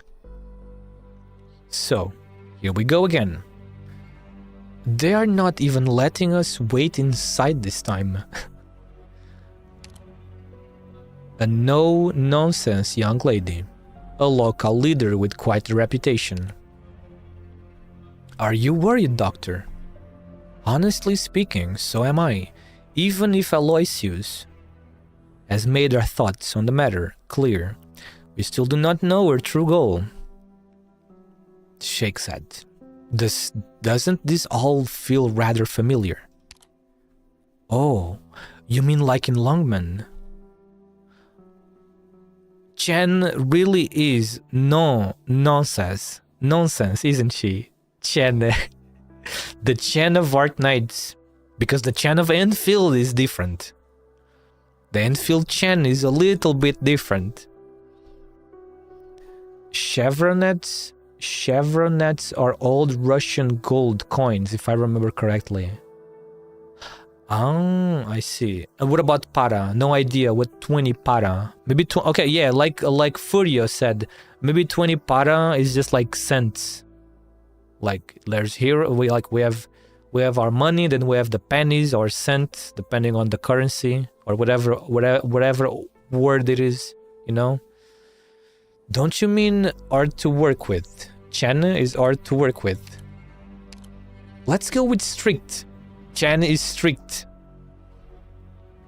So, here we go again. They are not even letting us wait inside this time. A no-nonsense young lady. A local leader with quite a reputation. Are you worried, Doctor? Honestly speaking, so am I, even if Aloysius has made our thoughts on the matter clear. We still do not know her true goal. Sheikh said, doesn't this all feel rather familiar? Oh, you mean like in Longman? Chen really is nonsense, isn't she? Chen, the Chen of ARKNIGHTS, because the Chen of Enfield is different. The Enfield Chen is a little bit different. Chevronnets are old Russian gold coins, if I remember correctly. Oh, I see. And what about para? No idea what 20 para. Maybe okay, yeah, like Furio said, maybe 20 para is just like cents. Like there's here we have our money, then we have the pennies or cents, depending on the currency or whatever word it is, you know. Don't you mean art to work with? Chen is art to work with. Let's go with strict. Chen is strict.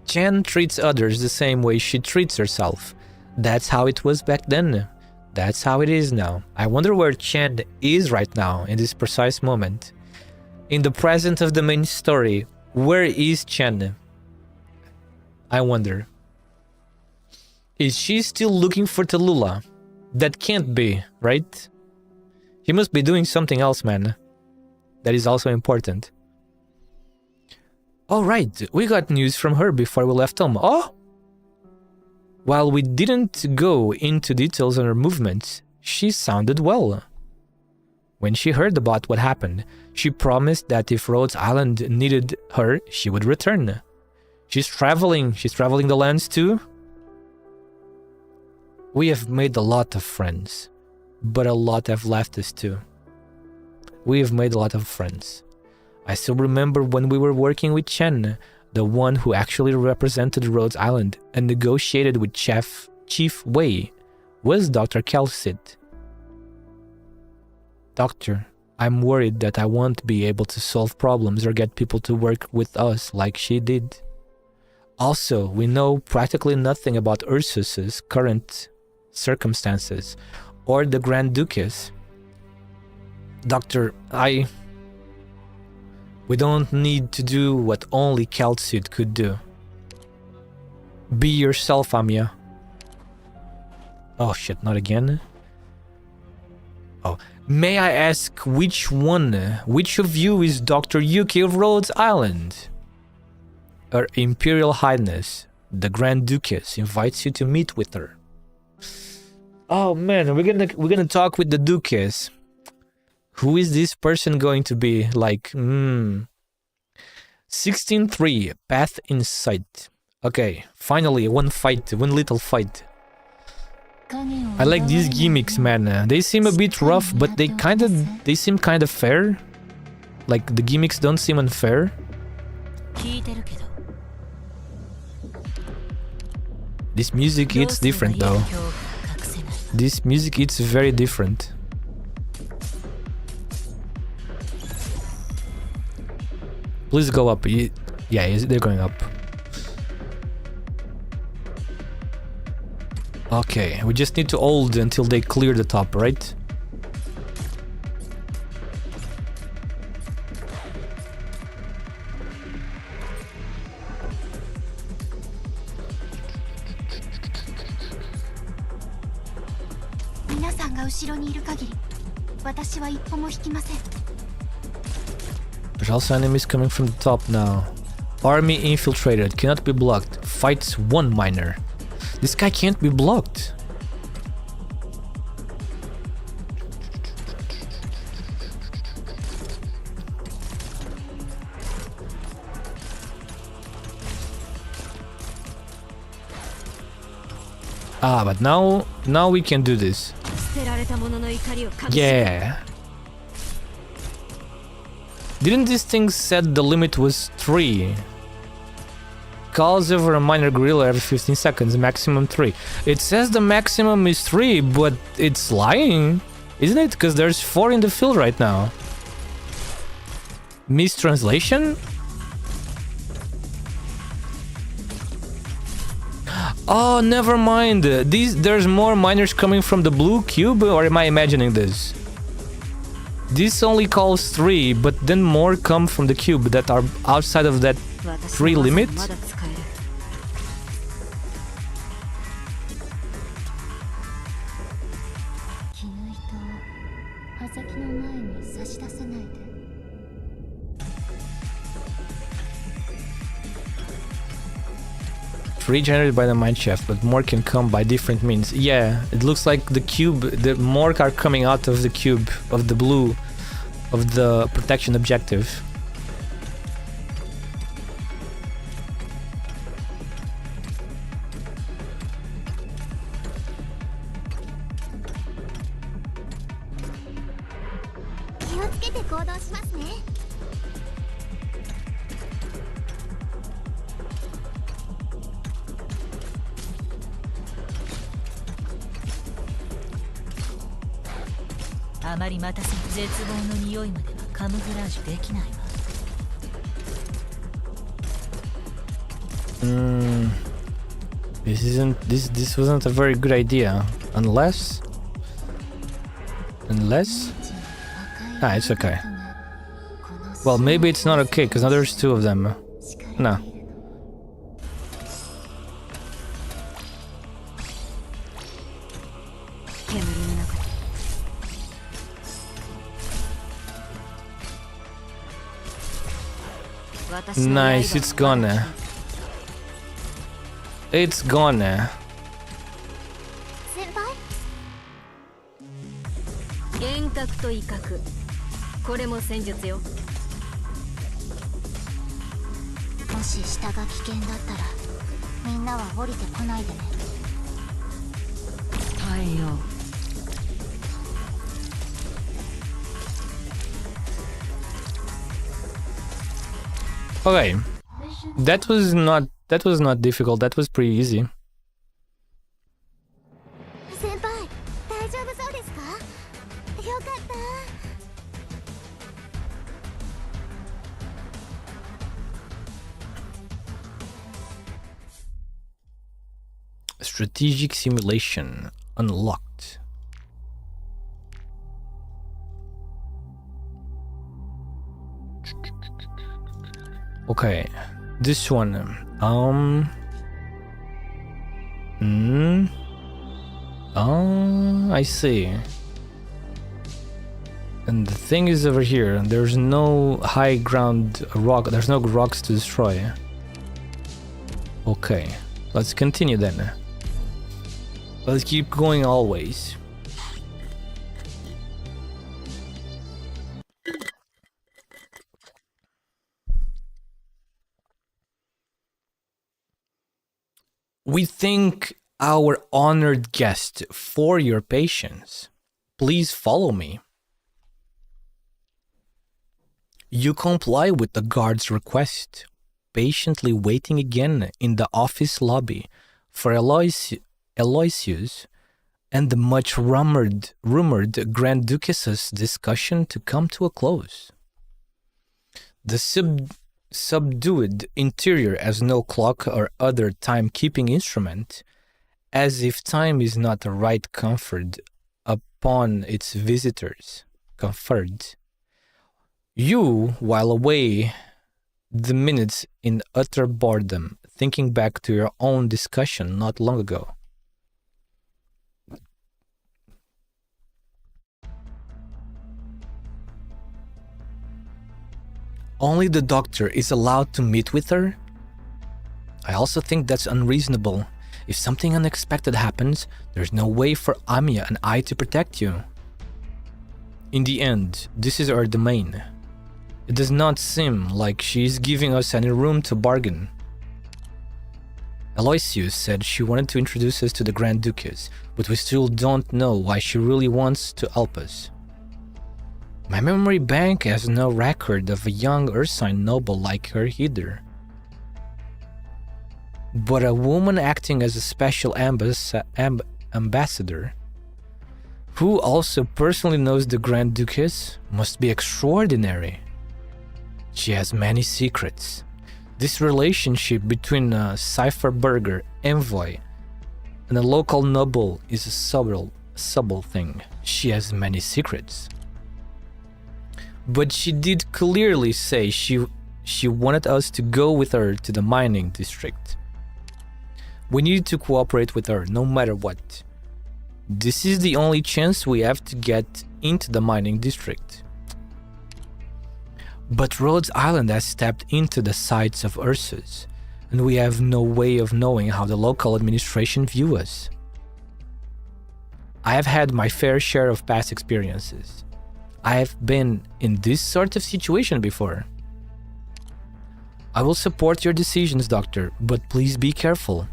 Chen treats others the same way she treats herself. That's how it was back then. That's how it is now. I wonder where Chen is right now in this precise moment. In the present of the main story, where is Chen? I wonder. Is she still looking for Tallulah? That can't be, right? He must be doing something else, man. That is also important. Alright, we got news from her before we left home. Oh! While we didn't go into details on her movements, she sounded well. When she heard about what happened, she promised that if Rhodes Island needed her, she would return. She's traveling the lands too. We have made a lot of friends, but a lot have left us too. We have made a lot of friends. I still remember when we were working with Chen, the one who actually represented Rhodes Island and negotiated with Chief Wei, was Dr. Kelsit. Doctor, I'm worried that I won't be able to solve problems or get people to work with us like she did. Also, we know practically nothing about Ursus's current circumstances or the Grand Duchess. Doctor, we don't need to do what only Kelsit could do. Be yourself, Amiya. Oh shit, not again. Oh, may I ask which of you is Dr. Yuki of Rhodes Island? Her Imperial Highness, the Grand Duchess, invites you to meet with her. Oh man, we're gonna talk with the Duchess. Who is this person going to be? Like, 16-3, path in sight. Okay, finally, one little fight. I like these gimmicks, man. They seem a bit rough, but they seem kind of fair. Like, the gimmicks don't seem unfair. This music, it's different though. This music, it's very different. Please go up. Yeah, they're going up. Okay, we just need to hold until they clear the top, right? There's also enemies coming from the top now. Army infiltrated, cannot be blocked. Fights one miner. This guy can't be blocked. Ah, but now we can do this. Yeah. Didn't this thing said the limit was 3? Calls over a minor gorilla every 15 seconds, maximum 3. It says the maximum is 3, but it's lying, isn't it? Because there's 4 in the field right now. Mistranslation? Oh, never mind. There's more miners coming from the blue cube, or am I imagining this? This only calls 3, but then more come from the cube that are outside of that 3 limit. Regenerated by the mine shaft, but more can come by different means. Yeah, it looks like the cube, the more are coming out of the cube of the blue of the protection objective. This wasn't a very good idea, unless it's okay. Well, maybe it's not okay because now there's two of them. No. Nice, it's gone. It's gone. 幻覚と威嚇、これも戦術よ。もし下が危険だったらみんなは降りてこないでね。耐えよう。Okay, that was not difficult. That was pretty easy. 先輩、大丈夫そうですか？よかった。Strategic simulation unlocked. Okay, this one. I see. And the thing is over here. There's no high ground rock. There's no rocks to destroy. Okay, let's continue then. Let's keep going always. We thank our honored guest for your patience. Please follow me. You comply with the guard's request, patiently waiting again in the office lobby for Aloysius and the much rumored Grand Duchess's discussion to come to a close. The subdued interior has no clock or other time-keeping instrument, as if time is not the right comfort upon its visitors. Conferred. You, while away the minutes in utter boredom, thinking back to your own discussion not long ago. Only the doctor is allowed to meet with her? I also think that's unreasonable. If something unexpected happens, there's no way for Amiya and I to protect you. In the end, this is our domain. It does not seem like she is giving us any room to bargain. Aloysius said she wanted to introduce us to the Grand Duchess, but we still don't know why she really wants to help us. My memory bank has no record of a young Ursine noble like her either. But a woman acting as a special ambassador, who also personally knows the Grand Duchess, must be extraordinary. She has many secrets. This relationship between a Cypherburger envoy and a local noble is a subtle thing. She has many secrets. But she did clearly say she wanted us to go with her to the mining district. We need to cooperate with her no matter what. This is the only chance we have to get into the mining district. But Rhodes Island has stepped into the sights of Ursus, and we have no way of knowing how the local administration view us. I have had my fair share of past experiences. I have been in this sort of situation before. I will support your decisions, Doctor, but please be careful.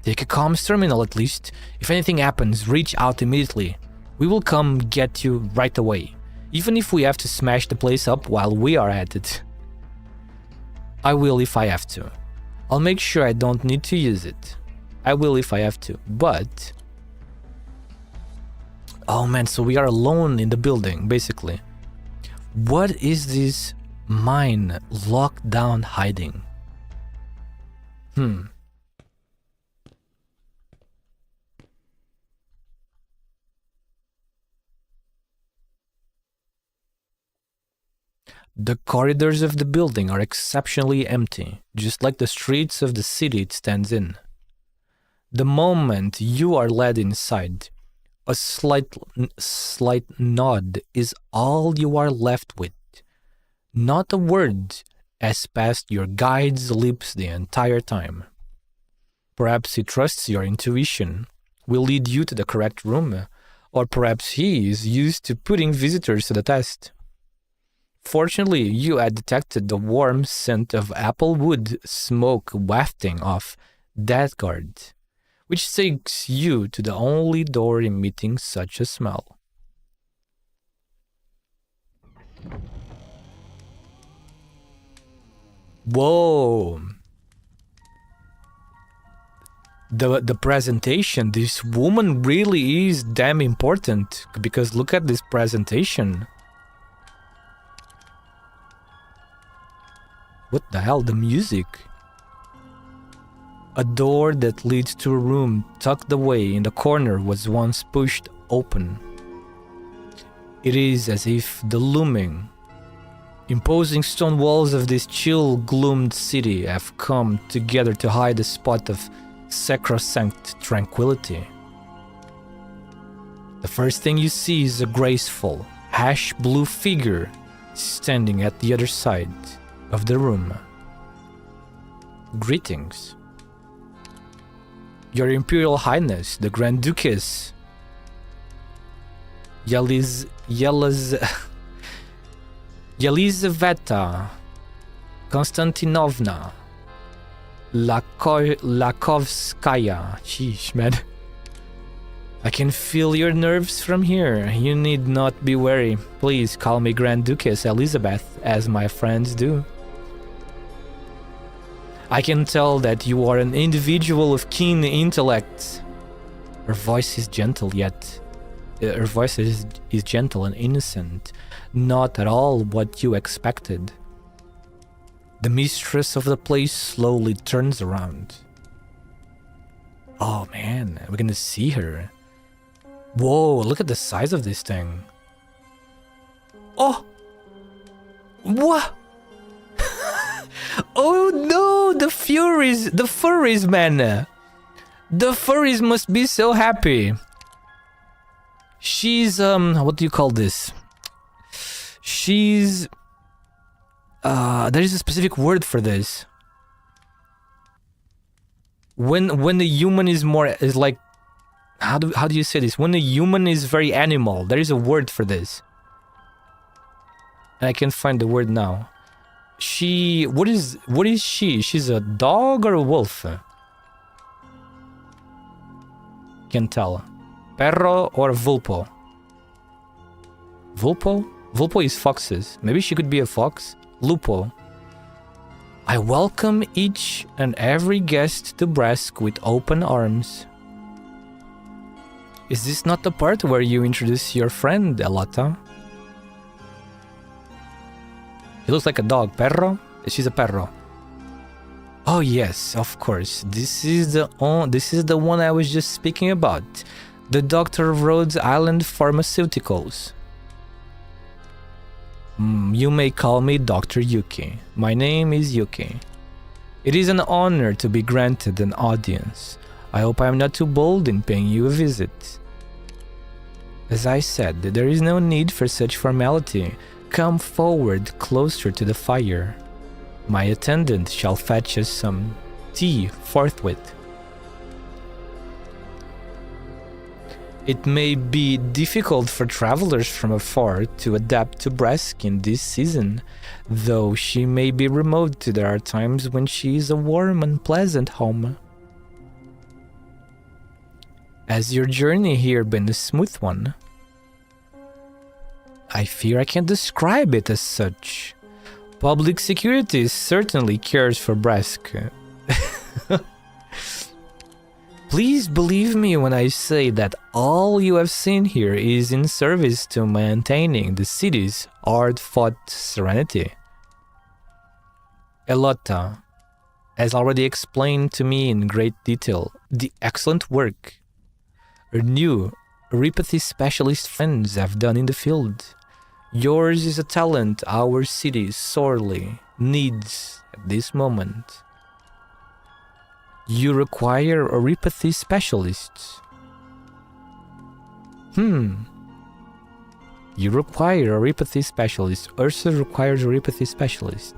Take a comms terminal at least. If anything happens, reach out immediately. We will come get you right away, even if we have to smash the place up while we are at it. I will if I have to. I'll make sure I don't need to use it. I will if I have to, but... Oh man, so we are alone in the building, basically. What is this mine locked down hiding? The corridors of the building are exceptionally empty, just like the streets of the city it stands in. The moment you are led inside, a slight nod is all you are left with. Not a word has passed your guide's lips the entire time. Perhaps he trusts your intuition, will lead you to the correct room, or perhaps he is used to putting visitors to the test. Fortunately, you had detected the warm scent of apple wood smoke wafting off that guard, which takes you to the only door emitting such a smell. Whoa! The presentation, this woman really is damn important, because look at this presentation. What the hell, the music? A door that leads to a room tucked away in the corner was once pushed open. It is as if the looming, imposing stone walls of this chill, gloomed city have come together to hide a spot of sacrosanct tranquility. The first thing you see is a graceful, ash blue figure standing at the other side of the room. Greetings. Your Imperial Highness, the Grand Duchess Yelizaveta Konstantinovna Lakovskaya. Sheesh, man. I can feel your nerves from here. You need not be wary. Please call me Grand Duchess Elizabeth, as my friends do. I can tell that you are an individual of keen intellect. Her voice is gentle, yet her voice is gentle and innocent, not at all what you expected. The mistress of the place slowly turns around. Oh man, we're gonna see her. Whoa, look at the size of this thing. Oh! What? Oh no, the furries, man. The furries must be so happy. She's, what do you call this? She's, there is a specific word for this. When the human is like, how do you say this? When the human is very animal, there is a word for this. And I can't find the word now. What is she? She's a dog or a wolf? Can't tell. Perro or vulpo? Vulpo? Vulpo is foxes. Maybe she could be a fox. Lupo. I welcome each and every guest to Brask with open arms. Is this not the part where you introduce your friend, Elata? He looks like a dog. Perro? She's a perro. Oh yes, of course. This is the one I was just speaking about. The Doctor of Rhodes Island Pharmaceuticals. You may call me Dr. Yuki. My name is Yuki. It is an honor to be granted an audience. I hope I am not too bold in paying you a visit. As I said, there is no need for such formality. Come forward closer to the fire. My attendant shall fetch us some tea forthwith. It may be difficult for travelers from afar to adapt to Bresk in this season, though she may be remote. There are times when she is a warm and pleasant home. Has your journey here been a smooth one? I fear I can't describe it as such. Public security certainly cares for Bresk. Please believe me when I say that all you have seen here is in service to maintaining the city's hard-fought serenity. Elota has already explained to me in great detail the excellent work her new Repathy specialist friends have done in the field. Yours is a talent our city sorely needs at this moment. You require a repathy specialist. You require a repathy specialist. Ursa requires a repathy specialist.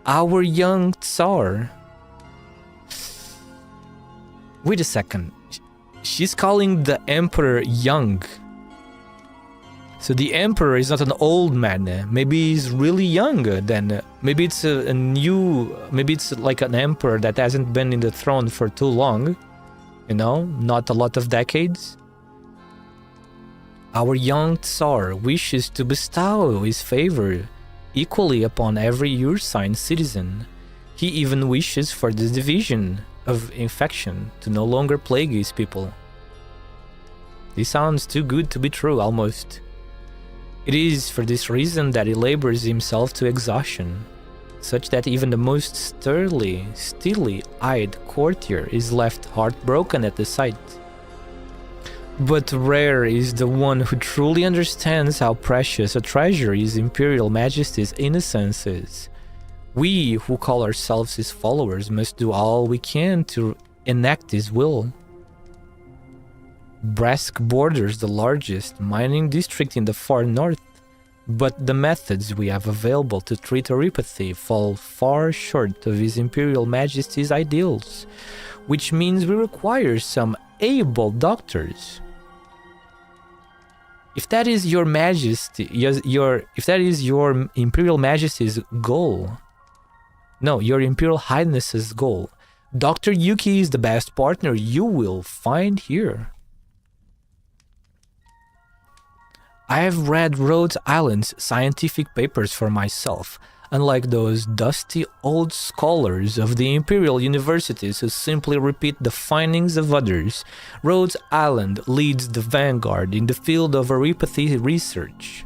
Our young Tsar. Wait a second. She's calling the Emperor young. So the Emperor is not an old man. Maybe he's really young then. Maybe it's a new... Maybe it's like an Emperor that hasn't been in the throne for too long. You know, not a lot of decades. Our young Tsar wishes to bestow his favor equally upon every Ursine citizen. He even wishes for the division of infection to no longer plague his people. This sounds too good to be true, almost. It is for this reason that he labors himself to exhaustion, such that even the most steely-eyed courtier is left heartbroken at the sight. But rare is the one who truly understands how precious a treasure His Imperial Majesty's innocence is. We who call ourselves his followers must do all we can to enact his will. Bresk borders the largest mining district in the far north, but the methods we have available to treat Oripathy fall far short of His Imperial Majesty's ideals, which means we require some able doctors. If that is your Majesty, if that is your Imperial Majesty's goal, no, your Imperial Highness's goal, Dr. Yuki is the best partner you will find here. I have read Rhode Island's scientific papers for myself, unlike those dusty old scholars of the imperial universities who simply repeat the findings of others. Rhode Island leads the vanguard in the field of oripathy research.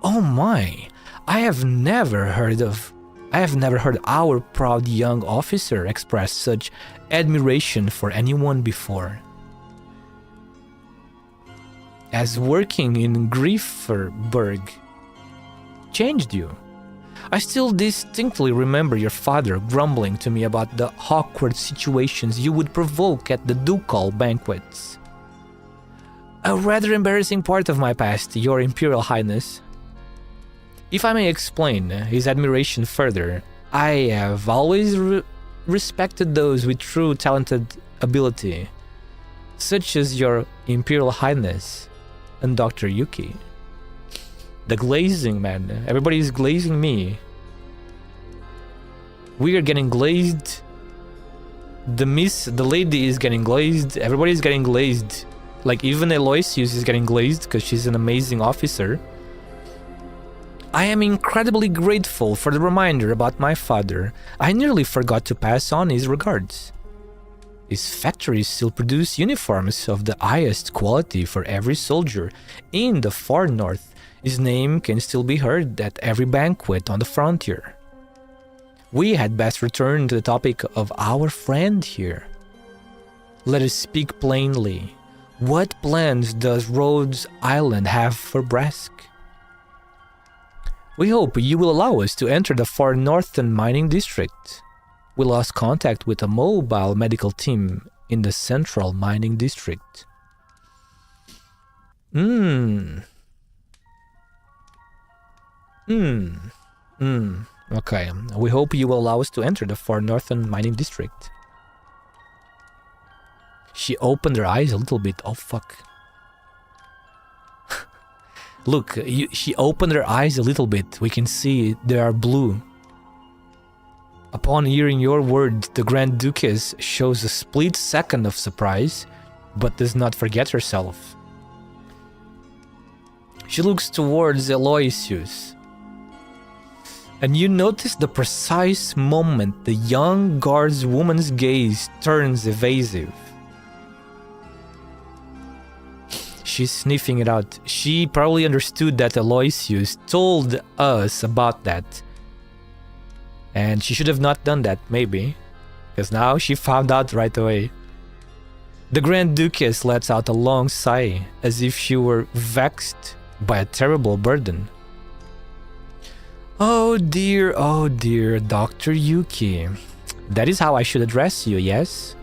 Oh my, I have never heard our proud young officer express such admiration for anyone before. As working in Grieferberg changed you. I still distinctly remember your father grumbling to me about the awkward situations you would provoke at the ducal banquets. A rather embarrassing part of my past, Your Imperial Highness. If I may explain his admiration further, I have always respected those with true talented ability, such as Your Imperial Highness and Dr. Yuki. The glazing, man. Everybody is glazing me. We are getting glazed. The lady is getting glazed. Everybody is getting glazed. Like even Aloysius is getting glazed because she's an amazing officer. I am incredibly grateful for the reminder about my father. I nearly forgot to pass on his regards. His factories still produce uniforms of the highest quality for every soldier in the far north. His name can still be heard at every banquet on the frontier. We had best return to the topic of our friend here. Let us speak plainly. What plans does Rhodes Island have for Bresk? We hope you will allow us to enter the far northern mining district. We lost contact with a mobile medical team in the central mining district. Okay, we hope you will allow us to enter the far northern mining district. She opened her eyes a little bit. Oh, fuck. Look, she opened her eyes a little bit. We can see they are blue. Upon hearing your words, the Grand Duchess shows a split second of surprise, but does not forget herself. She looks towards Aloysius, and you notice the precise moment the young guardswoman's gaze turns evasive. She's sniffing it out. She probably understood that Aloysius told us about that. And she should have not done that, maybe. Because now she found out right away. The Grand Duchess lets out a long sigh, as if she were vexed by a terrible burden. Oh dear, Dr. Yuki. That is how I should address you, yes?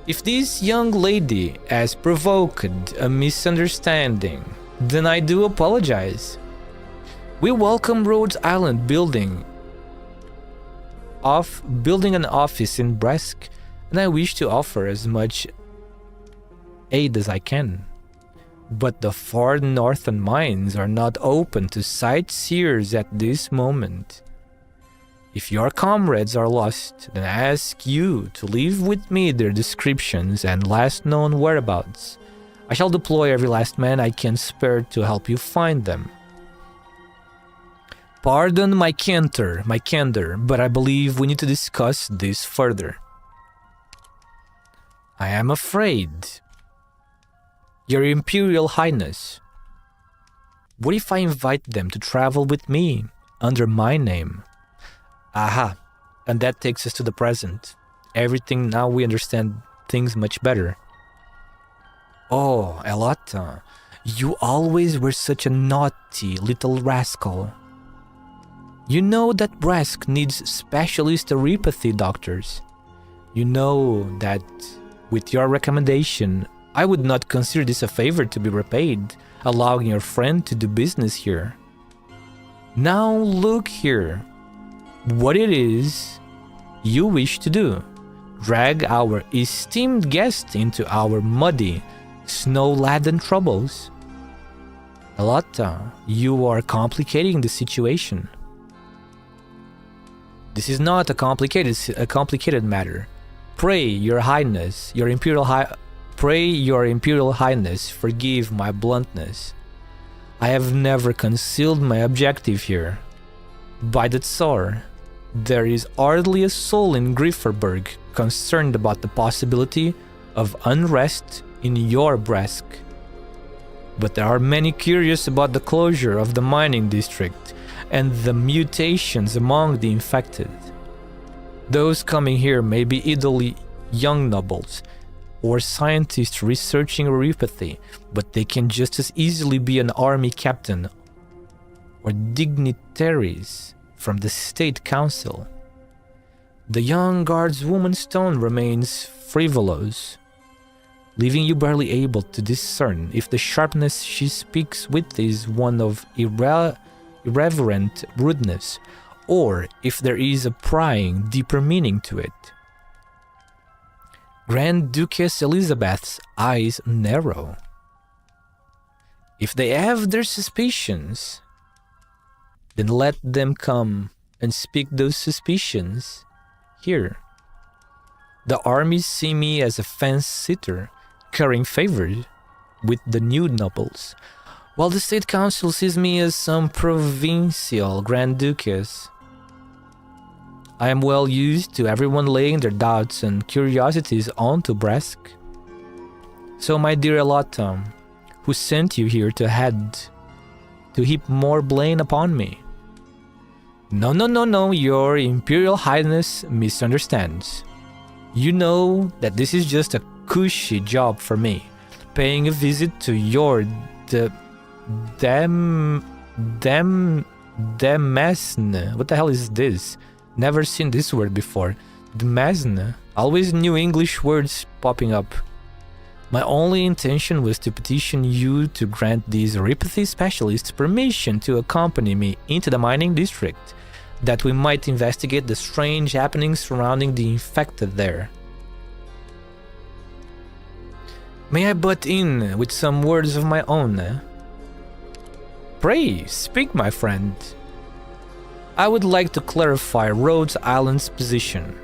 If this young lady has provoked a misunderstanding, then I do apologize. We welcome Rhode Island building an office in Brest, and I wish to offer as much aid as I can. But the far northern mines are not open to sightseers at this moment. If your comrades are lost, then I ask you to leave with me their descriptions and last known whereabouts. I shall deploy every last man I can spare to help you find them. Pardon my candor, but I believe we need to discuss this further. I am afraid. Your Imperial Highness. What if I invite them to travel with me under my name? Aha, and that takes us to the present. Everything now we understand things much better. Oh, Elata, you always were such a naughty little rascal. You know that Brest needs specialist neuropathy doctors. You know that with your recommendation, I would not consider this a favor to be repaid, allowing your friend to do business here. Now look here. What it is you wish to do. Drag our esteemed guest into our muddy, snow-laden troubles. Elata, you are complicating the situation. This is not a complicated matter. Pray your highness, your imperial highness, forgive my bluntness. I have never concealed my objective here. By the Tsar, there is hardly a soul in Grifferberg concerned about the possibility of unrest in your Brest. But there are many curious about the closure of the mining district and the mutations among the infected. Those coming here may be idly young nobles or scientists researching neuropathy, but they can just as easily be an army captain or dignitaries from the State Council. The young guardswoman's tone remains frivolous, leaving you barely able to discern if the sharpness she speaks with is one of irreverent rudeness, or if there is a prying, deeper meaning to it. Grand Duchess Elizabeth's eyes narrow. If they have their suspicions, then let them come and speak those suspicions here. The armies see me as a fence-sitter, currying favor with the new nobles, while the State Council sees me as some provincial Grand Duchess. I am well used to everyone laying their doubts and curiosities onto Brest. So my dear Elata, who sent you here to heap more blame upon me? No, your Imperial Highness misunderstands. You know that this is just a cushy job for me, paying a visit to your Demesne. What the hell is this? Never seen this word before. Demesne. Always new English words popping up. My only intention was to petition you to grant these neuropathy specialists permission to accompany me into the mining district. that we might investigate the strange happenings surrounding the infected there. May I butt in with some words of my own? Pray, speak, my friend. I would like to clarify Rhodes Island's position.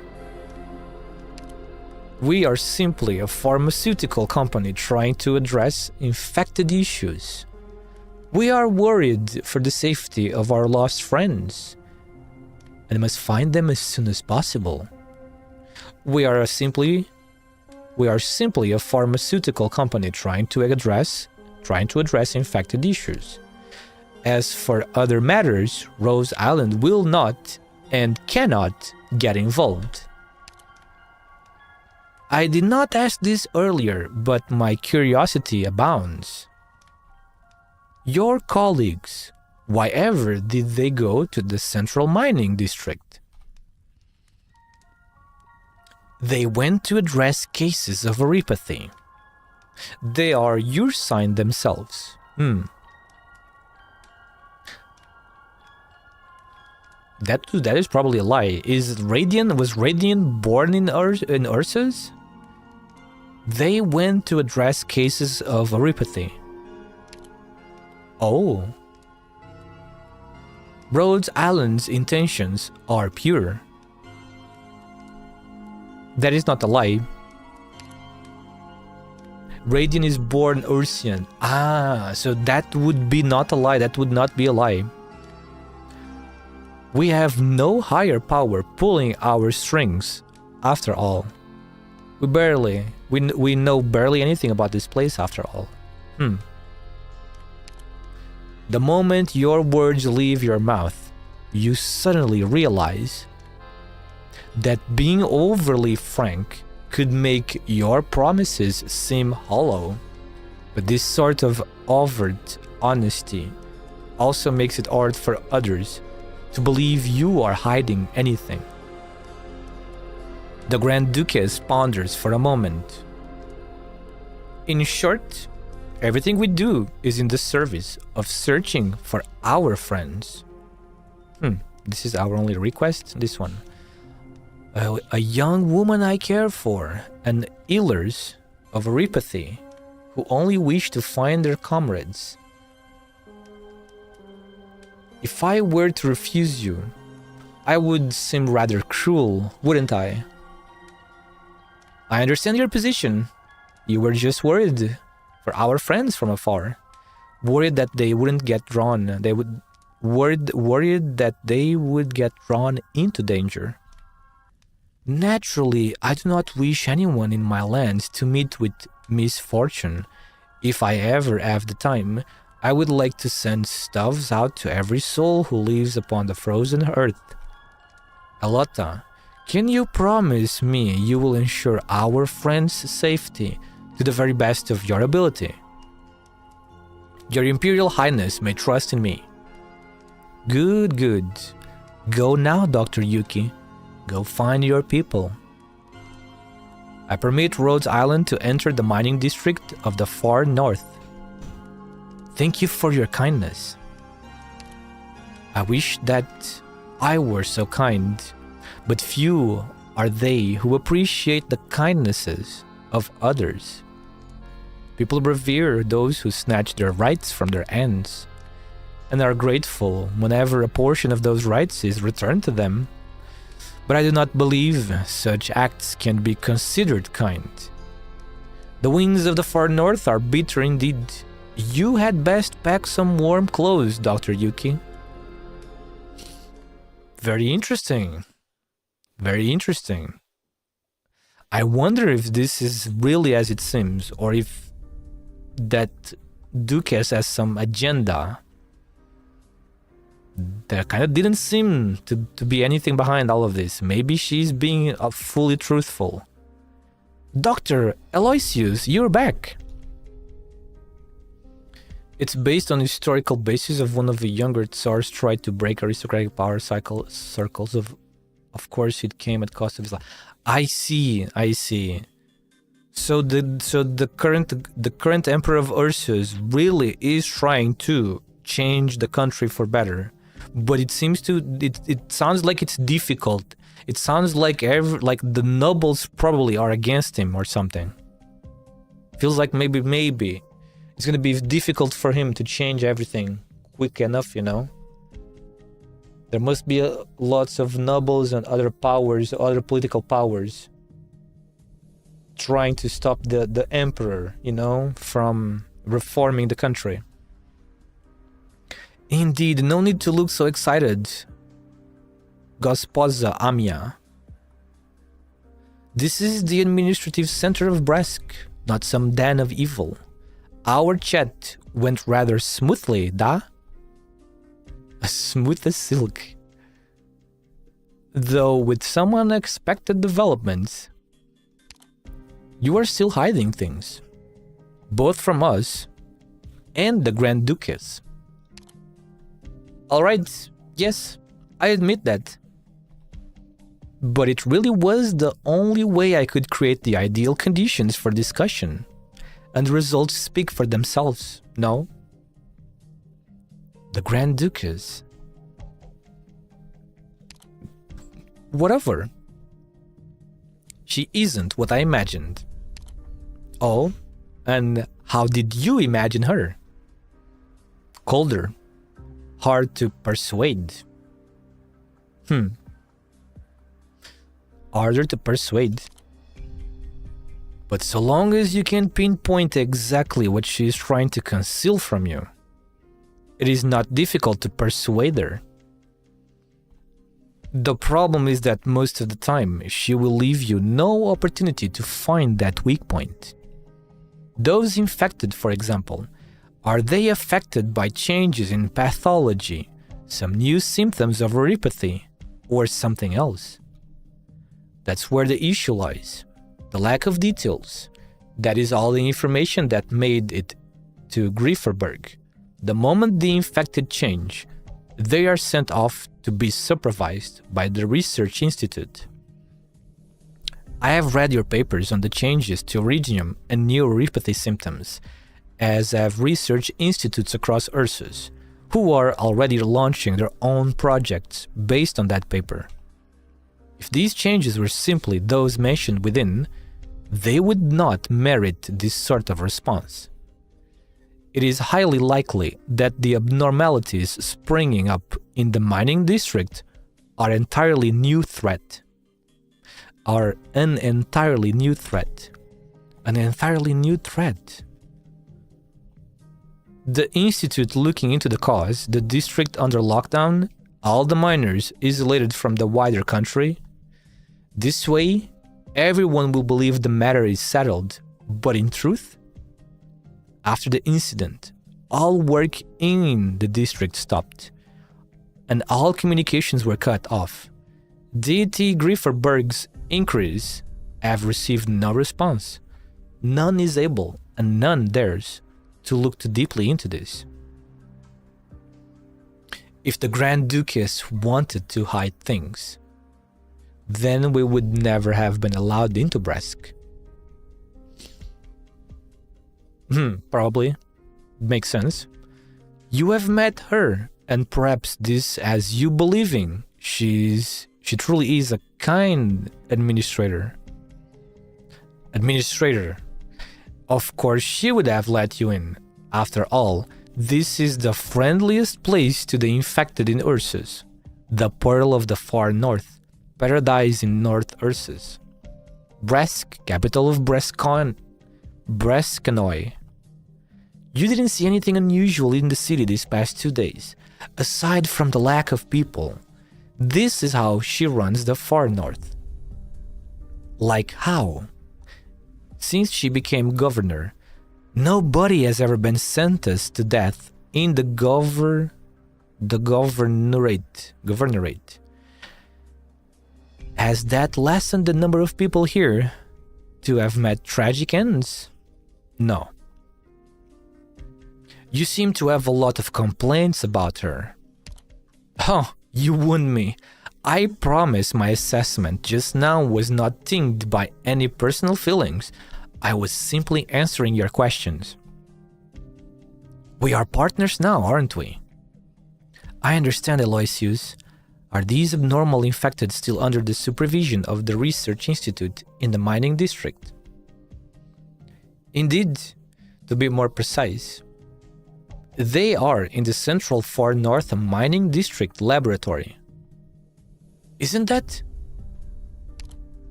We are simply a pharmaceutical company trying to address infected issues. We are worried for the safety of our lost friends and must find them as soon as possible. We are simply a pharmaceutical company trying to address infected issues. As for other matters, Rose Island will not and cannot get involved. I did not ask this earlier, but my curiosity abounds. Your colleagues, why ever did they go to the Central Mining District? They went to address cases of neuropathy. They are your sign themselves. That is probably a lie. Was Radiant born in Ursus? They went to address cases of neuropathy. Oh. Rhodes Island's intentions are pure. That is not a lie. Radiant is born Ursian. So that would be not a lie. That would not be a lie. We have no higher power pulling our strings, after all. We know barely anything about this place, after all. The moment your words leave your mouth, you suddenly realize that being overly frank could make your promises seem hollow. But this sort of overt honesty also makes it hard for others to believe you are hiding anything. The Grand Duchess ponders for a moment. In short, everything we do is in the service of searching for our friends. This is our only request, this one. A young woman I care for, and healers of neuropathy who only wish to find their comrades. If I were to refuse you, I would seem rather cruel, wouldn't I? I understand your position. You were just worried for our friends from afar. Worried that they wouldn't get drawn. Worried that they would get drawn into danger. Naturally, I do not wish anyone in my land to meet with misfortune. If I ever have the time, I would like to send stuffs out to every soul who lives upon the frozen earth. Alota, can you promise me you will ensure our friends' safety to the very best of your ability? Your Imperial Highness may trust in me. Good, good. Go now, Dr. Yuki. Go find your people. I permit Rhodes Island to enter the mining district of the far north. Thank you for your kindness. I wish that I were so kind, but few are they who appreciate the kindnesses of others. People revere those who snatch their rights from their hands, and are grateful whenever a portion of those rights is returned to them. But I do not believe such acts can be considered kind. The winds of the far north are bitter indeed. You had best pack some warm clothes, Dr. Yuki. Very interesting. Very interesting. I wonder if this is really as it seems, or if that Duchess has some agenda. There kind of didn't seem to be anything behind all of this. Maybe she's being fully truthful. Dr. Aloysius, you're back. It's based on historical basis of one of the younger Tsars tried to break aristocratic power circles. Of course, it came at cost of his life. I see. So the current Emperor of Ursus really is trying to change the country for better. but it seems to it sounds like it's difficult. It sounds like the nobles probably are against him or something. Feels like maybe it's gonna be difficult for him to change everything quick enough, you know. There must be lots of nobles and other powers, other political powers, trying to stop the emperor, you know, from reforming the country. Indeed, no need to look so excited, Gospodza Amia. This is the administrative center of Bresk, not some den of evil. Our chat went rather smoothly, da? As smooth as silk. Though with some unexpected developments, you are still hiding things, both from us and the Grand Duchess. Alright, yes, I admit that. But it really was the only way I could create the ideal conditions for discussion, and the results speak for themselves, no? The Grand Duchess. Whatever. She isn't what I imagined. Oh, and how did you imagine her? Colder. Hard to persuade. Harder to persuade. But so long as you can pinpoint exactly what she is trying to conceal from you, it is not difficult to persuade her. The problem is that most of the time, she will leave you no opportunity to find that weak point. Those infected, for example, are they affected by changes in pathology, some new symptoms of neuropathy, or something else? That's where the issue lies. The lack of details. That is all the information that made it to Grieferberg. The moment the infected change, they are sent off to be supervised by the Research Institute. I have read your papers on the changes to Iridium and neuropathy symptoms, as have research institutes across Ursus, who are already launching their own projects based on that paper. If these changes were simply those mentioned within, they would not merit this sort of response. It is highly likely that the abnormalities springing up in the mining district are an entirely new threat. An entirely new threat. The institute looking into the cause, the district under lockdown, all the miners isolated from the wider country. This way, everyone will believe the matter is settled, but in truth, after the incident, all work in the district stopped, and all communications were cut off. Deity Grieferberg's inquiries have received no response. None is able, and none dares, to look too deeply into this. If the Grand Duchess wanted to hide things, then we would never have been allowed into Bresk. Probably. Makes sense. You have met her, and perhaps this has you believing she truly is a kind administrator. Of course, she would have let you in. After all, this is the friendliest place to the infected in Ursus, the Pearl of the Far North, paradise in North Ursus. Bresk, capital of Breskanoy. You didn't see anything unusual in the city these past 2 days, aside from the lack of people. This is how she runs the Far North. Like how? Since she became governor, nobody has ever been sentenced to death in the governorate. Has that lessened the number of people here to have met tragic ends? No. You seem to have a lot of complaints about her. Oh, you wound me. I promise my assessment just now was not tinged by any personal feelings. I was simply answering your questions. We are partners now, aren't we? I understand, Aloysius. Are these abnormal infected still under the supervision of the Research Institute in the mining district? Indeed, to be more precise, they are in the Central Far North Mining District Laboratory. Isn't that?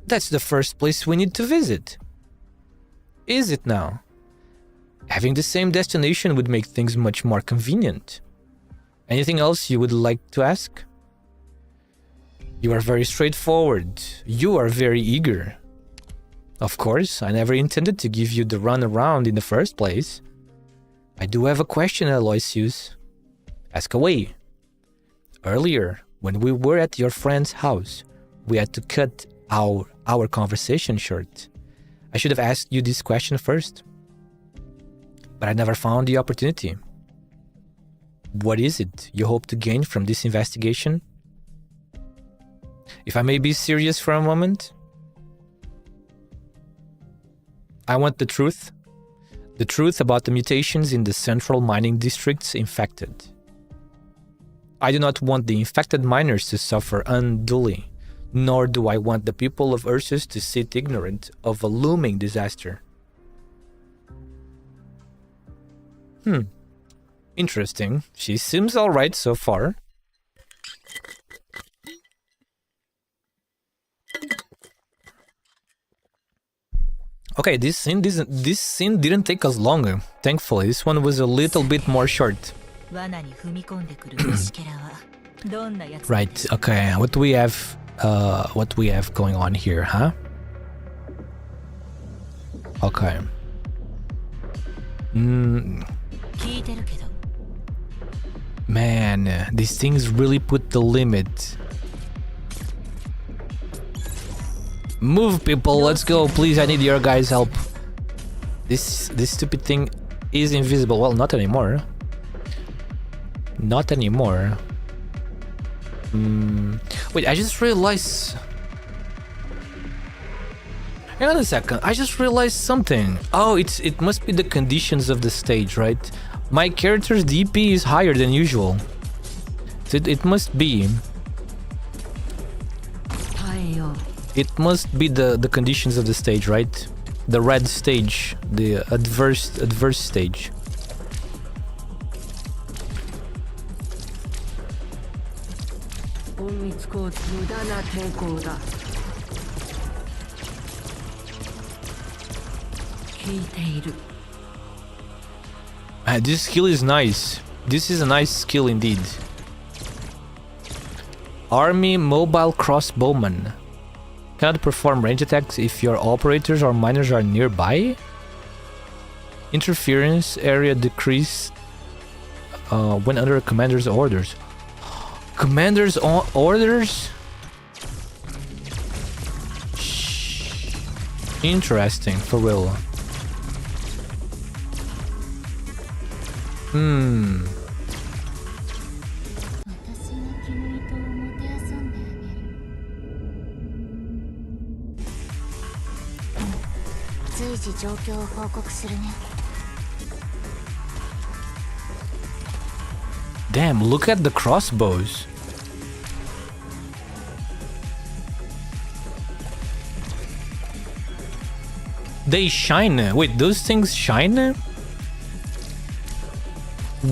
That's the first place we need to visit. Is it now? Having the same destination would make things much more convenient. Anything else you would like to ask? You are very straightforward. You are very eager. Of course, I never intended to give you the runaround in the first place. I do have a question, Aloysius. Ask away. Earlier, when we were at your friend's house, we had to cut our conversation short. I should have asked you this question first. But I never found the opportunity. What is it you hope to gain from this investigation? If I may be serious for a moment, I want the truth. The truth about the mutations in the central mining districts infected. I do not want the infected miners to suffer unduly, nor do I want the people of Ursus to sit ignorant of a looming disaster. Interesting. She seems alright so far. Okay, this scene didn't take us long. Thankfully, this one was a little bit more short. Right. Okay. What do we have? What we have going on here, huh? Okay. Man, these things really put the limit. Move, people, let's go, please, I need your guys' help. This stupid thing is invisible. Well, not anymore. Not anymore. Wait, I just realized... Hang on a second, I just realized something. Oh, it must be the conditions of the stage, right? My character's DP is higher than usual. So it must be... It must be the conditions of the stage, right? The red stage, the adverse stage. This skill is nice. This is a nice skill indeed. Army Mobile Crossbowman. Cannot perform range attacks if your operators or miners are nearby. Interference area decrease when under commander's orders. Commander's orders? Interesting, for real. Damn, look at the crossbows. They shine. Wait, those things shine?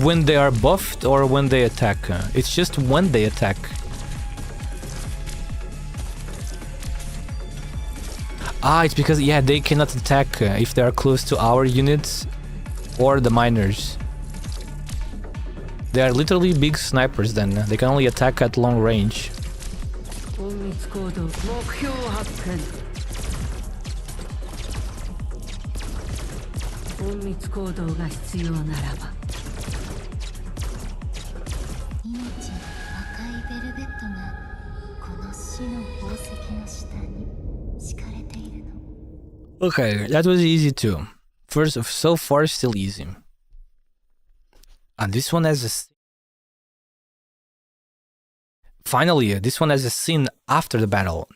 When they are buffed or when they attack? It's just when they attack. Ah, it's because, yeah, they cannot attack if they are close to our units or the miners. They are literally big snipers then. They can only attack at long range. Okay, that was easy too. First, so far, still easy. And this one has a... Finally, this one has a scene after the battle.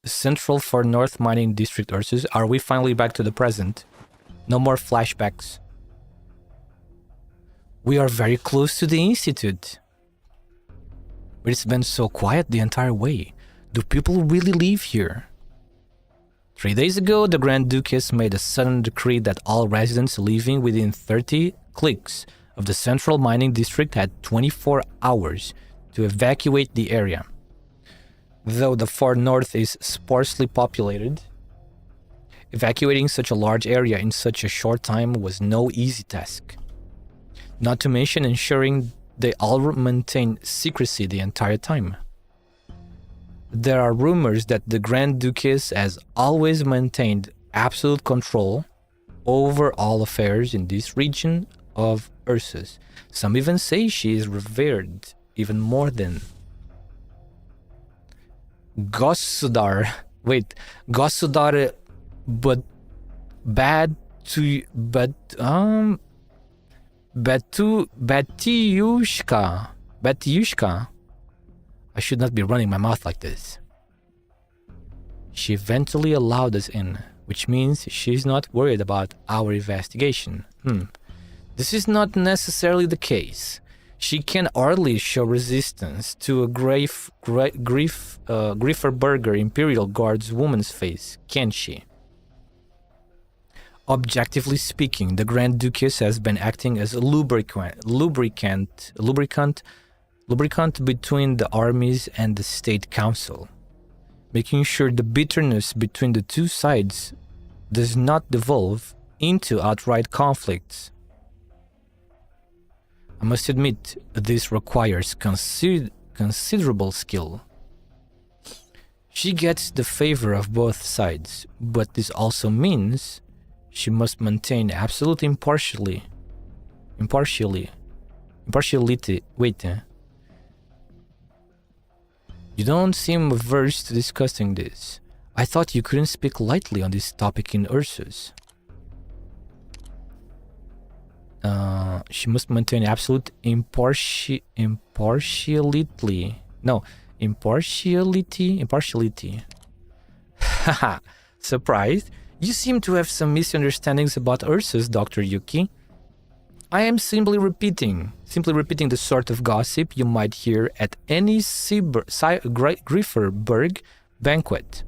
Central for North Mining District Ursus. Are we finally back to the present? No more flashbacks. We are very close to the Institute. But it's been so quiet the entire way. Do people really live here? 3 days ago, the Grand Duchess made a sudden decree that all residents living within 30 clicks of the central mining district had 24 hours to evacuate the area. Though the far north is sparsely populated, evacuating such a large area in such a short time was no easy task. Not to mention ensuring they all maintain secrecy the entire time. There are rumors that the Grand Duchess has always maintained absolute control over all affairs in this region of Ursus. Some even say she is revered even more than Gosudar. Wait, Gosudar, but bad to Batiushka. I should not be running my mouth like this. She eventually allowed us in, which means she's not worried about our investigation. This is not necessarily the case. She can hardly show resistance to a Grifferberger Imperial Guard's woman's face, can she? Objectively speaking, the Grand Duchess has been acting as a lubricant between the armies and the State Council, making sure the bitterness between the two sides does not devolve into outright conflicts. I must admit, this requires considerable skill. She gets the favor of both sides, but this also means she must maintain absolute impartiality. Wait. You don't seem averse to discussing this. I thought you couldn't speak lightly on this topic in Ursus. She must maintain absolute impartiality. Haha, surprised? You seem to have some misunderstandings about Ursus, Dr. Yuki. I am simply repeating the sort of gossip you might hear at any Grifferberg banquet.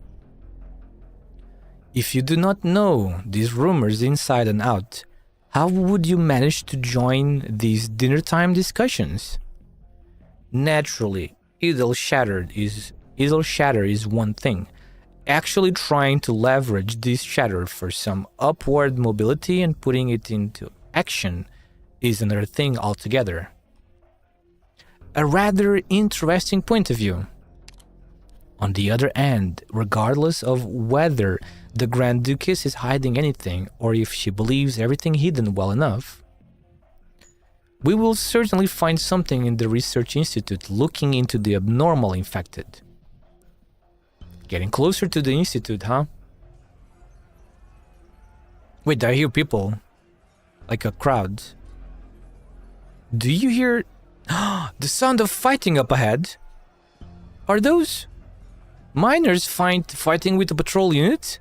If you do not know these rumors inside and out, how would you manage to join these dinner-time discussions? Naturally, idle chatter is one thing. Actually trying to leverage this chatter for some upward mobility and putting it into action is another thing altogether. A rather interesting point of view. On the other hand, regardless of whether the Grand Duchess is hiding anything or if she believes everything hidden well enough, we will certainly find something in the Research Institute looking into the abnormal infected. Getting closer to the Institute, huh? Wait, I hear people. Like a crowd. Do you hear the sound of fighting up ahead? Are those miners fighting with the patrol unit?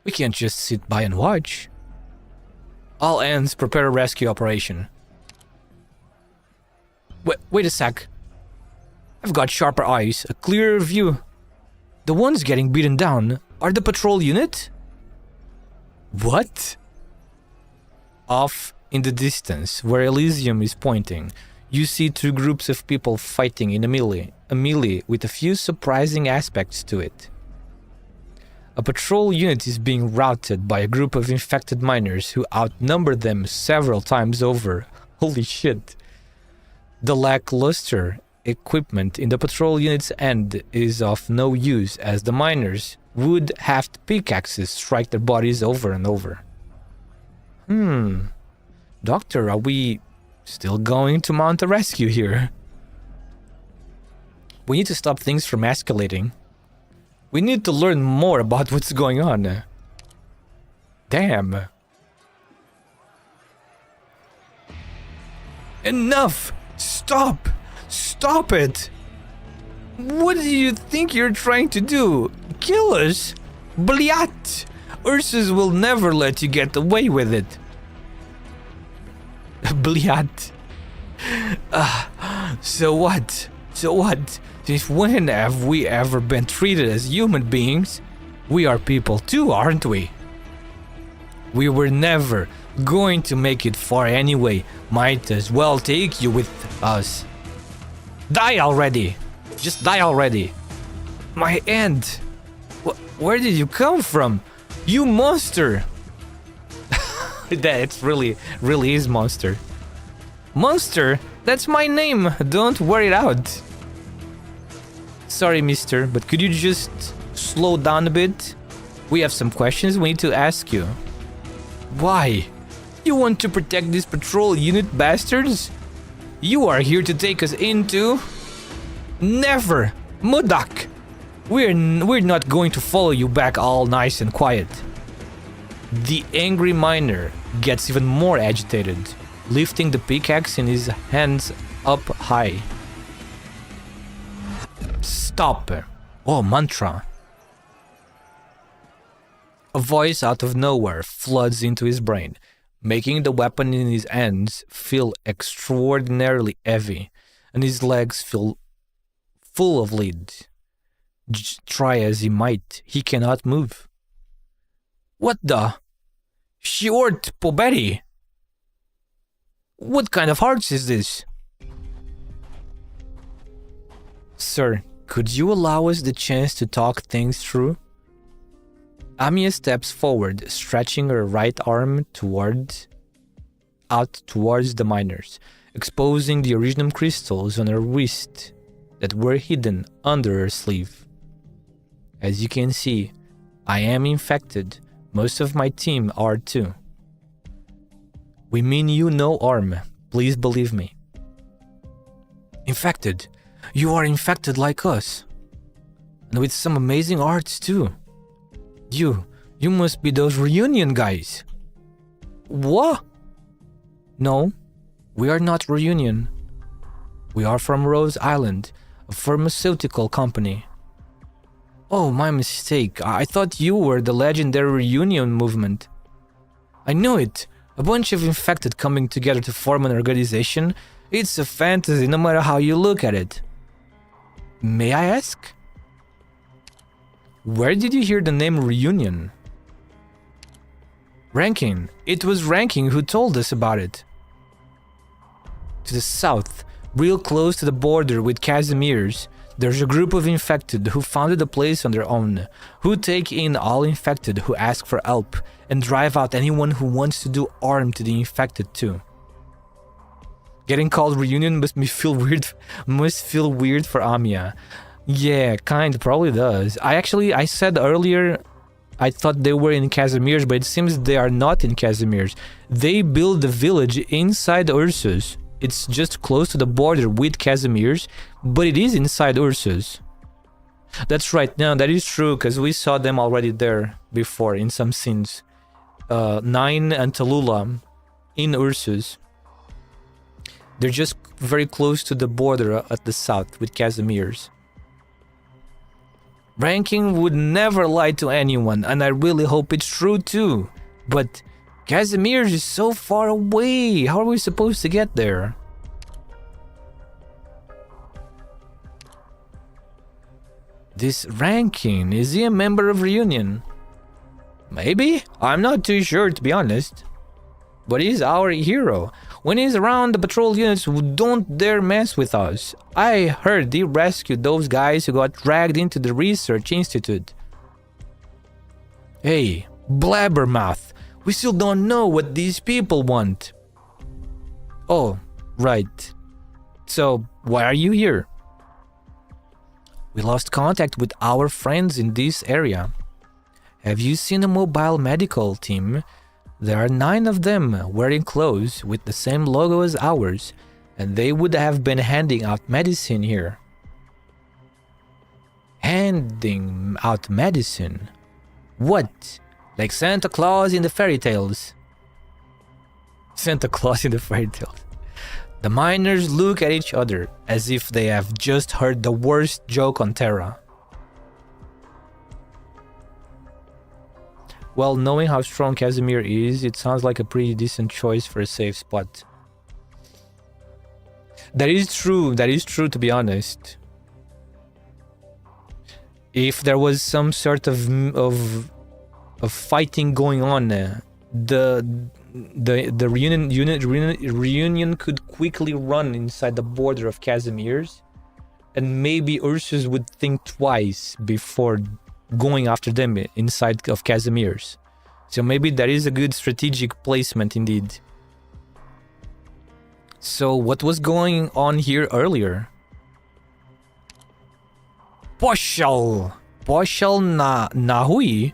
We can't just sit by and watch. All ends, prepare a rescue operation. Wait a sec. I've got sharper eyes, a clearer view. The ones getting beaten down are the patrol unit? What? Off in the distance, where Elysium is pointing, you see two groups of people fighting in a melee with a few surprising aspects to it. A patrol unit is being routed by a group of infected miners who outnumber them several times over. Holy shit. The lackluster equipment in the patrol unit's end is of no use, as the miners would have pickaxes strike their bodies over and over. Doctor, are we still going to mount a rescue here? We need to stop things from escalating. We need to learn more about what's going on. Damn. Enough! Stop! Stop it! What do you think you're trying to do? Kill us? Bliat! Ursus will never let you get away with it. Bliat. So what? So what? Since when have we ever been treated as human beings? We are people too, aren't we? We were never going to make it far anyway. Might as well take you with us. Die already! Just die already! My hand! Where did you come from? You monster! That's really is monster. Monster? That's my name! Don't wear it out! Sorry, mister, but could you just slow down a bit? We have some questions we need to ask you. Why? You want to protect these patrol unit bastards? You are here to take us into... Never! Modak! We're not going to follow you back all nice and quiet. The angry miner gets even more agitated, lifting the pickaxe in his hands up high. Stop! Oh, mantra. A voice out of nowhere floods into his brain, making the weapon in his hands feel extraordinarily heavy, and his legs feel full of lead. Try as he might, he cannot move. What the? Short Pobetti! What kind of hearts is this? Sir, could you allow us the chance to talk things through? Amiya steps forward, stretching her right arm out towards the miners, exposing the originum crystals on her wrist that were hidden under her sleeve. As you can see, I am infected. Most of my team are too. We mean you no harm. Please believe me. Infected? You are infected like us. And with some amazing arts too. You must be those reunion guys. What? No, we are not reunion. We are from Rose Island, a pharmaceutical company. Oh, my mistake. I thought you were the legendary reunion movement. I knew it. A bunch of infected coming together to form an organization. It's a fantasy no matter how you look at it. May I ask? Where did you hear the name Reunion? Ranking. It was Ranking who told us about it. To the south, real close to the border with Casimir's, there's a group of infected who founded a place on their own, who take in all infected who ask for help and drive out anyone who wants to do harm to the infected too. Getting called Reunion must feel weird for Amiya. Yeah, probably does. I said earlier I thought they were in Casimir's, but it seems they are not in Casimir's. They built the village inside Ursus. It's just close to the border with Casimir's, but it is inside Ursus. That's right, no, that is true, because we saw them already there before in some scenes. Nine and Tallulah in Ursus. They're just very close to the border at the south with Casimir's. Ranking would never lie to anyone, and I really hope it's true too. But Casimir's is so far away. How are we supposed to get there? This Ranking, is he a member of Reunion? Maybe? I'm not too sure, to be honest. But he's our hero. When he's around, the patrol units don't dare mess with us. I heard he rescued those guys who got dragged into the research institute. Hey, blabbermouth. We still don't know what these people want. Oh, right. So, why are you here? We lost contact with our friends in this area. Have you seen a mobile medical team? There are 9 of them wearing clothes with the same logo as ours, and they would have been handing out medicine here. Handing out medicine? What? Like Santa Claus in the fairy tales? Santa Claus in the fairy tales. The miners look at each other as if they have just heard the worst joke on Terra. Well, knowing how strong Casimir is, it sounds like a pretty decent choice for a safe spot. That is true. That is true, to be honest. If there was some sort of fighting going on, the reunion could quickly run inside the border of Casimir's, and maybe Ursus would think twice before going after them inside of Casimir's. So maybe that is a good strategic placement indeed. So what was going on here earlier? Poshal Nahui.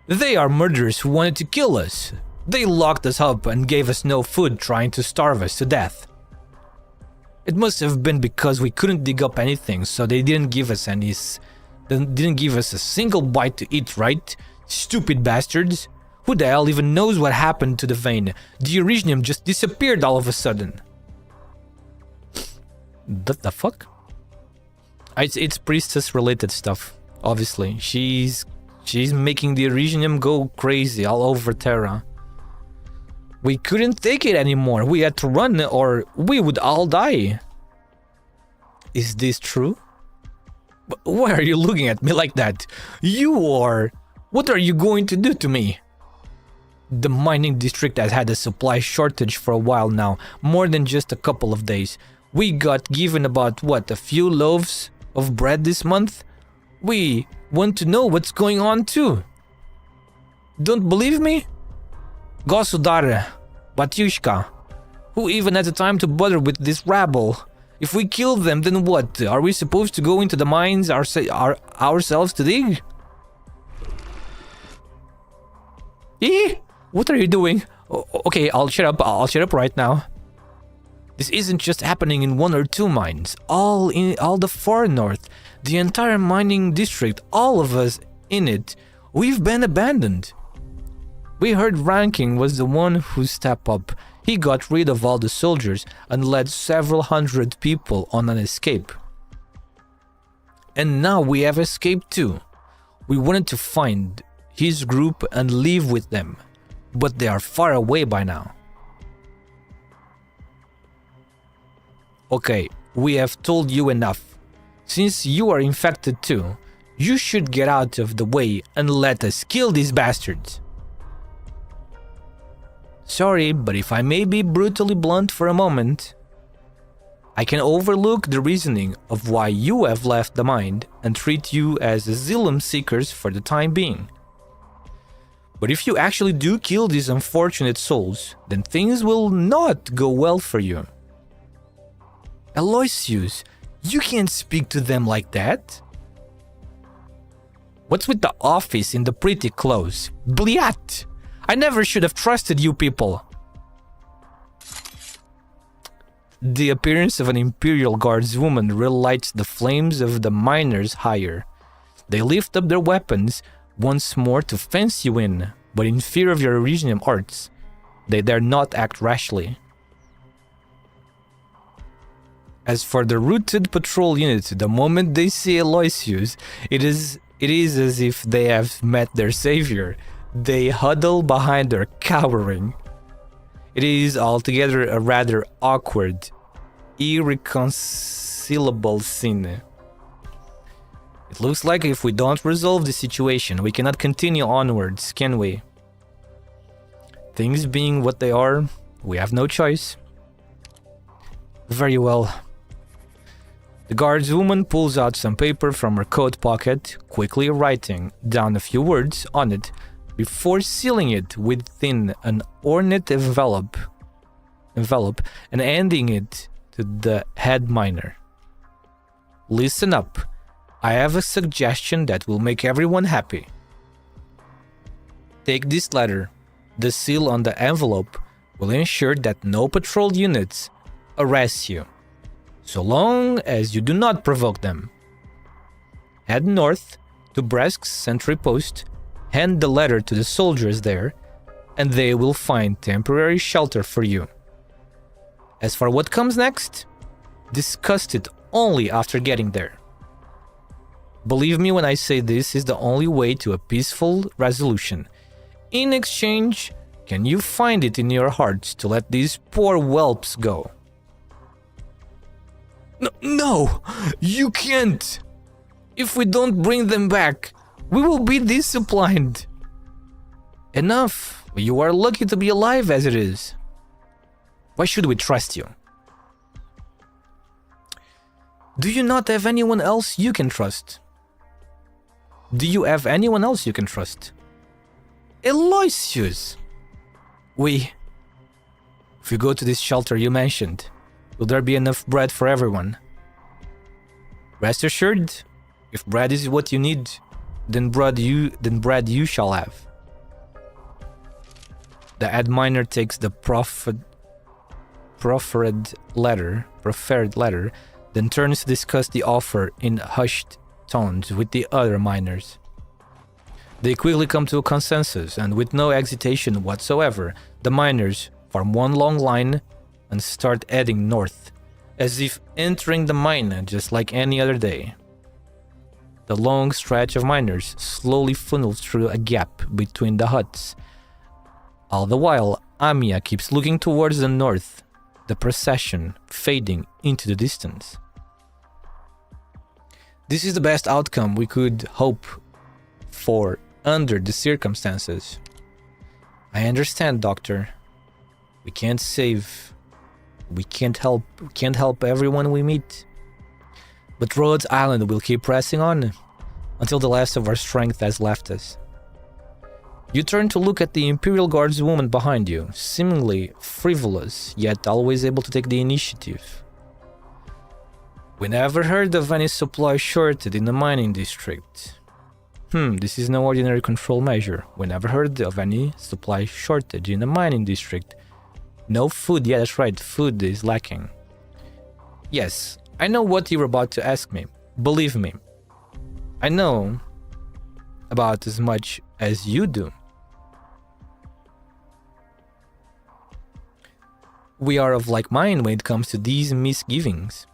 They are murderers who wanted to kill us. They locked us up and gave us no food, trying to starve us to death. It must have been because we couldn't dig up anything, so they didn't give us a single bite to eat, right? Stupid bastards. Who the hell even knows what happened to the vein? The Originium just disappeared all of a sudden. The fuck? It's priestess related stuff, obviously. She's making the Originium go crazy all over Terra. We couldn't take it anymore. We had to run or we would all die. Is this true? Why are you looking at me like that? What are you going to do to me? The mining district has had a supply shortage for a while now, more than just a couple of days. We got given about, what, a few loaves of bread this month? We want to know what's going on too. Don't believe me? Gosudare, Batyushka, who even has the time to bother with this rabble? If we kill them, then what? Are we supposed to go into the mines ourselves to dig? What are you doing? Okay, I'll shut up. I'll shut up right now. This isn't just happening in 1 or 2 mines. All the far north, the entire mining district, all of us in it, we've been abandoned. We heard Ranking was the one who stepped up. He got rid of all the soldiers and led several hundred people on an escape. And now we have escaped too. We wanted to find his group and live with them, but they are far away by now. Okay, we have told you enough. Since you are infected too, you should get out of the way and let us kill these bastards. Sorry, but if I may be brutally blunt for a moment, I can overlook the reasoning of why you have left the mine and treat you as asylum seekers for the time being. But if you actually do kill these unfortunate souls, then things will not go well for you. Aloysius, you can't speak to them like that. What's with the office in the pretty clothes? Bliat! I never should have trusted you people. The appearance of an Imperial Guards woman relights the flames of the miners higher. They lift up their weapons once more to fence you in, but in fear of your Originium arts, they dare not act rashly. As for the rooted patrol unit, the moment they see Aloysius, it is as if they have met their savior. They huddle behind her, cowering. It is altogether a rather awkward, irreconcilable scene. It looks like if we don't resolve the situation, we cannot continue onwards, can we? Things being what they are, we have no choice. Very well. The guardswoman pulls out some paper from her coat pocket, quickly writing down a few words on it before sealing it within an ornate envelope and handing it to the head miner. Listen up. I have a suggestion that will make everyone happy. Take this letter. The seal on the envelope will ensure that no patrol units arrest you, so long as you do not provoke them. Head north to Bresk's sentry post, hand the letter to the soldiers there, and they will find temporary shelter for you. As for what comes next, discuss it only after getting there. Believe me when I say this is the only way to a peaceful resolution. In exchange, can you find it in your hearts to let these poor whelps go? No, you can't. If we don't bring them back, we will be disciplined. Enough. You are lucky to be alive as it is. Why should we trust you? Do you not have anyone else you can trust? Do you have anyone else you can trust? Aloysius! If we go to this shelter you mentioned, will there be enough bread for everyone? Rest assured, if bread is what you need, then bread you shall have. The ad miner takes the proffered letter, then turns to discuss the offer in hushed tones with the other miners. They quickly come to a consensus, and with no hesitation whatsoever, the miners form one long line and start heading north, as if entering the mine just like any other day. The long stretch of miners slowly funnels through a gap between the huts. All the while, Amiya keeps looking towards the north, the procession fading into the distance. This is the best outcome we could hope for under the circumstances. I understand, Doctor. We can't help everyone we meet. But Rhodes Island will keep pressing on until the last of our strength has left us. You turn to look at the Imperial Guard's woman behind you, seemingly frivolous, yet always able to take the initiative. We never heard of any supply shortage in the mining district. This is no ordinary control measure. We never heard of any supply shortage in the mining district. No food, yeah, that's right, food is lacking. Yes, I know what you're about to ask me. Believe me, I know about as much as you do. We are of like mind when it comes to these misgivings.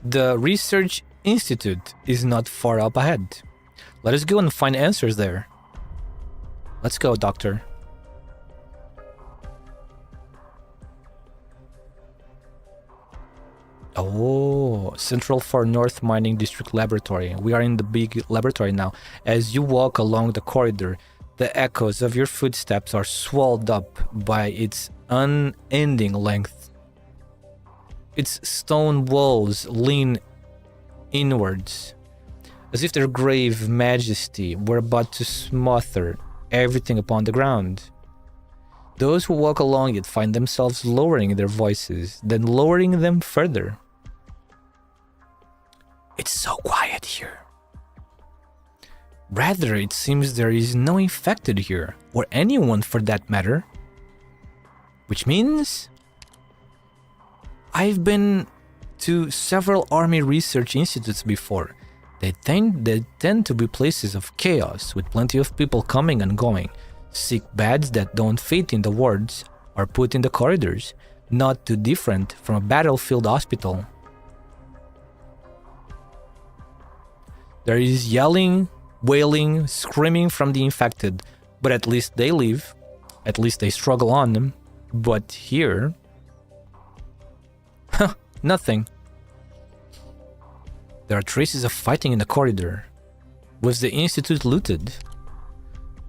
The Research Institute is not far up ahead. Let us go and find answers there. Let's go, Doctor. Oh, Central Far North Mining District Laboratory. We are in the big laboratory now. As you walk along the corridor, the echoes of your footsteps are swallowed up by its unending length. Its stone walls lean inwards, as if their grave majesty were about to smother everything upon the ground. Those who walk along it find themselves lowering their voices, then lowering them further. It's so quiet here. Rather, it seems there is no infected here, or anyone for that matter. Which means I've been to several army research institutes before. They tend to be places of chaos, with plenty of people coming and going. Sick beds that don't fit in the wards are put in the corridors, not too different from a battlefield hospital. There is yelling, wailing, screaming from the infected, but at least they live. At least they struggle on. But here... nothing. There are traces of fighting in the corridor. Was the institute looted?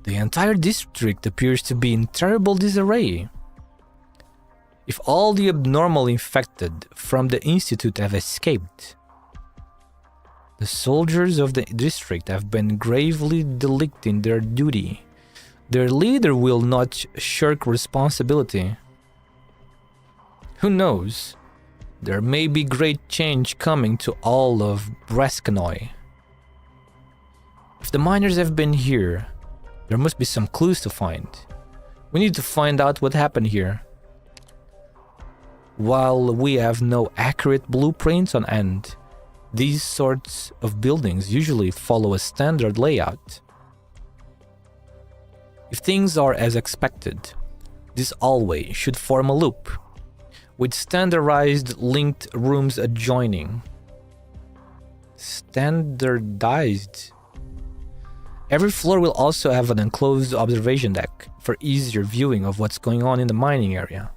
The entire district appears to be in terrible disarray. If all the abnormal infected from the institute have escaped, the soldiers of the district have been gravely neglecting their duty. Their leader will not shirk responsibility. Who knows? There may be great change coming to all of Breskanoy. If the miners have been here, there must be some clues to find. We need to find out what happened here. While we have no accurate blueprints on hand, these sorts of buildings usually follow a standard layout. If things are as expected, this hallway should form a loop, with standardized linked rooms adjoining. Standardized. Every floor will also have an enclosed observation deck for easier viewing of what's going on in the mining area.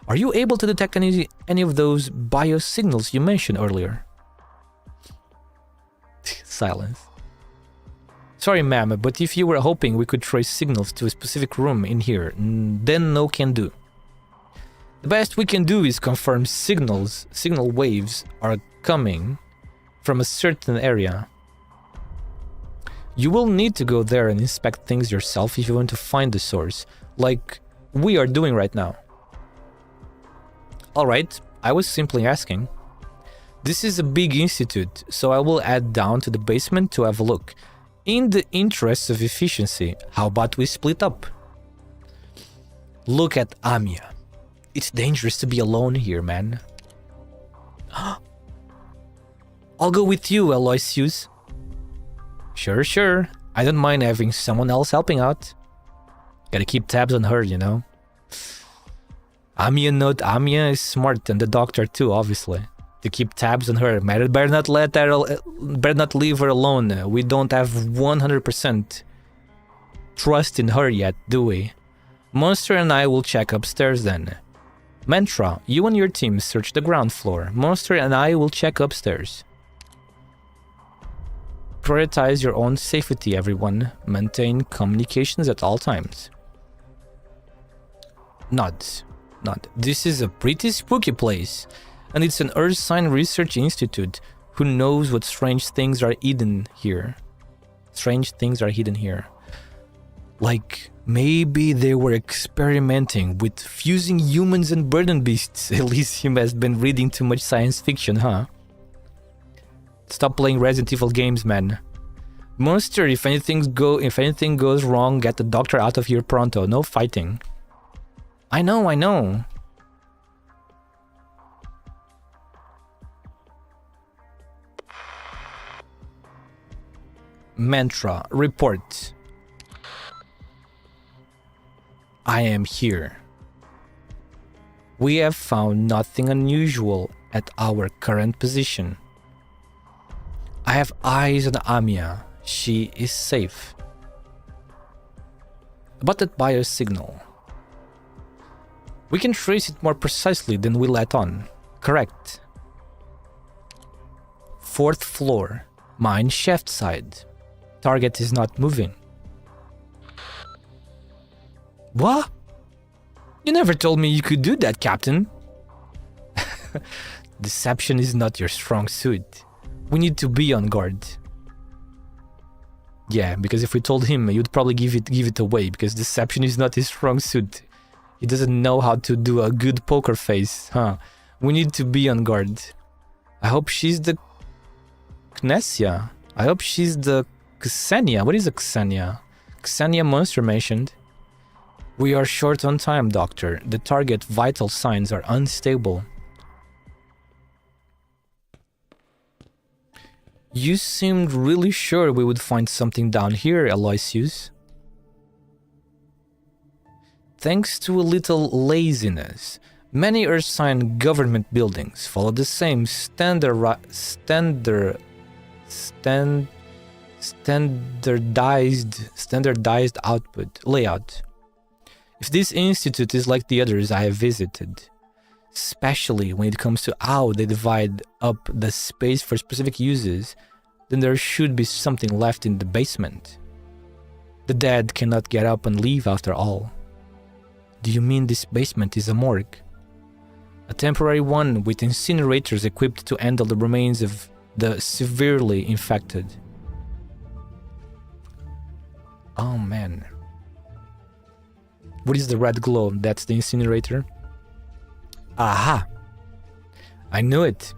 Are you able to detect any of those biosignals you mentioned earlier? Silence. Sorry, ma'am, but if you were hoping we could trace signals to a specific room in here, then no can do. The best we can do is confirm signal waves are coming from a certain area. You will need to go there and inspect things yourself if you want to find the source, like we are doing right now. Alright, I was simply asking. This is a big institute, so I will head down to the basement to have a look. In the interest of efficiency, how about we split up? Look at Amiya. It's dangerous to be alone here, man. I'll go with you, Aloysius. Sure. I don't mind having someone else helping out. Gotta keep tabs on her, you know. Amiya is smart, and the doctor too, obviously. To keep tabs on her. Better not leave her alone. We don't have 100% trust in her yet, do we? Monster and I will check upstairs then. Mantra, you and your team search the ground floor. Monster and I will check upstairs. Prioritize your own safety, everyone. Maintain communications at all times. Nods. This is a pretty spooky place. And it's an Earth Sign Research Institute. Who knows what strange things are hidden here? Like, maybe they were experimenting with fusing humans and burden beasts. Elysium has been reading too much science fiction, huh? Stop playing Resident Evil games, man. Monster, if anything goes wrong, get the doctor out of here pronto. No fighting. I know. Mantra, report. I am here. We have found nothing unusual at our current position. I have eyes on Amiya. She is safe. About that biosignal. We can trace it more precisely than we let on. Correct. 4th floor. Mine shaft side. Target is not moving. What? You never told me you could do that, Captain. Deception is not your strong suit. We need to be on guard. Yeah, because if we told him, you'd probably give it away, because deception is not his strong suit. He doesn't know how to do a good poker face, huh? We need to be on guard. I hope she's the Knessia. I hope she's the Ksenia. What is a Ksenia? Ksenia monster mentioned. We are short on time, Doctor. The target vital signs are unstable. You seemed really sure we would find something down here, Aloysius. Thanks to a little laziness, many Earth Sign government buildings follow the same standardized layout. If this institute is like the others I have visited, especially when it comes to how they divide up the space for specific uses, then there should be something left in the basement. The dead cannot get up and leave after all. Do you mean this basement is a morgue? A temporary one with incinerators equipped to handle the remains of the severely infected. Oh man. What is the red glow? That's the incinerator? Aha! I knew it.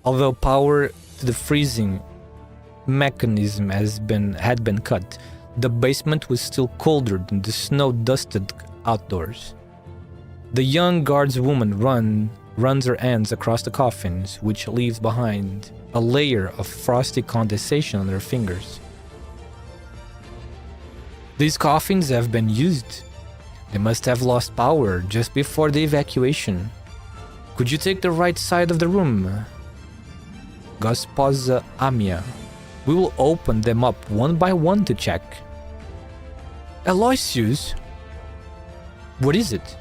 Although power to the freezing mechanism had been cut, the basement was still colder than the snow-dusted outdoors. The young guardswoman runs her hands across the coffins, which leaves behind a layer of frosty condensation on her fingers. These coffins have been used. They must have lost power just before the evacuation. Could you take the right side of the room? Gosposa Amia. We will open them up one by one to check. Aloysius? What is it?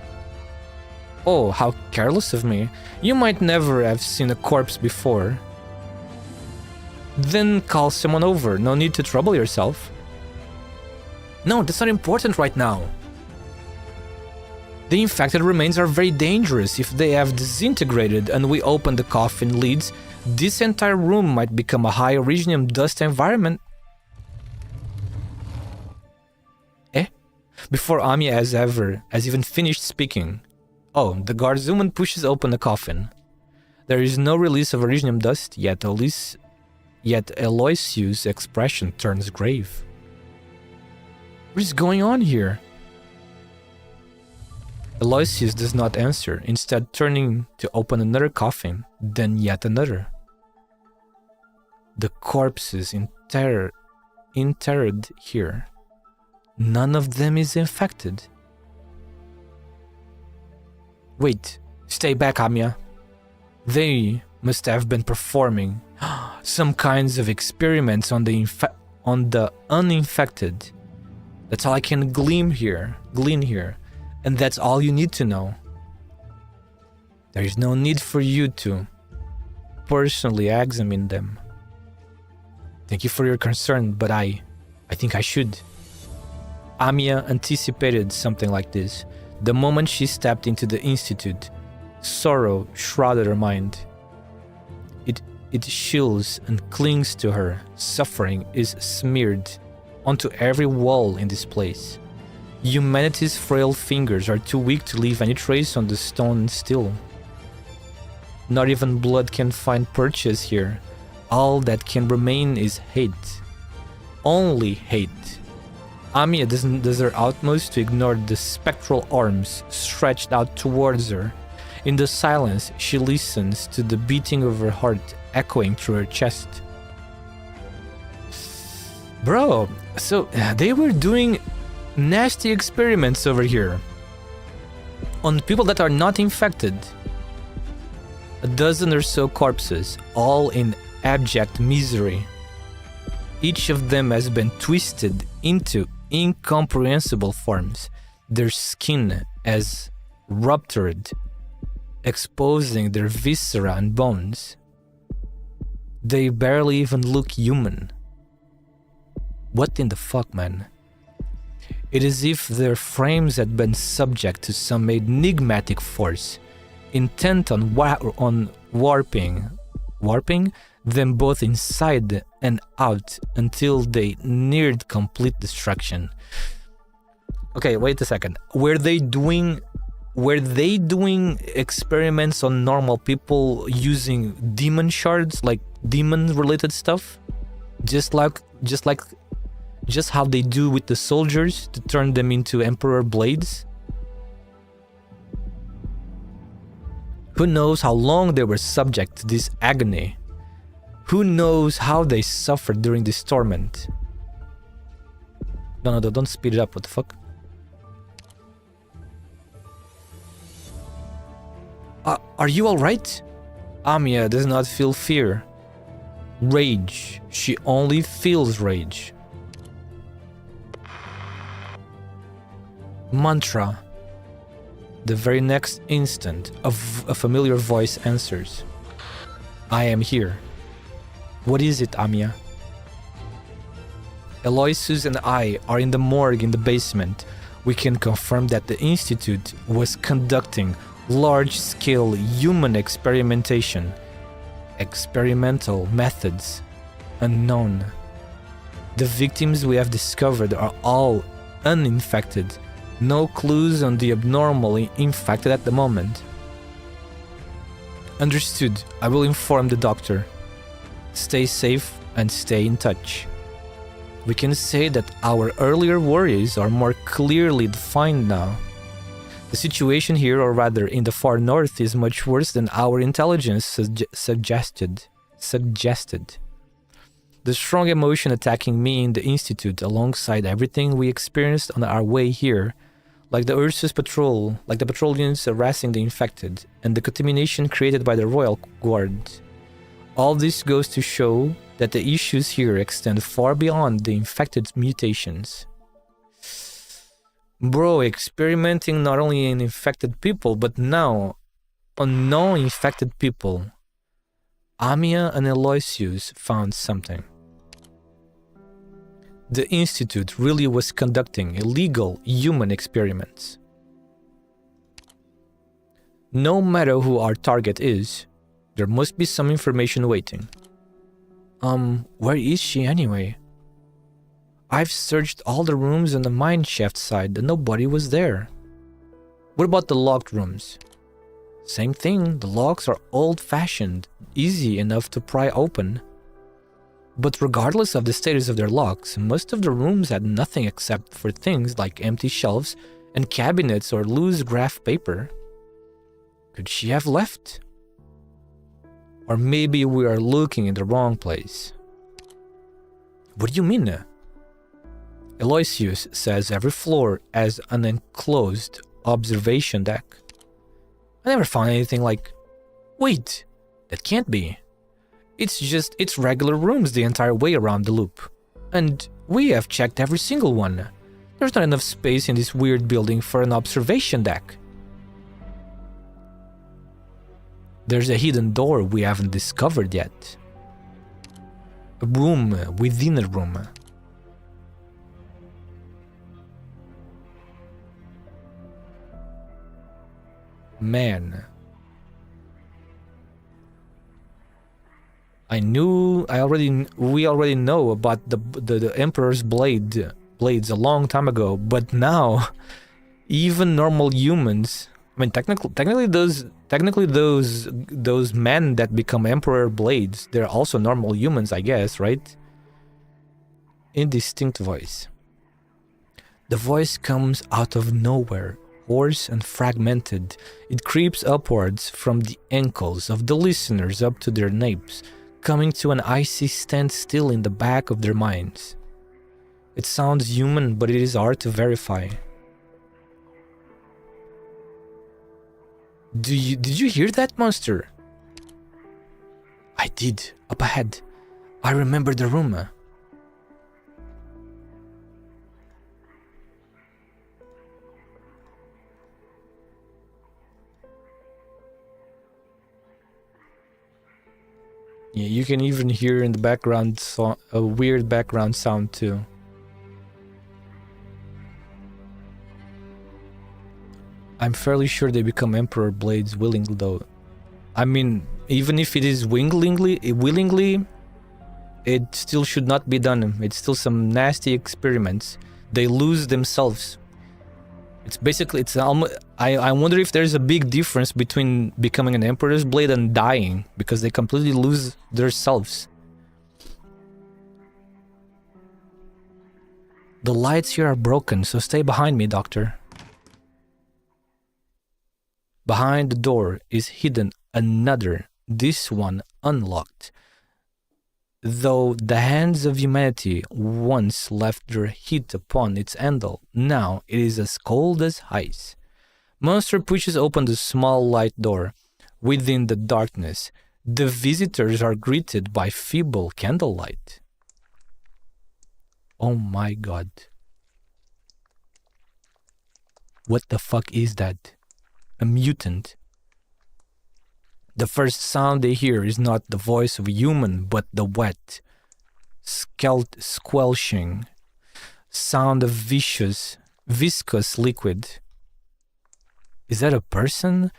Oh, how careless of me. You might never have seen a corpse before. Then call someone over. No need to trouble yourself. No, that's not important right now. The infected remains are very dangerous. If they have disintegrated and we open the coffin lids, this entire room might become a high originium dust environment. Before Amia has even finished speaking. Oh, the guardswoman pushes open the coffin. There is no release of originium dust, yet Aloysius' expression turns grave. What is going on here? Aloysius does not answer, instead turning to open another coffin, then yet another. The corpses interred here. None of them is infected. Wait, stay back, Amia. They must have been performing some kinds of experiments on the uninfected. That's all I can glean here, and that's all you need to know. There is no need for you to personally examine them. Thank you for your concern, but I think I should. Amia anticipated something like this. The moment she stepped into the institute, sorrow shrouded her mind. It chills and clings to her. Suffering is smeared onto every wall in this place. Humanity's frail fingers are too weak to leave any trace on the stone still. Not even blood can find purchase here. All that can remain is hate. Only hate. Amia does her utmost to ignore the spectral arms stretched out towards her. In the silence, she listens to the beating of her heart echoing through her chest. Bro, so they were doing nasty experiments over here on people that are not infected. A dozen or so corpses, all in abject misery. Each of them has been twisted into incomprehensible forms. Their skin has ruptured, exposing their viscera and bones. They barely even look human. What in the fuck, man? It is as if their frames had been subject to some enigmatic force, intent on warping them both inside and out until they neared complete destruction. Okay, wait a second. Were they doing experiments on normal people using demon shards, like demon related stuff? Just how they do with the soldiers to turn them into emperor blades? Who knows how long they were subject to this agony? Who knows how they suffered during this torment? No, don't speed it up, what the fuck? Are you alright? Amia does not feel fear. Rage. She only feels rage. Mantra. The very next instant, a familiar voice answers. I am here. What is it, Amia? Aloysius and I are in the morgue in the basement. We can confirm that the Institute was conducting large-scale human experimentation. Experimental methods unknown. The victims we have discovered are all uninfected. No clues on the abnormally infected at the moment. Understood. I will inform the doctor. Stay safe and stay in touch. We can say that our earlier worries are more clearly defined now. The situation here, or rather in the far north, is much worse than our intelligence suggested. The strong emotion attacking me in the Institute, alongside everything we experienced on our way here, like the Ursus patrol, like the patrol units harassing the infected, and the contamination created by the Royal Guard, All this goes to show that the issues here extend far beyond the infected mutations. Bro, experimenting not only in infected people, but now on non-infected people. Amia and Aloysius found something. The Institute really was conducting illegal human experiments. No matter who our target is, there must be some information waiting. Where is she anyway? I've searched all the rooms on the mine shaft side and nobody was there. What about the locked rooms? Same thing, the locks are old-fashioned, easy enough to pry open. But regardless of the status of their locks, most of the rooms had nothing except for things like empty shelves and cabinets or loose graph paper. Could she have left? Or maybe we are looking in the wrong place. What do you mean? Aloysius says every floor has an enclosed observation deck. I never found anything like... Wait, that can't be. It's regular rooms the entire way around the loop. And we have checked every single one. There's not enough space in this weird building for an observation deck. There's a hidden door we haven't discovered yet. A room within a room. Man. We already know about the Emperor's blades a long time ago, but now even normal humans, I mean technically those men that become Emperor blades, they're also normal humans, I guess, right? Indistinct voice. The voice comes out of nowhere, hoarse and fragmented. It creeps upwards from the ankles of the listeners up to their napes, coming to an icy standstill in the back of their minds. It sounds human, but it is hard to verify. Did you hear that, monster? I did, up ahead. I remember the room. Yeah, you can even hear in the background a weird background sound too. I'm fairly sure they become Emperor blades willingly though. I mean, even if it is willingly, it still should not be done. It's still some nasty experiments. They lose themselves. It's basically, I wonder if there's a big difference between becoming an Emperor's blade and dying, because they completely lose their selves. The lights here are broken, so stay behind me, Doctor. Behind the door is hidden another, this one unlocked. Though the hands of humanity once left their heat upon its handle, now it is as cold as ice. Monster pushes open the small light door. Within the darkness, the visitors are greeted by feeble candlelight. Oh my god. What the fuck is that? A mutant. The first sound they hear is not the voice of a human, but the wet, squelching sound of viscous liquid. Is that a person?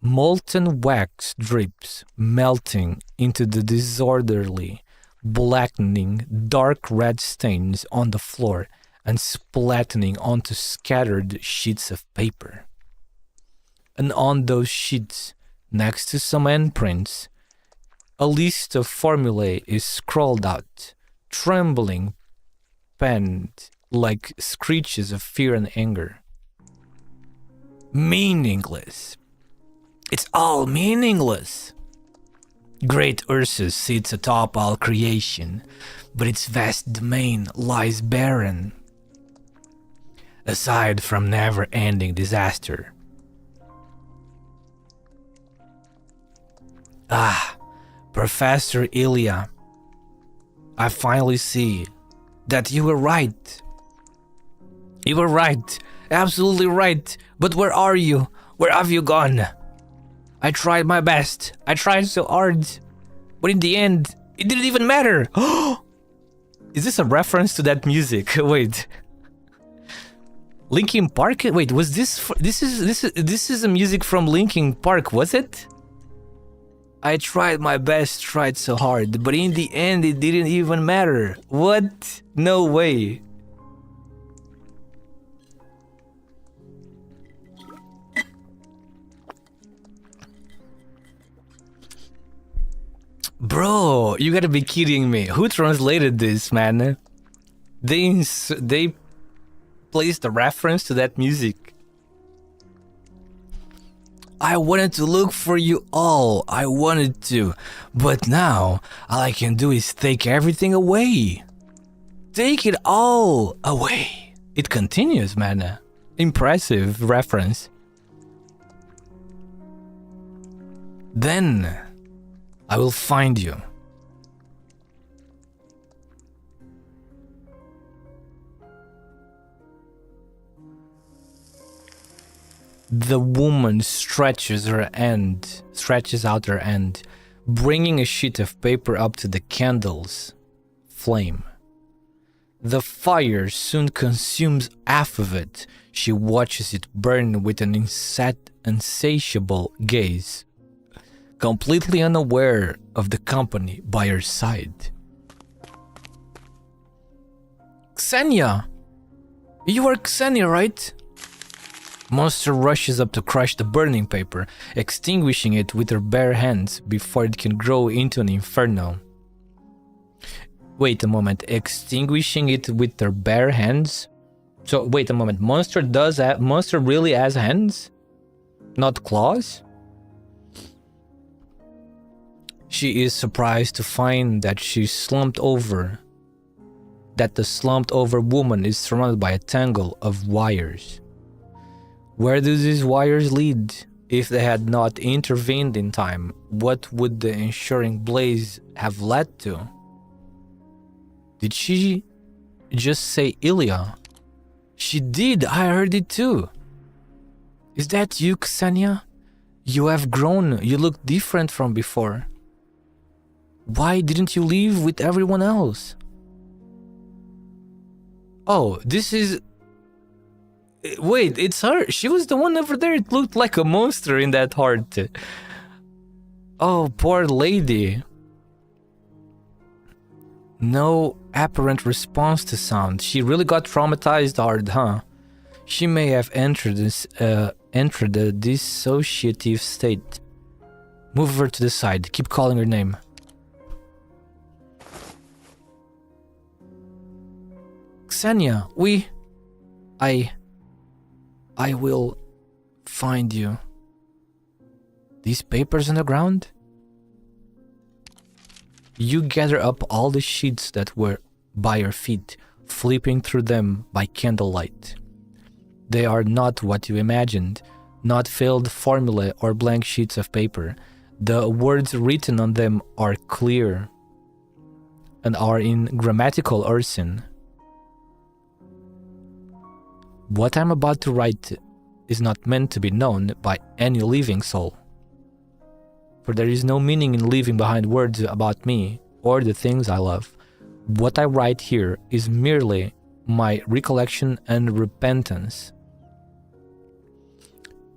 Molten wax drips, melting into the disorderly, blackening, dark red stains on the floor and splattening onto scattered sheets of paper. And on those sheets, next to some handprints, a list of formulae is scrawled out, trembling, penned like screeches of fear and anger. Meaningless. It's all meaningless. Great Ursus sits atop all creation, but its vast domain lies barren. Aside from never-ending disaster. Professor Ilya, I finally see that you were right. You were right. Absolutely right. But where are you? Where have you gone? I tried my best. I tried so hard. But in the end, it didn't even matter. Is this a reference to that music? Wait. Linkin Park? Wait, was this this is a music from Linkin Park, was it? I tried my best, tried so hard, but in the end it didn't even matter. What? No way. Bro, you gotta be kidding me. Who translated this, man? They placed a reference to that music. I wanted to look for you all. I wanted to. But now, all I can do is take everything away. Take it all away. It continues, man. Impressive reference. Then, I will find you. The woman stretches out her hand, bringing a sheet of paper up to the candle's flame. The fire soon consumes half of it. She watches it burn with an insatiable gaze, completely unaware of the company by her side. Xenia! You are Xenia, right? Monster rushes up to crush the burning paper, extinguishing it with her bare hands before it can grow into an inferno. Wait a moment, extinguishing it with her bare hands? So wait a moment, Monster really has hands? Not claws? She is surprised to find that the slumped over woman is surrounded by a tangle of wires. Where do these wires lead? If they had not intervened in time, what would the ensuing blaze have led to? Did she just say Ilya? She did, I heard it too. Is that you, Xenia? You have grown, you look different from before. Why didn't you leave with everyone else? Oh, this is... Wait, it's her. She was the one over there. It looked like a monster in that heart. Oh, poor lady. No apparent response to sound. She really got traumatized hard, huh? She may have entered a dissociative state. Move her to the side. Keep calling her name. Xenia, I will find you. These papers on the ground? You gather up all the sheets that were by your feet, flipping through them by candlelight. They are not what you imagined, not filled formulae or blank sheets of paper. The words written on them are clear and are in grammatical Ursan. What I'm about to write is not meant to be known by any living soul. For there is no meaning in leaving behind words about me or the things I love. What I write here is merely my recollection and repentance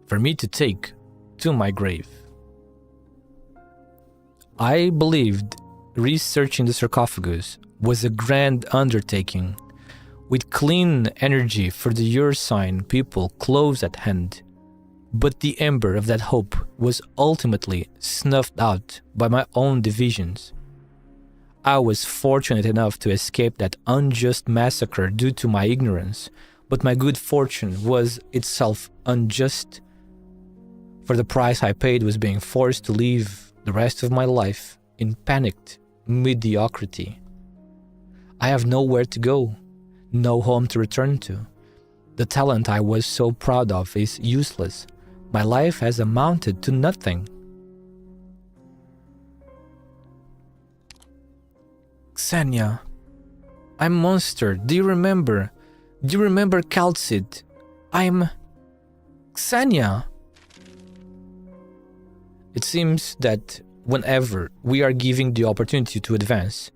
for me to take to my grave. I believed researching the sarcophagus was a grand undertaking, with clean energy for the Ursine people close at hand. But the ember of that hope was ultimately snuffed out by my own divisions. I was fortunate enough to escape that unjust massacre due to my ignorance, but my good fortune was itself unjust, for the price I paid was being forced to live the rest of my life in panicked mediocrity. I have nowhere to go, no home to return to. The talent I was so proud of is useless. My life has amounted to nothing. Xenia. I'm Monster. Do you remember? Do you remember Calcid? I'm... Xenia. It seems that whenever we are given the opportunity to advance,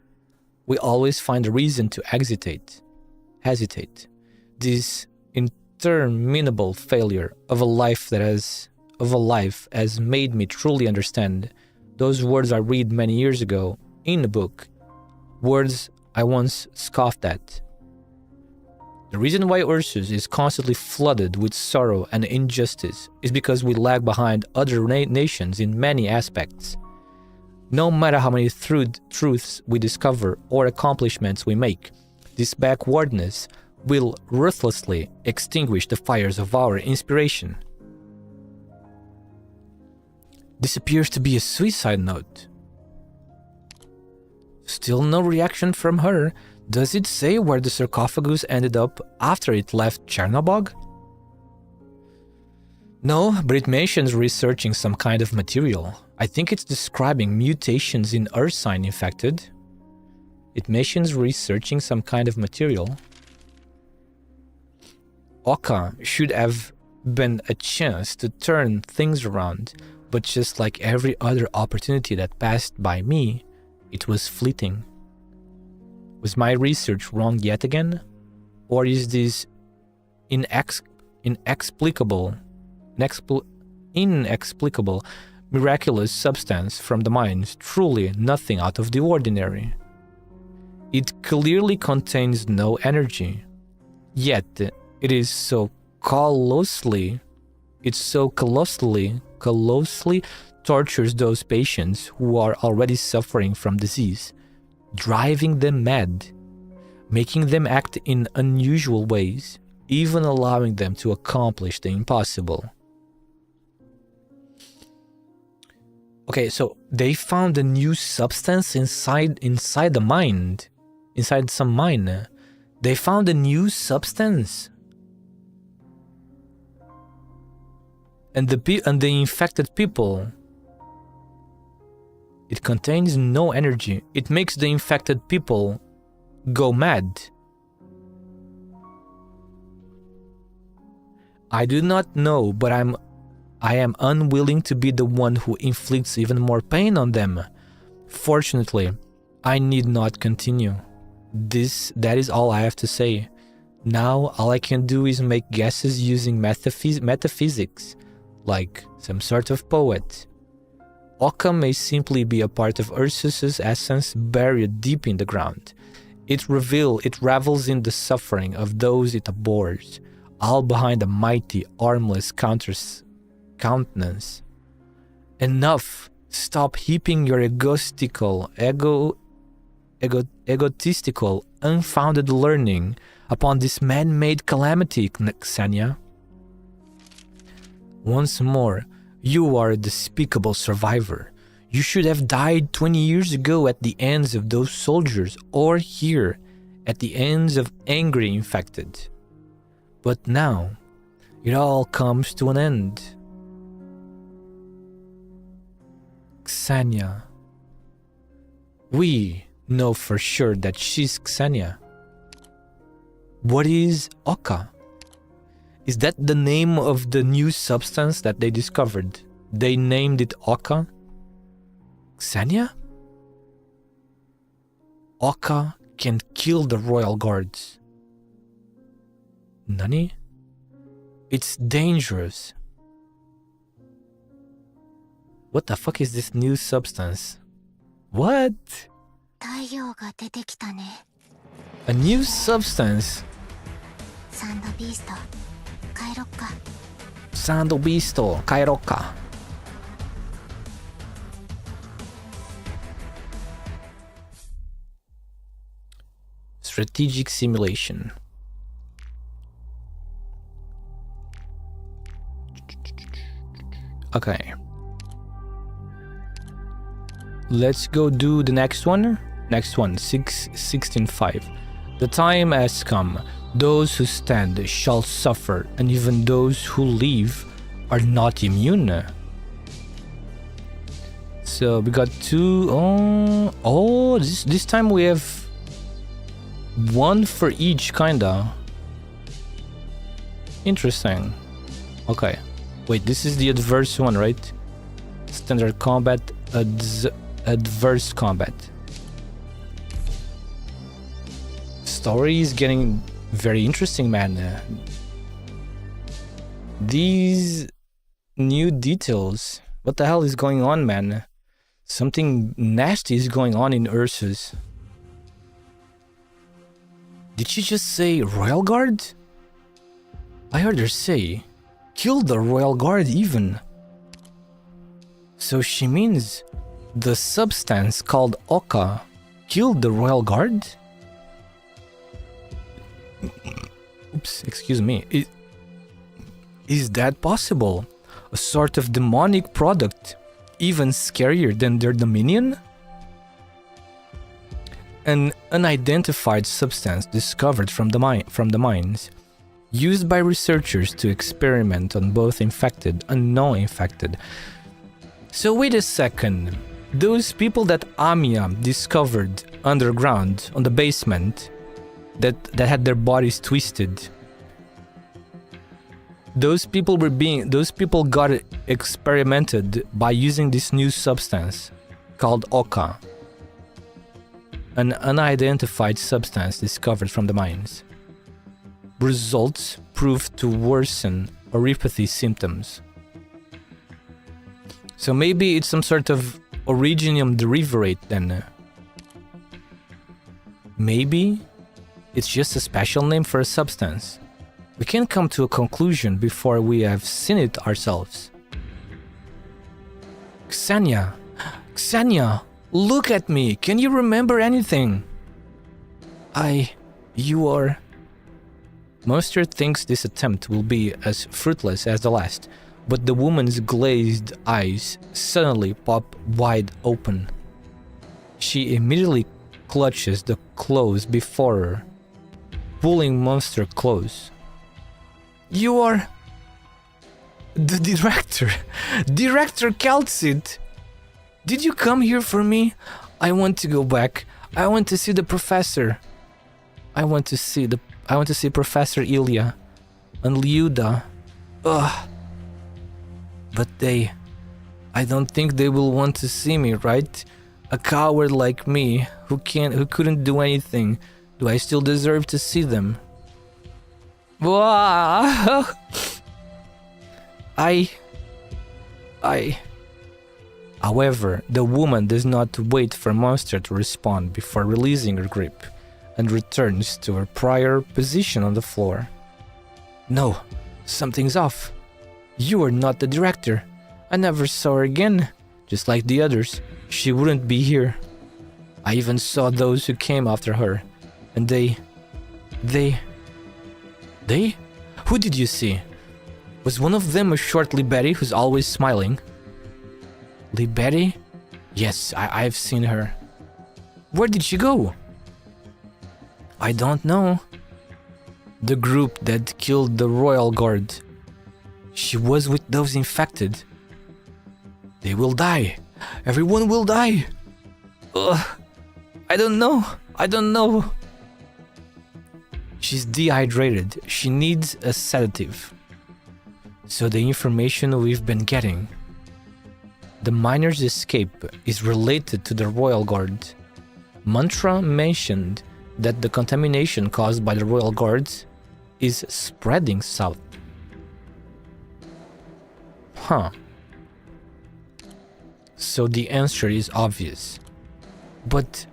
we always find a reason to hesitate. This interminable failure of a life has made me truly understand those words I read many years ago in a book, words I once scoffed at. The reason why Ursus is constantly flooded with sorrow and injustice is because we lag behind other nations in many aspects. No matter how many truths we discover or accomplishments we make, this backwardness will ruthlessly extinguish the fires of our inspiration. This appears to be a suicide note. Still no reaction from her. Does it say where the sarcophagus ended up after it left Chernobog? No, but it mentions researching some kind of material. I think it's describing mutations in Ursine infected. It mentions researching some kind of material. Oka should have been a chance to turn things around, but just like every other opportunity that passed by me, it was fleeting. Was my research wrong yet again? Or is this inexplicable, miraculous substance from the mines truly nothing out of the ordinary? It clearly contains no energy, yet it is so colossally tortures those patients who are already suffering from disease, driving them mad, making them act in unusual ways, even allowing them to accomplish the impossible. Okay, so they found a new substance inside the mind, inside some mine. They found a new substance. And the infected people, it contains no energy. It makes the infected people go mad. I do not know, but I am unwilling to be the one who inflicts even more pain on them. Fortunately, I need not continue. That is all I have to say. Now all I can do is make guesses using metaphysics, like some sort of poet. Oka may simply be a part of Ursus's essence buried deep in the ground. It revels in the suffering of those it abhors, all behind a mighty, armless countenance. Enough! Stop heaping your egotistical, unfounded learning upon this man-made calamity, Xenia. Once more, you are a despicable survivor. You should have died 20 years ago at the hands of those soldiers, or here, at the hands of angry infected. But now, it all comes to an end. Xenia. We know for sure that she's Xenia. What is Oka? Is that the name of the new substance that they discovered? They named it Oka? Xenia? Oka can kill the royal guards. Nani? It's dangerous. What the fuck is this new substance? What? 太陽が出てきたね。 A new substance? サンドビースト、帰ろっか。 Sando Bisto, Kairoka. Strategic simulation. Okay. Let's go do the next one. Next one, 16.5. The time has come. Those who stand shall suffer, and even those who leave are not immune. So we got two. This time we have One for each, kinda. Interesting. Okay. Wait, this is the adverse one, right? Standard combat, adverse combat. Story is getting very interesting, man. These new details. What the hell is going on, man? Something nasty is going on in Ursus. Did she just say Royal Guard? I heard her say, kill the Royal Guard even. So she means the substance called Oka killed the Royal Guard? Oops, excuse me. Is that possible? A sort of demonic product, even scarier than their dominion? An unidentified substance discovered from the mines, used by researchers to experiment on both infected and non-infected. So wait a second, those people that Amiya discovered underground on the basement, that had their bodies twisted, those people got experimented by using this new substance called Oka, an unidentified substance discovered from the mines. Results proved to worsen oropathy symptoms. So maybe it's some sort of originium derivative then. Maybe it's just a special name for a substance. We can't come to a conclusion before we have seen it ourselves. Xenia! Xenia! Look at me! Can you remember anything? You are... Monster thinks this attempt will be as fruitless as the last, but the woman's glazed eyes suddenly pop wide open. She immediately clutches the clothes before her, pulling Monster close. You are... the director! Director Calcid! Did you come here for me? I want to go back. I want to see the professor. I want to see Professor Ilya and Liuda. Ugh. But I don't think they will want to see me, right? A coward like me who couldn't do anything. Do I still deserve to see them? However, the woman does not wait for Monster to respond before releasing her grip and returns to her prior position on the floor. No, something's off. You are not the director. I never saw her again. Just like the others, she wouldn't be here. I even saw those who came after her, and they? Who did you see? Was one of them a short Liberi who's always smiling? Liberi? Yes, I've seen her. Where did she go? I don't know. The group that killed the Royal Guard. She was with those infected. They will die. Everyone will die. Ugh. I don't know. She's dehydrated. She needs a sedative. So the information we've been getting. The miner's escape is related to the Royal Guard. Mantra mentioned that the contamination caused by the Royal Guards is spreading south. Huh. So the answer is obvious. But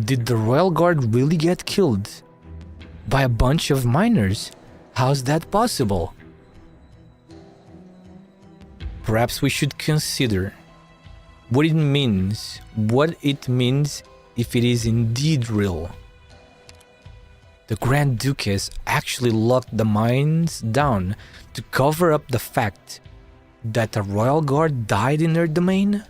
did the Royal Guard really get killed? By a bunch of miners? How's that possible? Perhaps we should consider what it means if it is indeed real. The Grand Duchess actually locked the mines down to cover up the fact that the Royal Guard died in her domain?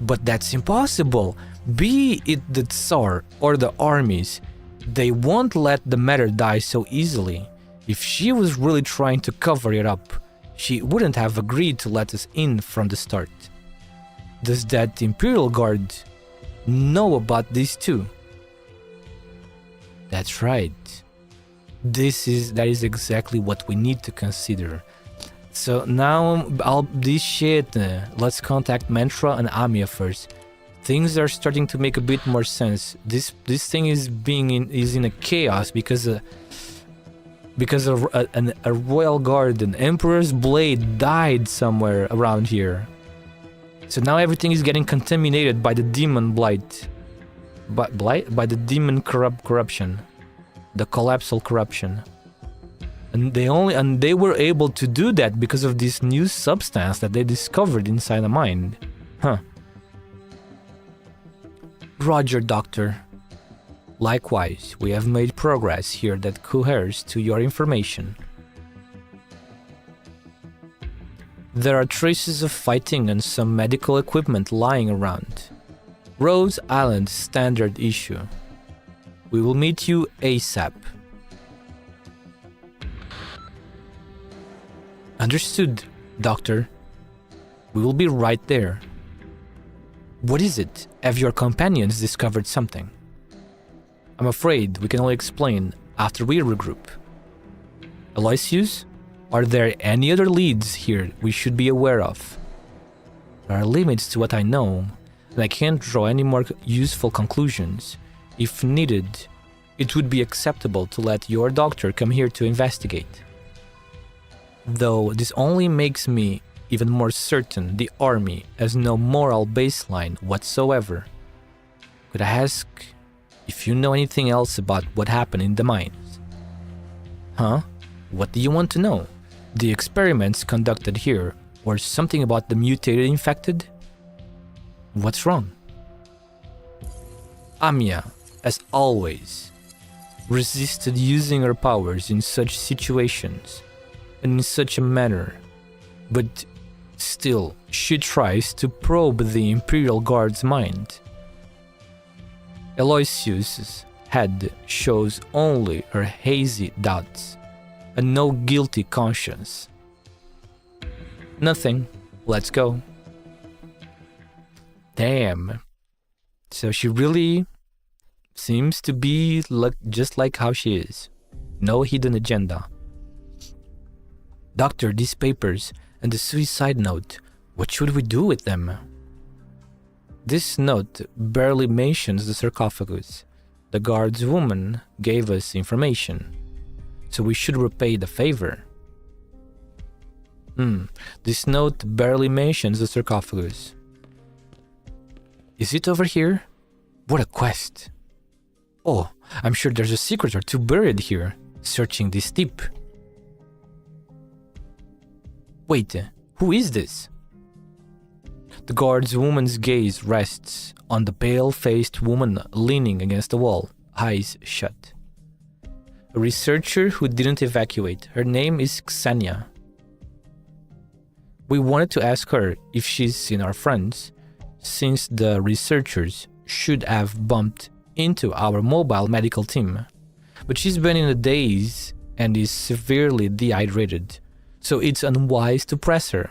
But that's impossible. Be it the Tsar or the armies, they won't let the matter die so easily. If she was really trying to cover it up, she wouldn't have agreed to let us in from the start. Does that Imperial Guard know about this too? That's right. That is exactly what we need to consider. So now let's contact Mantra and Amia first. Things are starting to make a bit more sense. This thing is in a chaos because a royal guard, an emperor's blade, died somewhere around here. So now everything is getting contaminated by the demon blight, by the demon corruption, the collapsal corruption. And they were able to do that because of this new substance that they discovered inside the mind. Huh. Roger, Doctor. Likewise, we have made progress here that coheres to your information. There are traces of fighting and some medical equipment lying around. Rose Island standard issue. We will meet you ASAP. Understood, Doctor. We will be right there. What is it? Have your companions discovered something? I'm afraid we can only explain after we regroup. Aloysius, are there any other leads here we should be aware of? There are limits to what I know, and I can't draw any more useful conclusions. If needed, it would be acceptable to let your doctor come here to investigate. Though this only makes me even more certain the army has no moral baseline whatsoever. Could I ask if you know anything else about what happened in the mines? Huh? What do you want to know? The experiments conducted here, or something about the mutated infected? What's wrong? Amia, as always, resisted using her powers in such situations and in such a manner, but still she tries to probe the Imperial Guard's mind. Aloysius' head shows only her hazy doubts and no guilty conscience. Nothing. Let's go. Damn. So she really seems to be just like how she is. No hidden agenda. Doctor, these papers and the suicide note, what should we do with them? This note barely mentions the sarcophagus. The guard's woman gave us information, so we should repay the favor. This note barely mentions the sarcophagus. Is it over here? What a quest. Oh, I'm sure there's a secret or two buried here, searching this deep. Wait, who is this? The guard's woman's gaze rests on the pale-faced woman leaning against the wall, eyes shut. A researcher who didn't evacuate. Her name is Xenia. We wanted to ask her if she's seen our friends, since the researchers should have bumped into our mobile medical team. But she's been in a daze and is severely dehydrated, so it's unwise to press her.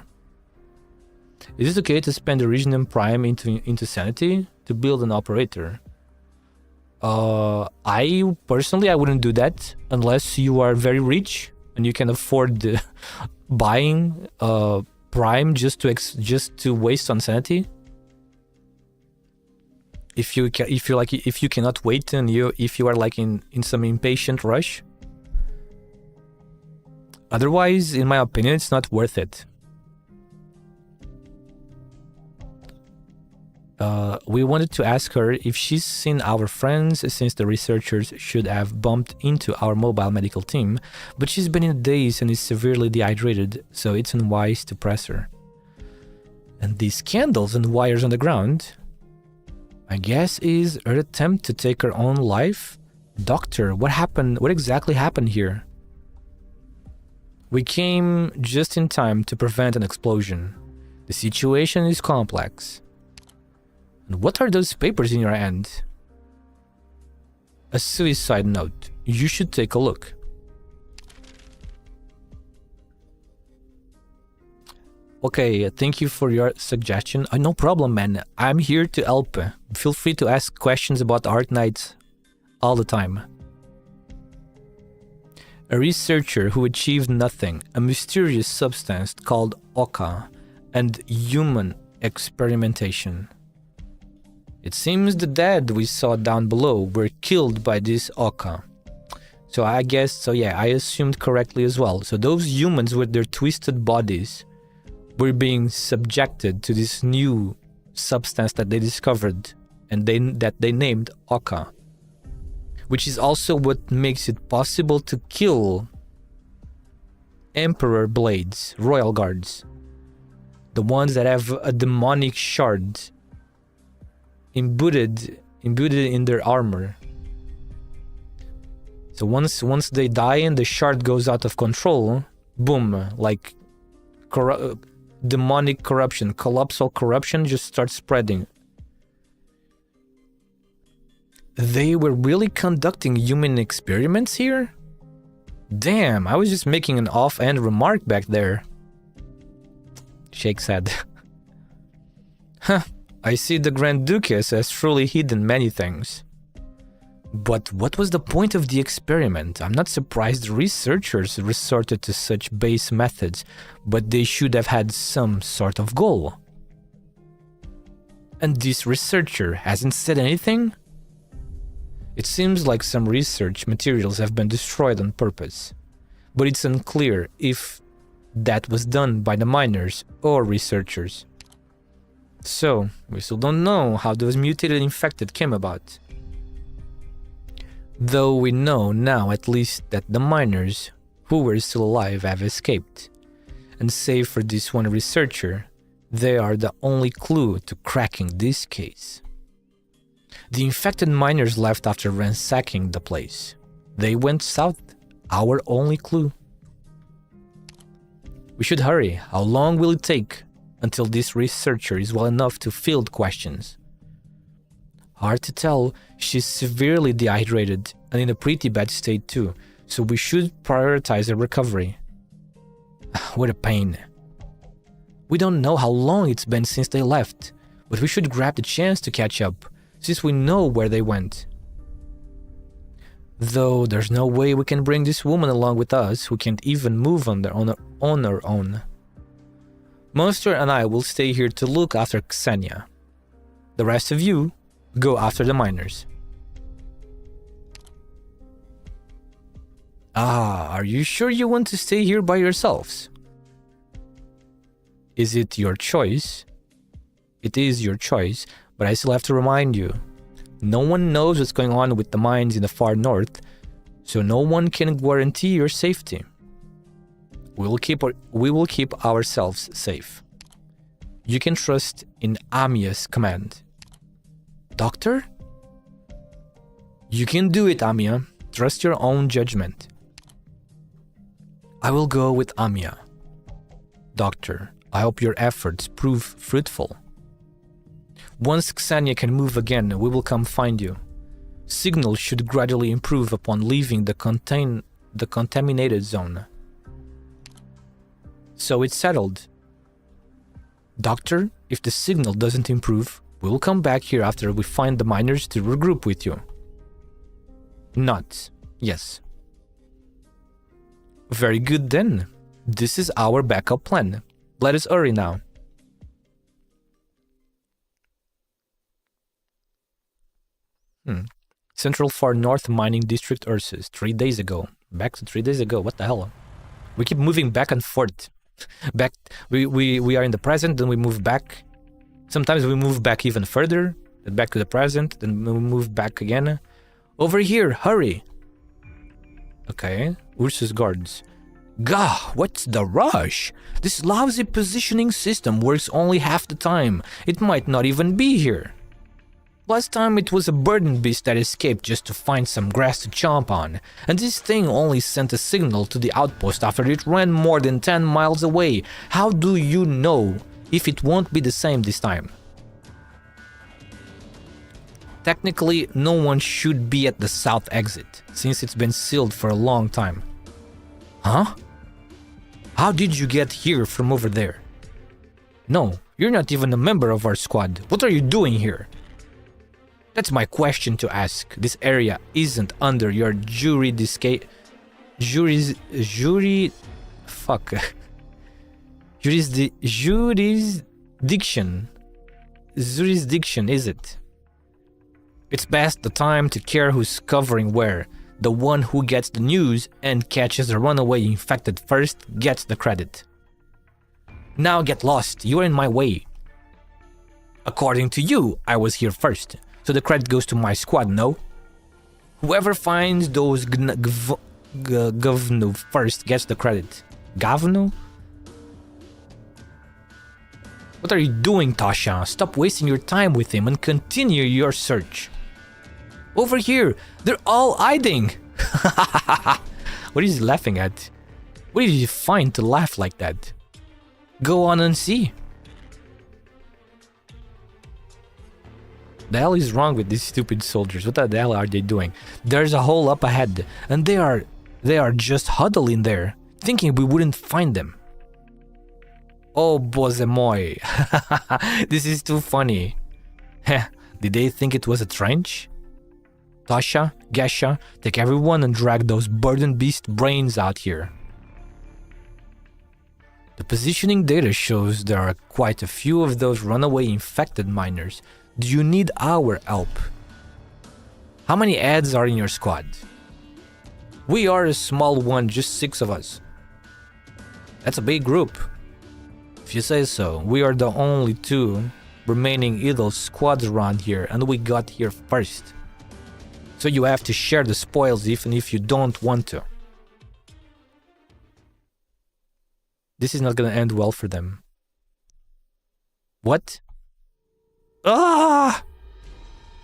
Is it okay to spend the Regnum Prime into sanity to build an operator? I wouldn't do that unless you are very rich and you can afford buying Prime just to waste on sanity. If you cannot wait and if you are like in some impatient rush. Otherwise, in my opinion, it's not worth it. We wanted to ask her if she's seen our friends, since the researchers should have bumped into our mobile medical team, but she's been in a daze and is severely dehydrated, so it's unwise to press her. And these candles and wires on the ground, I guess, is her attempt to take her own life? Doctor, what happened? What exactly happened here? We came just in time to prevent an explosion. The situation is complex. And what are those papers in your hand? A suicide note. You should take a look. Okay, thank you for your suggestion. No problem, man. I'm here to help. Feel free to ask questions about ARKNIGHTS all the time. A researcher who achieved nothing, a mysterious substance called Oka, and human experimentation. It seems the dead we saw down below were killed by this Oka. So I guess, so yeah, I assumed correctly as well. So those humans with their twisted bodies were being subjected to this new substance that they discovered and that they named Oka. Which is also what makes it possible to kill Emperor Blades, Royal Guards. The ones that have a demonic shard imbued in their armor. So once they die and the shard goes out of control, boom, like demonic corruption, collapsal corruption just starts spreading. They were really conducting human experiments here? Damn, I was just making an offhand remark back there. Shake said. Huh, I see the Grand Duchess has truly hidden many things. But what was the point of the experiment? I'm not surprised researchers resorted to such base methods, but they should have had some sort of goal. And this researcher hasn't said anything? It seems like some research materials have been destroyed on purpose, but it's unclear if that was done by the miners or researchers. So, we still don't know how those mutated infected came about. Though we know now at least that the miners who were still alive have escaped, and save for this one researcher, they are the only clue to cracking this case. The infected miners left after ransacking the place. They went south, our only clue. We should hurry. How long will it take until this researcher is well enough to field questions? Hard to tell, she's severely dehydrated and in a pretty bad state too, so we should prioritize her recovery. What a pain. We don't know how long it's been since they left, but we should grab the chance to catch up, since we know where they went. Though there's no way we can bring this woman along with us who can't even move on her own. Monster and I will stay here to look after Xenia. The rest of you go after the miners. Ah, are you sure you want to stay here by yourselves? Is it your choice? It is your choice, but I still have to remind you. No one knows what's going on with the mines in the far north, so no one can guarantee your safety. We will keep ourselves safe. You can trust in Amiya's command. Doctor? You can do it, Amiya. Trust your own judgment. I will go with Amiya. Doctor, I hope your efforts prove fruitful. Once Xenia can move again, we will come find you. Signal should gradually improve upon leaving the contaminated zone. So it's settled. Doctor, if the signal doesn't improve, we will come back here after we find the miners to regroup with you. Not. Yes. Very good then. This is our backup plan. Let us hurry now. Central Far North Mining District Ursus, 3 days ago. Back to 3 days ago, what the hell? We keep moving back and forth. Back, we are in the present, then we move back. Sometimes we move back even further, then back to the present, then we move back again. Over here, hurry! Okay, Ursus guards. Gah, what's the rush? This lousy positioning system works only half the time. It might not even be here. Last time it was a burden beast that escaped just to find some grass to chomp on, and this thing only sent a signal to the outpost after it ran more than 10 miles away. How do you know if it won't be the same this time? Technically, no one should be at the south exit, since it's been sealed for a long time. Huh? How did you get here from over there? No, you're not even a member of our squad. What are you doing here? That's my question to ask. This area isn't under your jurisdiction. jurisdiction, is it? It's best the time to care who's covering where. The one who gets the news and catches the runaway infected first gets the credit. Now get lost, you're in my way. According to you, I was here first, so the credit goes to my squad, no? Whoever finds those govno first gets the credit. Govno? What are you doing, Tasha? Stop wasting your time with him and continue your search. Over here, they're all hiding. What is he laughing at? What did you find to laugh like that? Go on and see. The hell is wrong with these stupid soldiers? What the hell are they doing? There's a hole up ahead, and they are just huddling there, thinking we wouldn't find them. Oh, bozemoy. This is too funny. Did they think it was a trench? Tasha, Gesha, take everyone and drag those burden beast brains out here. The positioning data shows there are quite a few of those runaway infected miners. Do you need our help? How many ads are in your squad? We are a small one, just 6 of us. That's a big group. If you say so, we are the only 2 remaining idle squads around here, and we got here first. So you have to share the spoils even if you don't want to. This is not gonna end well for them. What? Ah!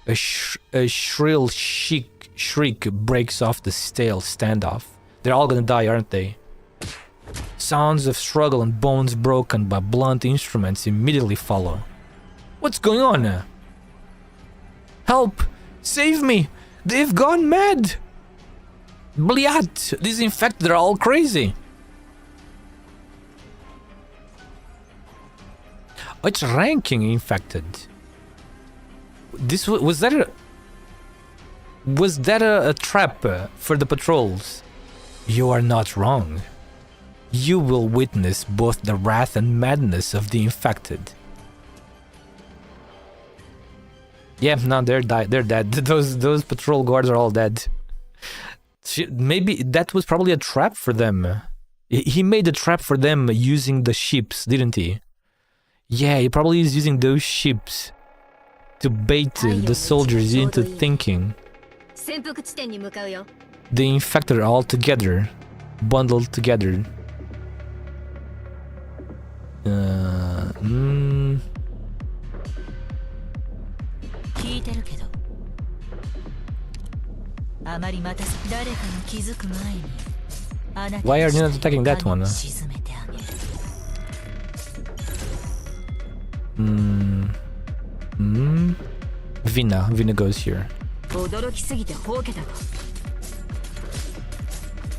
A shrill shriek breaks off the stale standoff. They're all gonna die, aren't they? Sounds of struggle and bones broken by blunt instruments immediately follow. What's going on? Help! Save me! They've gone mad! Bliat! These infected are all crazy! Oh, it's ranking infected. This was that a trap for the patrols? You are not wrong. You will witness both the wrath and madness of the infected. Yeah, no, they're dead. Those patrol guards are all dead. Maybe that was probably a trap for them. He made a trap for them using the ships, didn't he? Yeah, he probably is using those ships to bait the soldiers into thinking. The infected are all together, bundled together. Why are you not attacking that one? Vina goes here.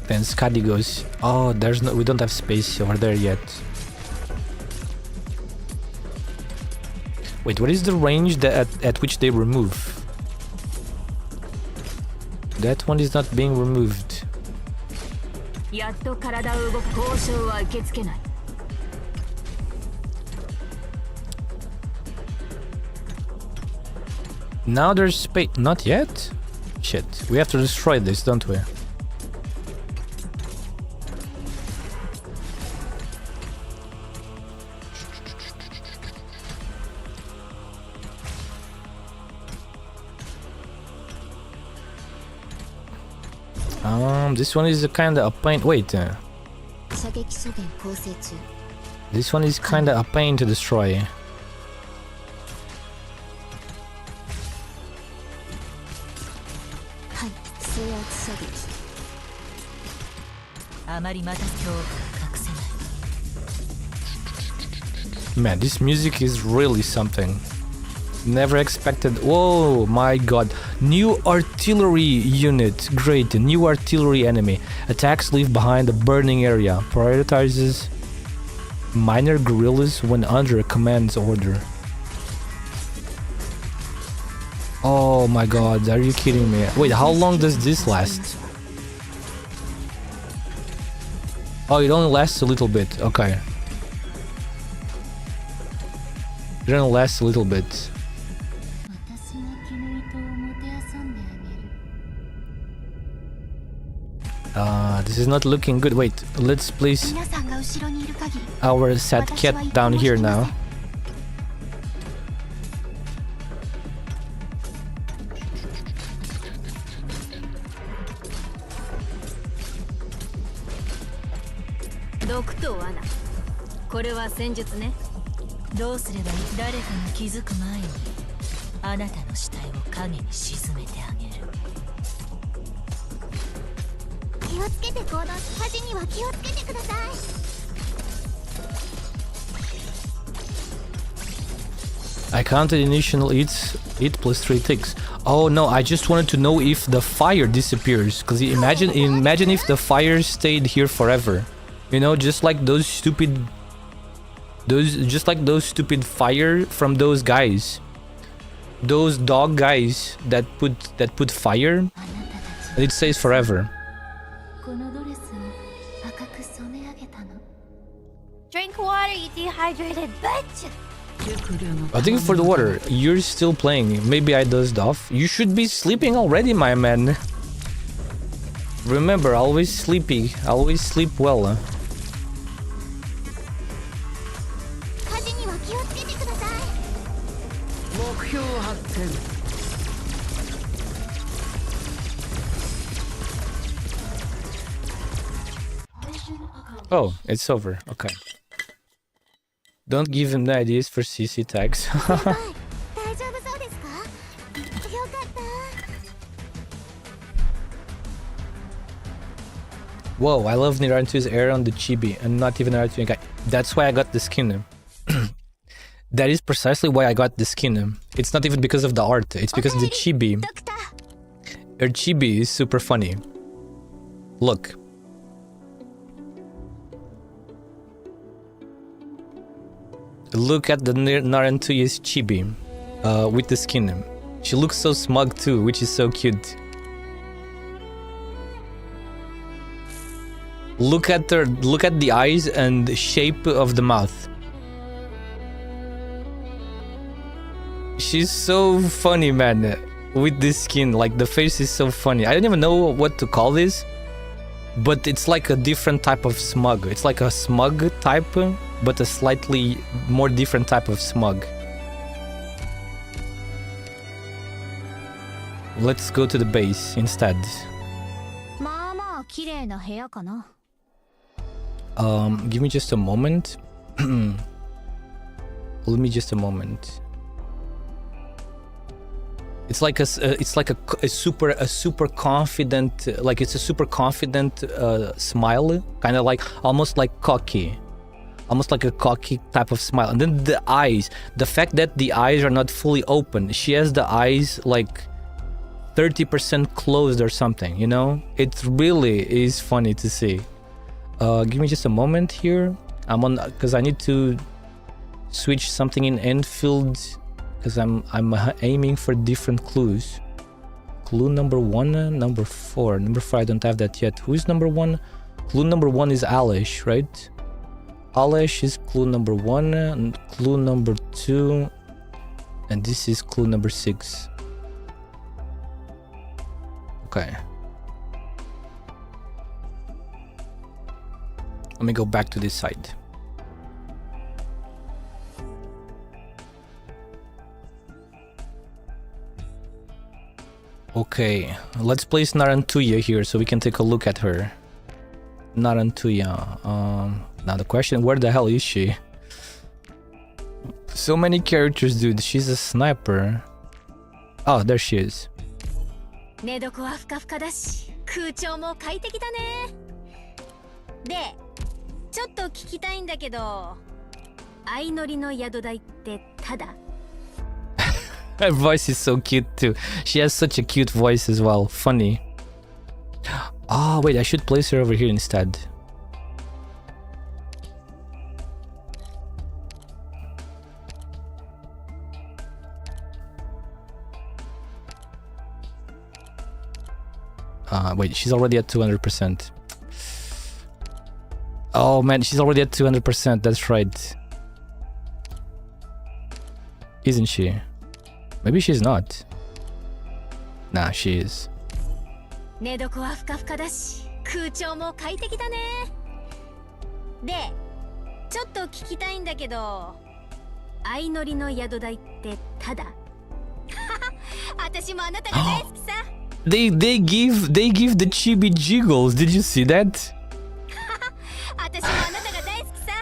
Then Skadi goes. Oh, we don't have space over there yet. Wait, what is the range at which they remove? That one is not being removed. Now there's space. Not yet? Shit. We have to destroy this, don't we? This one is kinda a pain. Wait. This one is kinda a pain to destroy. Man, this music is really something. Never expected. Whoa, my god. New artillery unit. Great. New artillery enemy. Attacks leave behind a burning area. Prioritizes minor guerrillas when under a command's order. Oh my god, are you kidding me? Wait, how long does this last? Oh, it only lasts a little bit. Okay. It only lasts a little bit. This is not looking good. Wait, let's place our sad cat down here now. I counted initial eats 8 plus 3 ticks. Oh no, I just wanted to know if the fire disappears. Cause imagine if the fire stayed here forever. You know, just like those stupid fire from those guys. Those dog guys that put fire. And it stays forever. Drink water, you dehydrated bitch! I think for the water, you're still playing. Maybe I dozed off. You should be sleeping already, my man. Remember, always sleepy. Always sleep well. Oh, it's over. Okay. Don't give him the ideas for CC tags. Whoa, I love Naruto's air on the chibi and not even Naruto guy. That's why I got the skin. That is precisely why I got the skin. It's not even because of the art, it's because of the chibi. Her chibi is super funny. Look. Look at the Naruto's chibi with the skin. She looks so smug too, which is so cute. Look at her, look at the eyes and the shape of the mouth. She's so funny, man, with this skin. Like, the face is so funny. I don't even know what to call this, but it's like a different type of smug. It's like a smug type, but a slightly more different type of smug. Let's go to the base instead. Give me just a moment. Let me just a moment. It's like a super confident, like it's a super confident smile, kind of like almost like cocky, almost like a cocky type of smile. And then the eyes, the fact that the eyes are not fully open, she has the eyes like 30% closed or something, you know? It really is funny to see. Give me just a moment here. I'm on, because I need to switch something in Enfield, because I'm aiming for different clues. Clue number 1, number 4. Number 4, I don't have that yet. Who is number 1? Clue number 1 is Alish, right? Alish is clue number 1, and clue number 2, and this is clue number 6. Okay. Let me go back to this side. Okay, let's place Narantuya here so we can take a look at her. Narantuya. Now the question, where the hell is she? So many characters, dude. She's a sniper. Oh, there she is. 寝床はふかふかだし、空調も快適だね。で、ちょっと聞きたいんだけど、相乗りの宿代ってただ？ Her voice is so cute too. She has such a cute voice as well. Funny. Ah, wait, I should place her over here instead. Wait, she's already at 200%. Oh man, she's already at 200%. That's right. Isn't she? Maybe she's not. Nah, she is. 寝床はふかふかだし、空調も快適だね。で、ちょっと聞きたいんだけど、相乗りの宿代ってただ？私もあなたが大好きさ。They give the chibi jiggles. Did you see that? 私もあなたが大好きさ。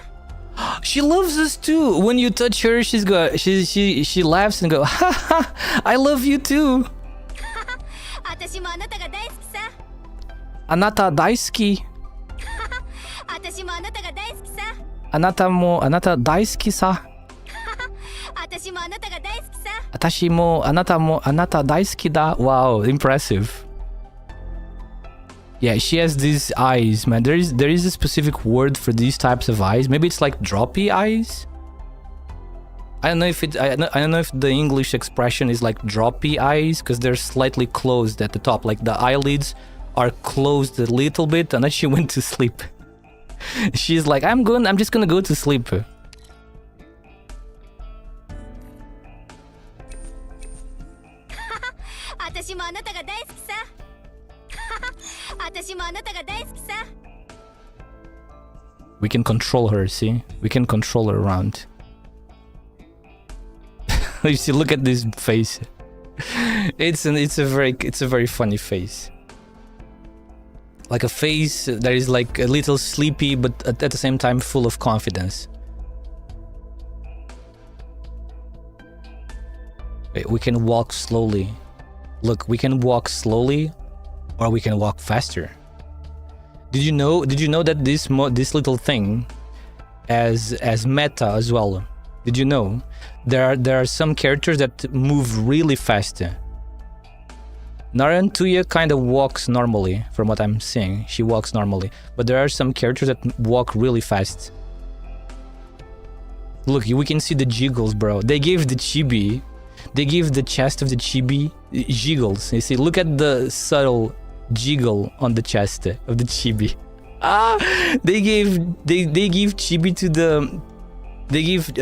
She loves us too. When you touch her, she laughs and go, ha ha, I love you too. 私もあなたが大好きさ。 Anata daisuki. 私もあなたが大好きさ。 Anata mo anata daisuki sa. 私もあなたが大好きさ。 Atashi mo anata daisuki da. Wow, impressive. Yeah, she has these eyes, man. There is a specific word for these types of eyes. Maybe it's like droppy eyes. I don't know if the English expression is like droppy eyes because they're slightly closed at the top, like the eyelids are closed a little bit, and then she went to sleep. She's like, I'm just gonna go to sleep. 私もあなたが大好きさ。私もあなたが大好きさ。 We can control her, see? We can control her around. You see, look at this face. It's a very funny face. Like a face that is like a little sleepy, but at the same time full of confidence. Wait, we can walk slowly. Look, we can walk slowly, or we can walk faster. Did you know that this little thing as meta as well? Did you know there are some characters that move really fast? Narantuya kind of walks normally, from what I'm seeing. She walks normally, but there are some characters that walk really fast. Look, we can see the jiggles, bro. They gave the chibi, they gave the chest of the chibi jiggles. You see, look at the subtle jiggle on the chest of the chibi. They give chibi to the, they give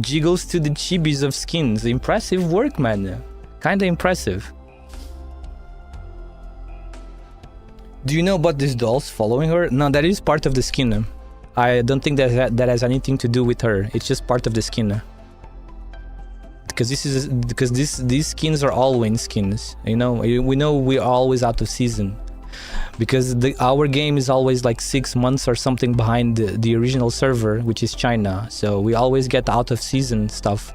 jiggles to the chibis of skins. Impressive work, man. Kinda impressive. Do you know about these dolls following her? No, that is part of the skin. I don't think that has anything to do with her. It's just part of the skin. Because these skins are all win skins. You know, we know we're always out of season. Because our game is always like 6 months or something behind the original server, which is China. So we always get out of season stuff.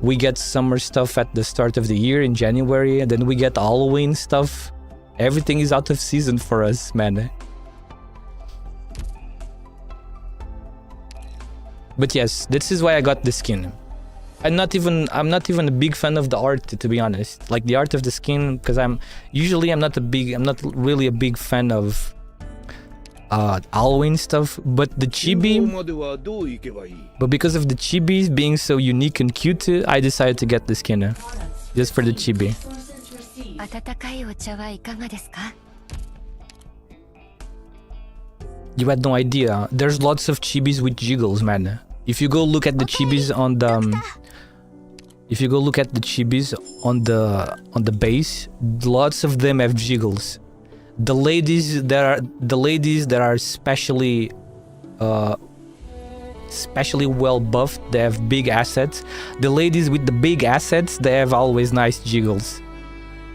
We get summer stuff at the start of the year in January, and then we get Halloween stuff. Everything is out of season for us, man. But yes, this is why I got the skin. I'm not even a big fan of the art, to be honest. Like the art of the skin, because I'm not really a big fan of Halloween stuff. But the chibi, but because of the chibis being so unique and cute, I decided to get the skin just for the chibi. 温かいお茶はいかがですか? You had no idea. There's lots of chibis with jiggles, man. If you go look at the chibis on the base, lots of them have jiggles. The ladies that are especially well buffed, they have big assets. The ladies with the big assets, they have always nice jiggles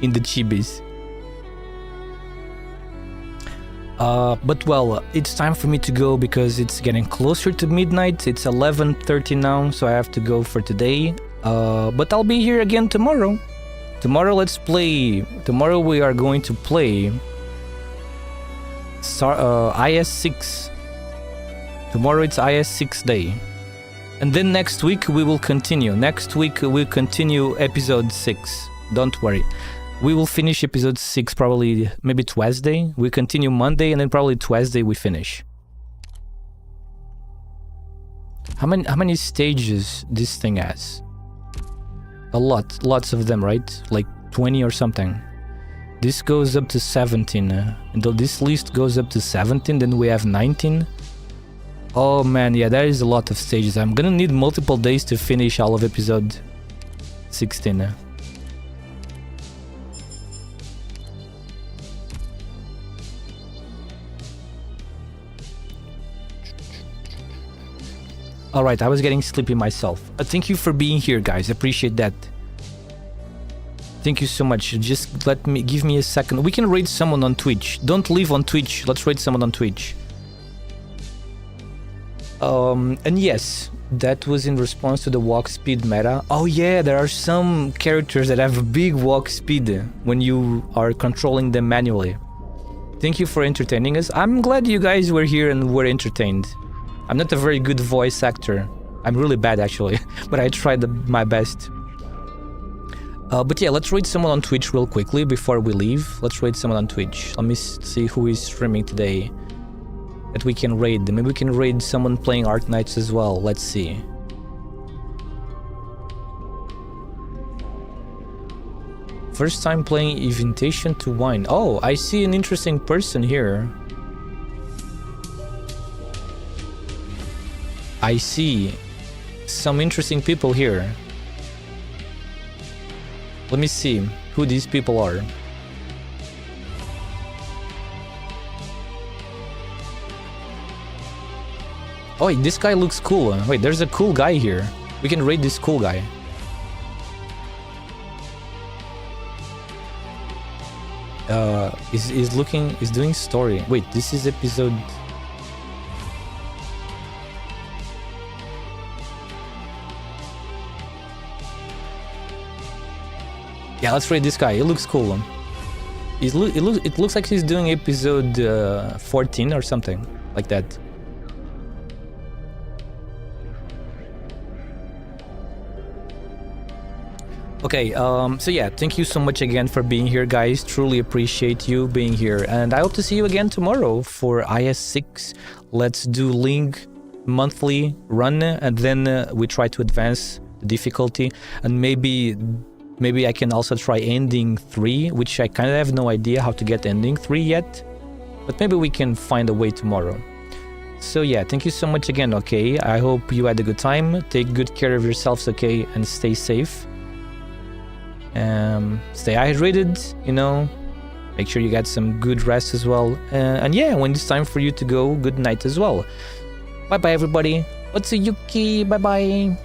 in the chibis. But well, it's time for me to go because it's getting closer to midnight. It's 11:30 now, so I have to go for today. But I'll be here again tomorrow. Tomorrow we are going to play IS6. Tomorrow it's IS6 day. And then next week we will continue. Next week we'll continue episode 6. Don't worry. We will finish episode 6 probably maybe Tuesday. We continue Monday and then probably Tuesday we finish. How many stages this thing has? A lot. Lots of them, right? Like 20 or something. This goes up to 17. And though this list goes up to 17, then we have 19. Oh man, yeah, that is a lot of stages. I'm gonna need multiple days to finish all of episode 16. Alright, I was getting sleepy myself. Thank you for being here, guys. Appreciate that. Thank you so much. Just give me a second. We can raid someone on Twitch. Don't leave on Twitch. Let's raid someone on Twitch. And yes, that was in response to the walk speed meta. Oh yeah, there are some characters that have a big walk speed when you are controlling them manually. Thank you for entertaining us. I'm glad you guys were here and were entertained. I'm not a very good voice actor. I'm really bad actually, but I tried my best. But yeah, let's raid someone on Twitch real quickly before we leave. Let's raid someone on Twitch. Let me see who is streaming today that we can raid. Maybe we can raid someone playing ARKNIGHTS as well. Let's see. First time playing Invitation to Wine. Oh, I see an interesting person here. I see some interesting people here. Let me see who these people are. Oh, wait, this guy looks cool. Wait, there's a cool guy here. We can raid this cool guy. He's doing story. Wait, this is episode... Yeah, let's raid this guy. He looks cool. It looks like he's doing episode 14 or something like that. Okay, so yeah, thank you so much again for being here, guys. Truly appreciate you being here, and I hope to see you again tomorrow for IS6. Let's do Link monthly run, and then we try to advance the difficulty, and maybe I can also try ending 3, which I kind of have no idea how to get ending 3 yet, but maybe we can find a way tomorrow. So yeah, thank you so much again, okay? I hope you had a good time. Take good care of yourselves, okay? And stay safe. Stay hydrated, you know? Make sure you get some good rest as well. And yeah, when it's time for you to go, good night as well. Bye-bye, everybody. Otsuyuki, bye-bye.